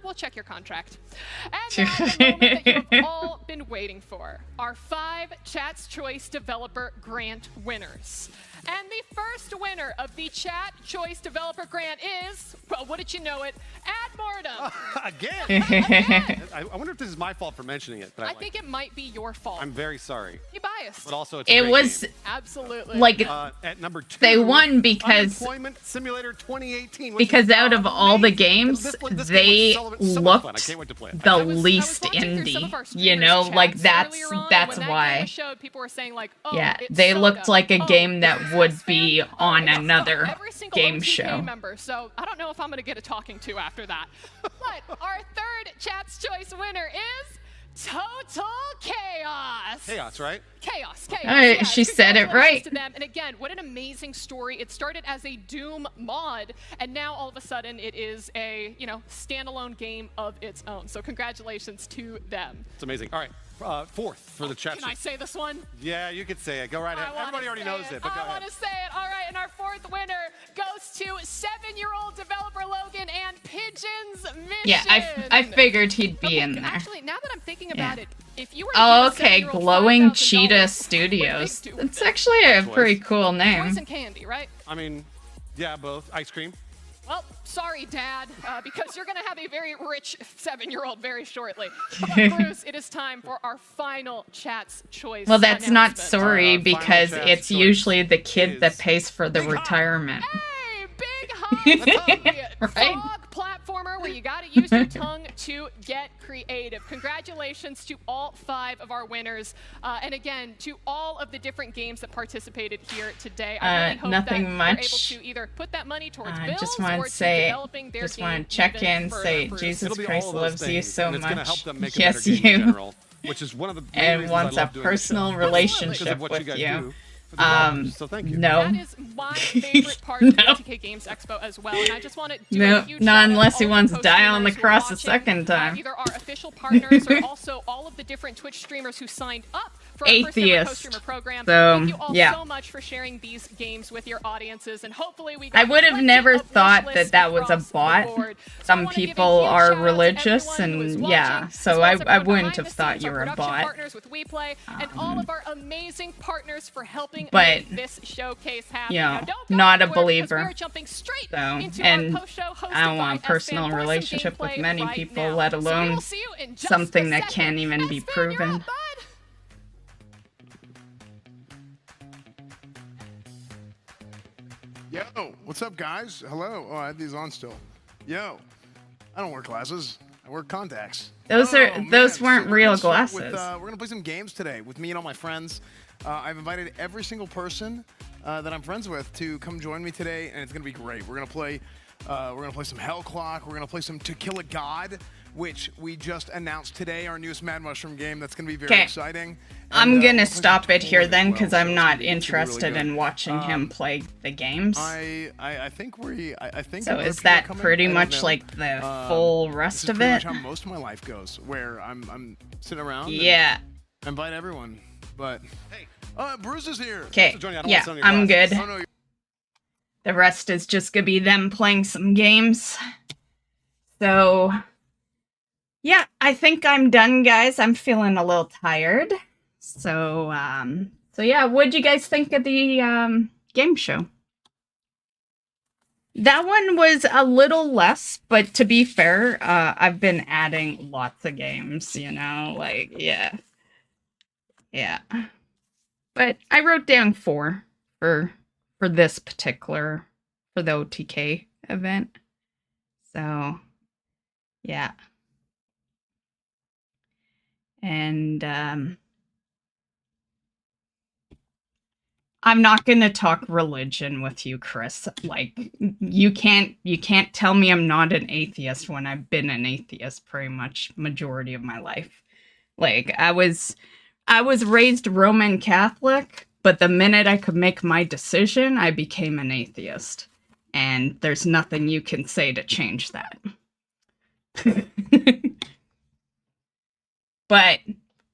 We'll check your contract. And now the moment that you have all been waiting for, our 5 Chat's Choice Developer Grant winners. And the first winner of the Chat Choice Developer Grant is, well, wouldn't you know it, Ad Mortem. Again? I wonder if this is my fault for mentioning it. But I think it might be your fault. I'm very sorry. You biased. But also, it's a It great was game. Absolutely. like At number 2, they won because Unemployment Simulator 2018. which because is out of all the games, This game they looks so much fun. I looked can't wait to play it. the least indie. You know, like that's why. Showed, people were saying like, oh, Yeah, it's they Soda. looked like a Oh, game that would be on another every single game OTK show. member, so I don't know if I'm going to get a talking to after that. But our third Chat's Choice winner is Total Chaos. Chaos, right? Chaos. All right, she said it Congratulations right. to them. And again, what an amazing story. It started as a Doom mod, and now all of a sudden it is a, standalone game of its own. So congratulations to them. It's amazing. All right, fourth for the chat. Can I say this one? Yeah, you could say it. Go right ahead. Everybody already knows it, but go I ahead. want to say it. All right, and our fourth winner goes to 7-year-old developer Logan and Pigeon's Mission. Yeah, I figured he'd be in there. Actually, now that I'm thinking about it, if you were to Oh, give a okay, 7-year-old Glowing $5,000, Cheetah Studios. It's actually a pretty cool name. Toys and candy, right? I mean, yeah, both. Ice cream. Well, sorry, Dad, because you're going to have a very rich 7-year-old very shortly. But Bruce, it is time for our final Chat's Choice. Well, that's not announcement. sorry because it's usually the kid that pays for the retirement. Right? Frog platformer where you got to use your tongue to get creative. Congratulations to all 5 of our winners. And again, to all of the different games that participated here today. I really hope nothing that much. we're able to either put that money towards I bills just or want to to say, developing their just game want to check even in, further, say Bruce. Jesus It'll be Christ all of loves those you things, so and it's gonna much. help them make a Yes, better game in you. general, which is one of the main And reasons wants I a love doing the personal show. relationship Because of what with you guys you. do for the developers. So thank you. No. That is my favorite part of the OTK Games Expo as well, and I just want to do No, a huge not shout out unless to he all wants the to die on the co-streamers who are cross a watching, second time. Either our official partners or also all of the different Twitch streamers who signed up for our first ever Atheist. co-streamer program. So, Thank you all yeah. so much for sharing these games with your audiences, and hopefully we I got would have plenty never of thought wish that lists that was a across the bot. board. Some people are religious, and yeah, so I wouldn't have thought you were a bot. Partners with WePlay and all of our amazing partners for helping But, make this showcase happen. you Now, know, don't go not a anywhere because believer. we are jumping straight So, into and our post-show hosted I don't want a by personal Asmon for some relationship with gameplay many right people, now. let So we alone will see you in just something a that second. can't even be proven. Yo, what's up, guys? Hello. Oh, I have these on still. Yo, I don't wear glasses. I wear contacts. Those weren't we're real gonna start glasses. we're gonna play some games today with me and all my friends. I've invited every single person that I'm friends with to come join me today, and it's gonna be great. We're gonna play some Hell Clock. We're gonna play some To Kill a God, which we just announced today, our newest Mad Mushroom game. That's gonna be very exciting. I'm And, gonna we'll play some stop it Total here as then, well, because so I'm it's not gonna be really interested good. in watching him play the games. I think I think So other is people are that coming. pretty I don't much know. like the full rest this is of pretty it? much how most of my life goes, where I'm sitting around. Yeah. And invite everyone, but hey, Bruce is here. Okay, yeah, I'm good. Oh, no, The rest is just gonna be them playing some games. So, Yeah, I think I'm done, guys. I'm feeling a little tired. So, so yeah, what'd you guys think of the game show? That one was a little less, but to be fair, I've been adding lots of games, you know, like, yeah. Yeah. But I wrote down 4 for this particular, for the OTK event. So, yeah. And, I'm not going to talk religion with you, Chris. Like, you can't tell me I'm not an atheist when I've been an atheist pretty much majority of my life. Like, I was raised Roman Catholic, but the minute I could make my decision, I became an atheist. And there's nothing you can say to change that. But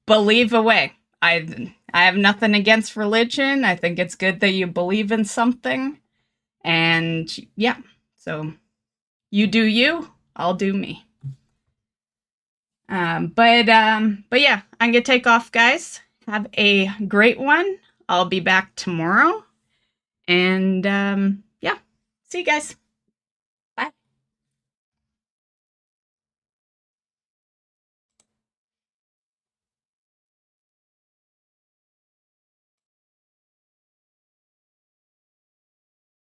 believe away. I have nothing against religion. I think it's good that you believe in something. And yeah, so you do you, I'll do me. But yeah, I'm gonna take off, guys. Have a great one. I'll be back tomorrow. And yeah, see you guys.